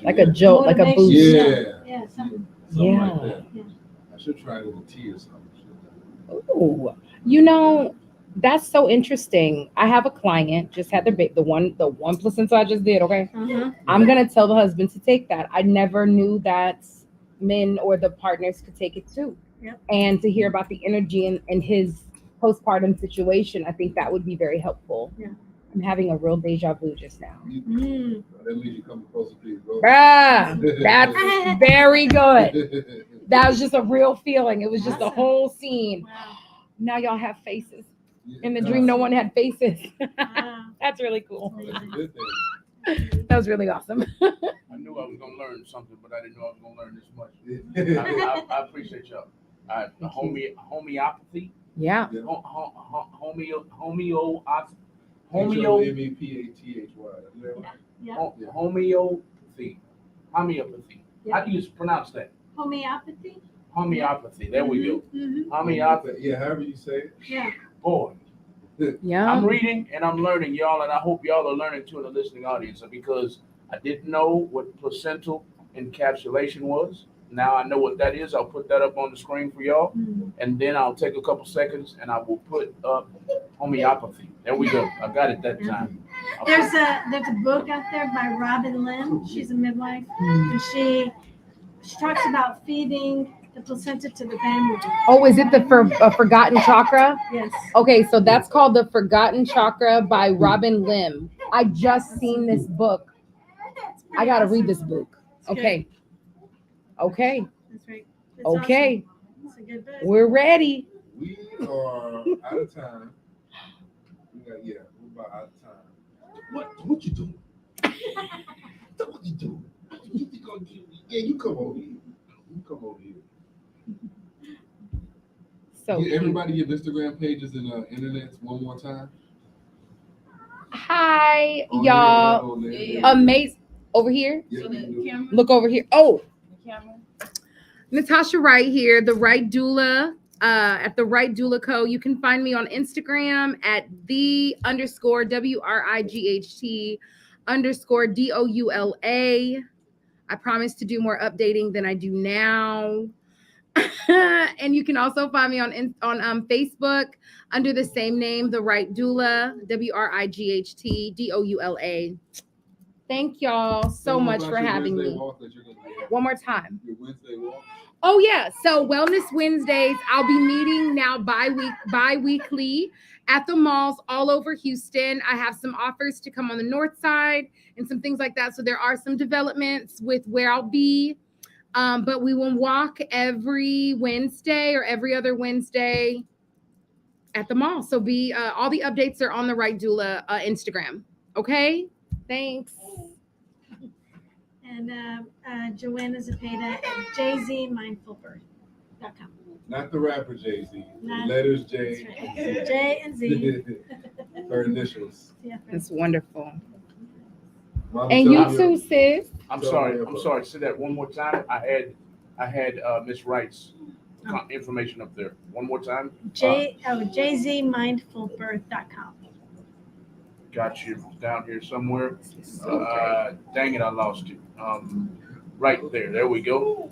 Like a energy. jolt, like a boost. Yeah. Yeah, something. Something Yeah. like that. Yeah. I should try it with a tea or something. Ooh, you know, that's so interesting. I have a client just had the one placenta I just did. Okay, Uh-huh. I'm gonna tell the husband to take that. I never knew that men or the partners could take it too. Yep. And to hear about the energy in his postpartum situation, I think that would be very helpful. Yeah. I'm having a real deja vu just now. Mm. That means you come closer to your goal. Ah, that's very good. That was just a real feeling. It was just a Awesome. whole scene. Wow. Now y'all have faces. Yeah. In the dream, no one had faces. Wow. That's really cool. Oh, that's a good thing. That was really awesome. I knew I was gonna learn something, but I didn't know I was gonna learn this much. I appreciate y'all. Homeopathy, Yeah. Yeah. homeopathy, H-O-M-E-P-A-T-H-Y. Yeah. homeopathy. Homeopathy. How do you pronounce that? Homeopathy. Homeopathy. There we go. Mm-hmm. Homeopathy. Yeah, however you say it. Yeah. Boy, Yeah. I'm reading and I'm learning, y'all, and I hope y'all are learning too in the listening audience, because I didn't know what placental encapsulation was. Now I know what that is. I'll put that up on the screen for y'all, Mm-hmm. and then I'll take a couple seconds and I will put up homeopathy. There we go. I got it that time. There's a book out there by Robin Lim. She's a midwife, and she talks about feeding the placenta to the family. Oh, is it the Forgotten Chakra? Yes. Okay, so that's called The Forgotten Chakra by Robin Lim. I just seen this book. I gotta read this book. Okay. Okay. That's right. It's Okay. awesome. It's a good book. We're ready. We are out of time. We're about out of time. What you doing? What you doing? You come over here. You come over here. So Everybody give Instagram pages and internets one more time. hi, On y'all. there, Amazing. Over here. Yeah, So we the do. camera, Look over here. Oh, the camera. Natasha Wright here, the Right Doula, at the Right Doula Co. You can find me on Instagram at _WRIGHT_DOULA. I promise to do more updating than I do now. And you can also find me on Facebook under the same name, the Right Doula, WRIGHTDOULA. Thank y'all so Tell them much about for your having Wednesday me. walk that you're gonna be at. One more time. Your Wednesday walk. Oh yeah, so Wellness Wednesdays, I'll be meeting now bi-weekly at the malls all over Houston. I have some offers to come on the north side and some things like that. So there are some developments with where I'll be. But we will walk every Wednesday or every other Wednesday at the mall. So all the updates are on the Right Doula Instagram. Okay, thanks. And Joanna Zepeda at jzmindfulbirth.com. Not the rapper Jay-Z. The Not- letters J. That's right. J and Z. Her initials. Yeah. That's wonderful. Mama, And tell you me- too, sis. I'm sorry. Say that one more time. I had Miss Wright's information up there. One more time. jzmindfulbirth.com. Got you down here somewhere. Dang it, I lost you. Right there. There we go.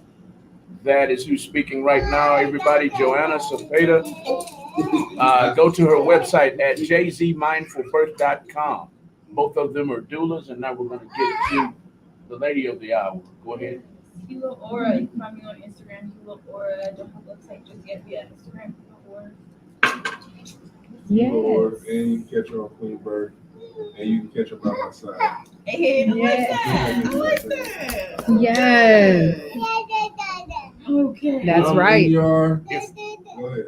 That is who's speaking right now, everybody. Joanna Cepeda. Go to her website at jzmindfulbirth.com. Both of them are doulas, and now we're going to get to the lady of the hour. Go ahead. Hula Aura. You can find me on Instagram, Hula Aura. I don't have a website just yet. Yeah, Instagram, Hula Aura. Lord, and you can catch her on Queen Bird, and you can catch her by my side. Hey, I like Yes. that. I like that. Yes. Okay. That's And right. go ahead.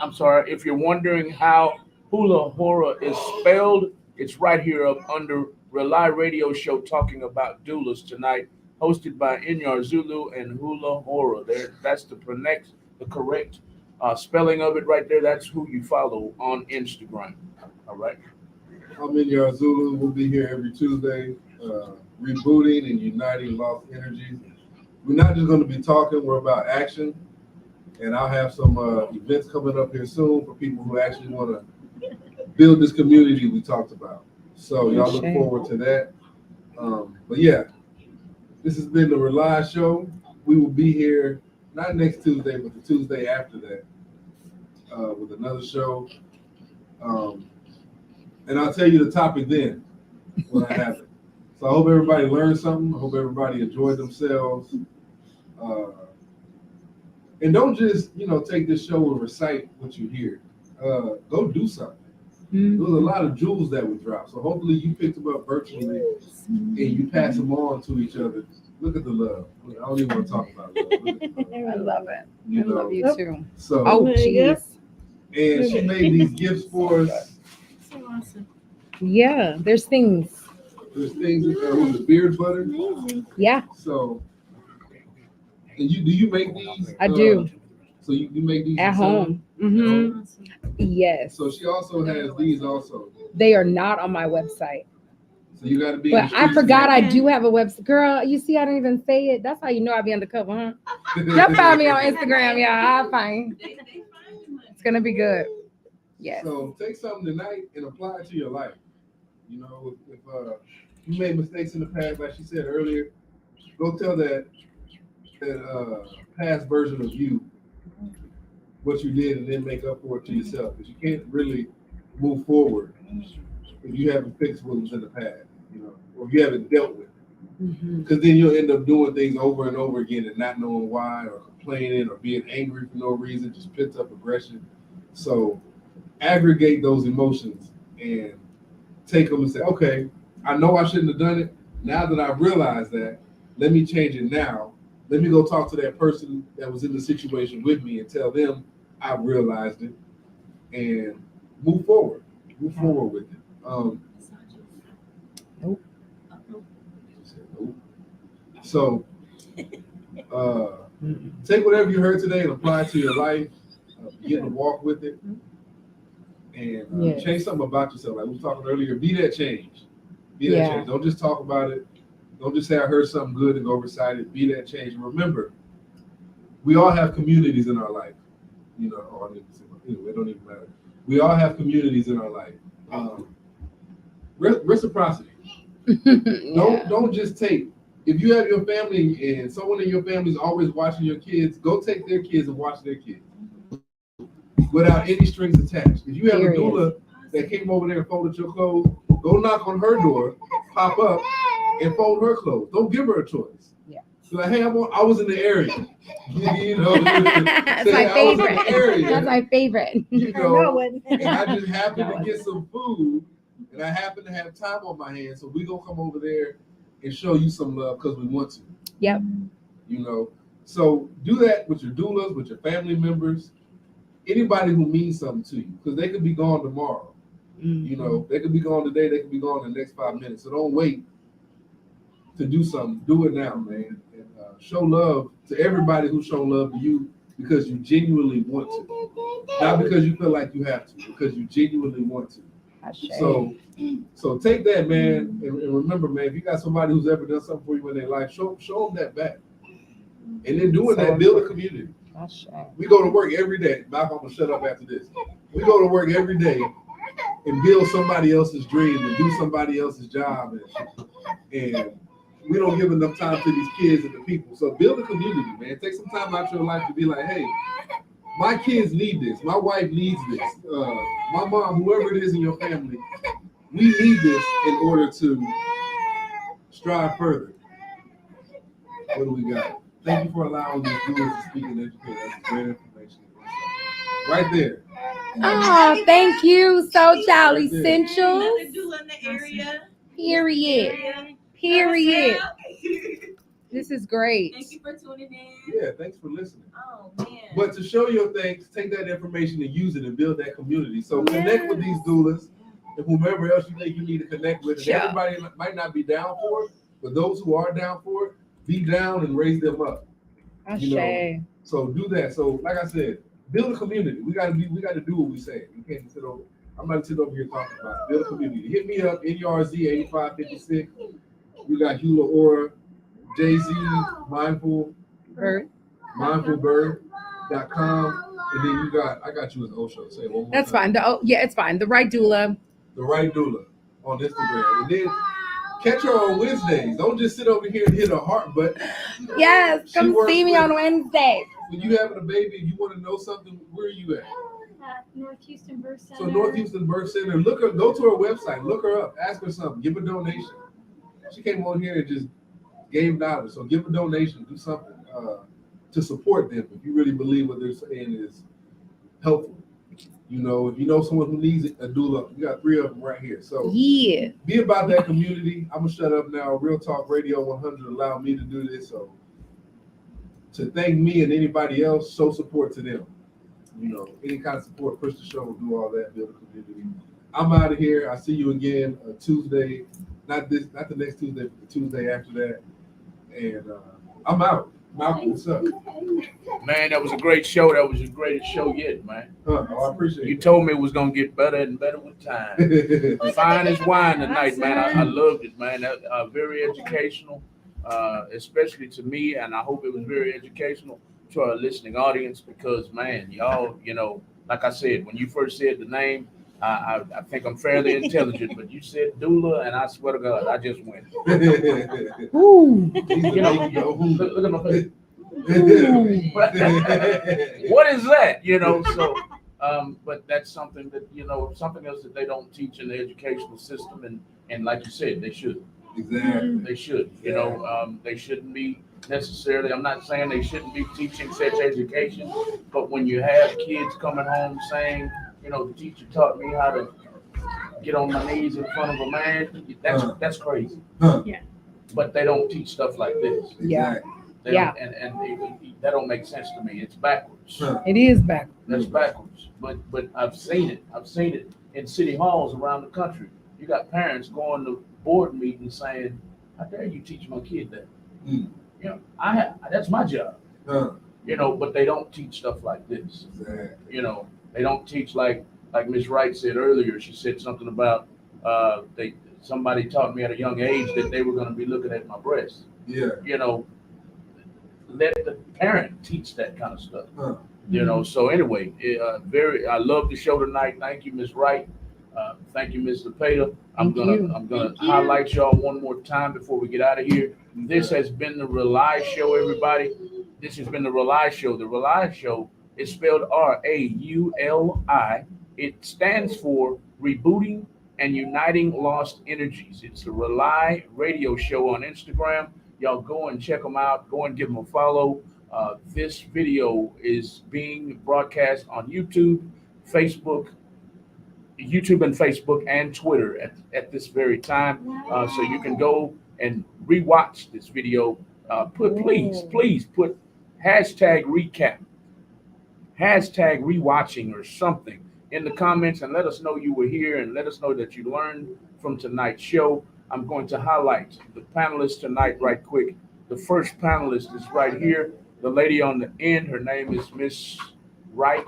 I'm sorry. If you're wondering how Hula Hora is spelled, it's right here up under R.A.U.L.I Radio Show talking about doulas tonight. hosted by Inyar Zulu and Hula Hora. There, that's the correct spelling of it right there. That's who you follow on Instagram. All right. I'm in your Zulu. We'll be here every Tuesday, rebooting and uniting lost energies. We're not just going to be talking, we're about action. And I'll have some events coming up here soon for people who actually want to build this community we talked about. So y'all look forward to that. But yeah, this has been the R.A.U.L.I show. We will be here, not next Tuesday, but the Tuesday after that with another show. And I'll tell you the topic then when I have it. So I hope everybody learned something. I hope everybody enjoyed themselves. And don't just, take this show and recite what you hear. Go do something. There was a lot of jewels that were dropped. So hopefully you picked them up virtually and you pass them on to each other. Look at the love. I don't even want to talk about love. I love it. You I love you too. So, Oh, jeez. And she made these gifts for us. So awesome. Yeah, there's things. There's things with the beard butter. Amazing. Yeah, So, and do you make these? I do. So you make these At home. Mm-hmm. Awesome. Yes. So she also has these also. They are not on my website. So you got to be. But I forgot I do have a website. Girl, you see, I don't even say it. That's how you know I be undercover, huh? Y'all find me on Instagram, y'all. I'll find. It's gonna be good. Yes. So take something tonight and apply it to your life. If you made mistakes in the past, like she said earlier, go tell that past version of you what you did, and then make up for it to yourself. Because you can't really move forward if you haven't fixed what was in the past, or if you haven't dealt with it. Because then you'll end up doing things over and over again and not knowing why, or complaining, or being angry for no reason, just pent up aggression. So aggregate those emotions and take them and say, okay, I know I shouldn't have done it. Now that I've realized that, let me change it now. Let me go talk to that person that was in the situation with me and tell them I've realized it and move forward. Move forward with it. Nope. Nope. So take whatever you heard today and apply it to your life. Begin to walk with it. And change something about yourself. Like we were talking earlier, be that change. Be that change. Don't just talk about it. Don't just say I heard something good and go recite it. Be that change. And remember, we all have communities in our life. It don't even matter. We all have communities in our life. Reciprocity. Don't just take. If you have your family and someone in your family is always watching your kids, go take their kids and watch their kids without any strings attached. If you have a doula that came over there and folded your clothes, go knock on her door, pop up, and fold her clothes. Don't give her a choice. Yeah. So like, hey, I was in the area. That's my favorite. That's my favorite. And I just happened to get some food, and I happen to have time on my hands, so we gonna come over there and show you some love because we want to. Yep. So do that with your doulas, with your family members, anybody who means something to you, because they could be gone tomorrow. They could be gone today, they could be gone in the next 5 minutes. So don't wait to do something. Do it now, man. And show love to everybody who's shown love to you because you genuinely want to. Not because you feel like you have to, because you genuinely want to. So take that, man, and remember, man, if you got somebody who's ever done something for you in their life, show them that back. And then doing that, build a community. We go to work every day. I'm gonna shut up after this. We go to work every day and build somebody else's dream and do somebody else's job, and we don't give enough time to these kids and the people. So build a community, man. Take some time out your life to be like, hey, my kids need this. My wife needs this. My mom, whoever it is in your family, we need this in order to strive further. What do we got? Thank you for allowing these doulas to speak and educate. That's great information. Right there. Oh, thank you. So Jolly Essentials. Another doula in the area. Period. This is great. Thank you for tuning in. Yeah, thanks for listening. Oh, man. But to show your thanks, take that information and use it and build that community. So connect with these doulas and whomever else you think you need to connect with. And everybody might not be down for it, but those who are down for it, be down and raise them up. You know, so do that. So like I said, build a community. We gotta do what we say. You can't sit over. I'm not sit over here talking about it. Build a community. Hit me up, NRZ 8556. We got Hula Aura, Jay-Z, mindfulbird.com. And then I got you as Osho. Say it one more That's time. fine. It's fine. The Right Doula. The Right Doula on Instagram. And then catch her on Wednesdays. Don't just sit over here and hit a heart button. Yes, come see me on Wednesday. When you having a baby and you want to know something, where are you at? North Houston Birth Center. So North Houston Birth Center. Go to her website, look her up, ask her something, give a donation. She came on here and just gave dollars. So give a donation, do something to support them if you really believe what they're saying is helpful. You know, if you know someone who needs a doula, we got 3 of them right here. So yeah, be about that community. I'm gonna shut up now. Real Talk Radio 100 allowed me to do this. So to thank me and anybody else, show support to them. You know, any kind of support, push the show, do all that, build a community. I'm out of here. I see you again Tuesday. Not the next Tuesday, but the Tuesday after that. And I'm out. Malcolm, what's up? Man, that was a great show. That was the greatest show yet, man. I appreciate You it. told me it was gonna get better and better with time. Fine as wine tonight, man. I loved it, man. Very educational, especially to me, and I hope it was very educational to our listening audience because, man, y'all, you know, like I said, when you first said the name, I think I'm fairly intelligent, but you said doula, and I swear to God, I just went. Ooh. You know, look at my face. What is that? You know, so, but that's something that, you know, something else that they don't teach in the educational system, and like you said, they should. Exactly. They should. You know, they shouldn't be necessarily. I'm not saying they shouldn't be teaching sex education, but when you have kids coming home saying, you know, the teacher taught me how to get on my knees in front of a man. That's crazy. Yeah. But they don't teach stuff like this. Yeah. They don't, and that don't make sense to me. It's backwards. It is backwards. That's backwards. But I've seen it. I've seen it in city halls around the country. You got parents going to board meetings saying, "How dare you teach my kid that?" You know, that's my job. You know, but they don't teach stuff like this. Exactly. You know, they don't teach like Miss Wright said earlier. She said something about somebody taught me at a young age that they were going to be looking at my breasts. Yeah. You know, let the parent teach that kind of stuff. You know, so anyway, I love the show tonight. Thank you, Miss Wright. Thank you, Ms. Lepeta. I'm gonna highlight y'all one more time before we get out of here. This has been the R.A.U.L.I show, everybody. This has been the R.A.U.L.I show. The R.A.U.L.I show is spelled R.A.U.L.I. It stands for Rebooting and Uniting Lost Energies. It's the R.A.U.L.I radio show on Instagram. Y'all go and check them out. Go and give them a follow. This video is being broadcast on YouTube and Facebook and Twitter at this very time. So you can go and rewatch this video. Please put hashtag recap, hashtag rewatching or something in the comments and let us know you were here and let us know that you learned from tonight's show. I'm going to highlight the panelists tonight right quick. The first panelist is right here. The lady on the end, her name is Miss Wright.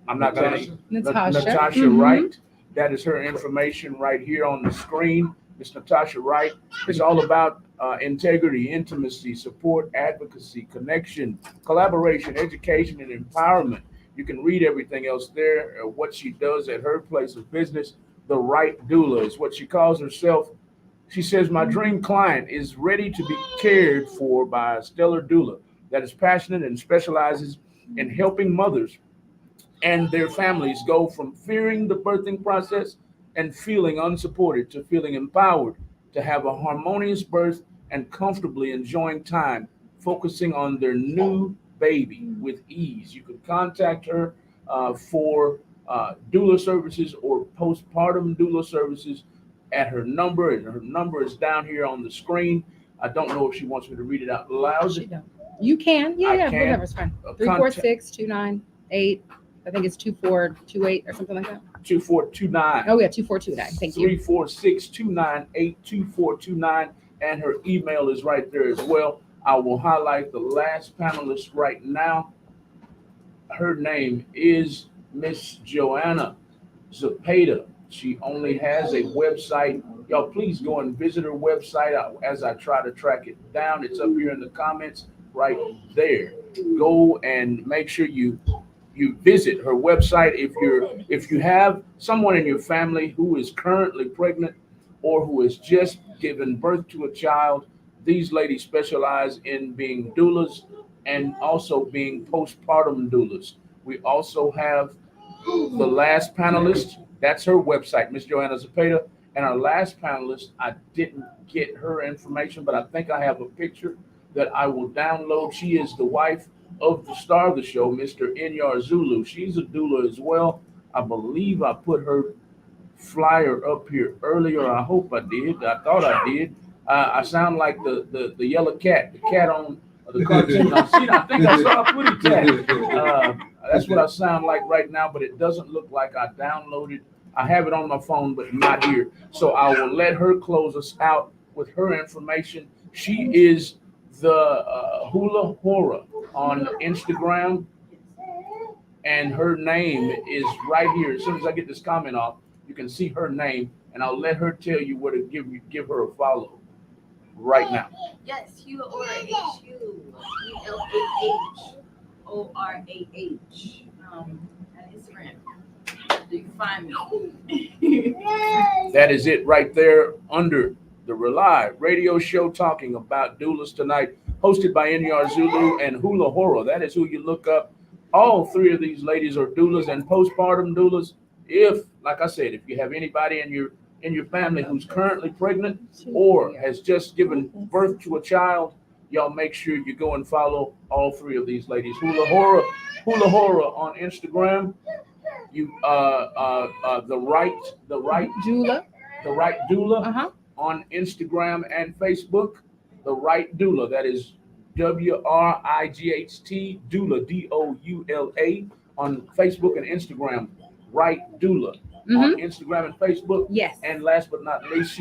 I'm not going to Natasha Wright. That is her information right here on the screen. Miss Natasha Wright is all about integrity, intimacy, support, advocacy, connection, collaboration, education, and empowerment. You can read everything else there, what she does at her place of business. The Right Doula is what she calls herself. She says, my dream client is ready to be cared for by a stellar doula that is passionate and specializes in helping mothers and their families go from fearing the birthing process and feeling unsupported to feeling empowered to have a harmonious birth and comfortably enjoying time, focusing on their new baby with ease. You can contact her for doula services or postpartum doula services at her number, and her number is down here on the screen. I don't know if she wants me to read it out loud. She don't. You can. Yeah, whatever's fine. 346-298. I think it's 2428 or something like that. 2429. Oh yeah, 2429. Thank you. 346-298-2429. and her email is right there as well. I will highlight the last panelist right now. Her name is Miss Joanna Zepeda. She only has a website. Y'all, please go and visit her website as I try to track it down. It's up here in the comments right there. Go and make sure you visit her website. If you have someone in your family who is currently pregnant or who has just given birth to a child, these ladies specialize in being doulas and also being postpartum doulas. We also have the last panelist. That's her website, Miss Joanna Zepeda. And our last panelist, I didn't get her information, but I think I have a picture that I will download. She is the wife of the star of the show, Mr. Inyar Zulu. She's a doula as well. I believe I put her flyer up here earlier. I hope I did. I thought I did. I sound like the yellow cat, the cat on the cartoon. I think I saw a pretty cat. That's what I sound like right now, but it doesn't look like I downloaded. I have it on my phone, but not here. So I will let her close us out with her information. She is the Hula Hora on Instagram, and her name is right here. As soon as I get this comment off, you can see her name, and I'll let her tell you where to give her a follow right now. Yes, Hula Hora, HULAHORAH on Instagram. You can find me. That is it right there under the R.A.U.L.I radio show talking about doulas tonight, hosted by Inyar Zulu and Hula Hora. That is who you look up. All three of these ladies are doulas and postpartum doulas. If, like I said, if you have anybody in your family who's currently pregnant or has just given birth to a child, y'all make sure you go and follow all three of these ladies. Hula Hora on Instagram. You the right doula on Instagram and Facebook. The right doula, that is WRIGHT doula, DOULA on Facebook and Instagram. Right doula on Instagram and Facebook. Yes. And last but not least,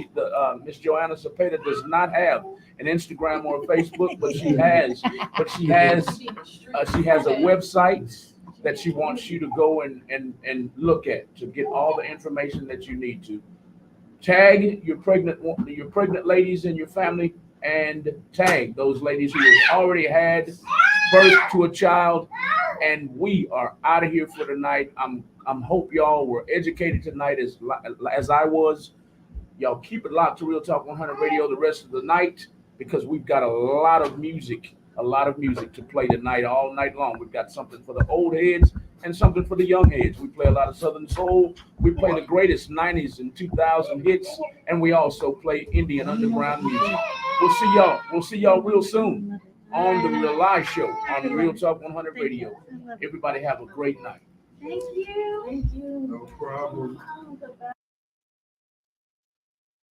Miss Joanna Zepeda does not have an Instagram or a Facebook, but she has a website that she wants you to go and look at to get all the information that you need to. Tag your pregnant ladies in your family, and tag those ladies who have already had birth to a child. And we are out of here for tonight. I'm hope y'all were educated tonight as I was. Y'all keep it locked to Real Talk 100 Radio the rest of the night, because we've got a lot of music to play tonight, all night long. We've got something for the old heads and something for the young heads. We play a lot of Southern soul. We play the greatest 90s and 2000 hits, and we also play Indian underground music. We'll see y'all real soon on the R.A.U.L.I show on Real Talk 100 Radio. Everybody have a great night. Thank you. No problem.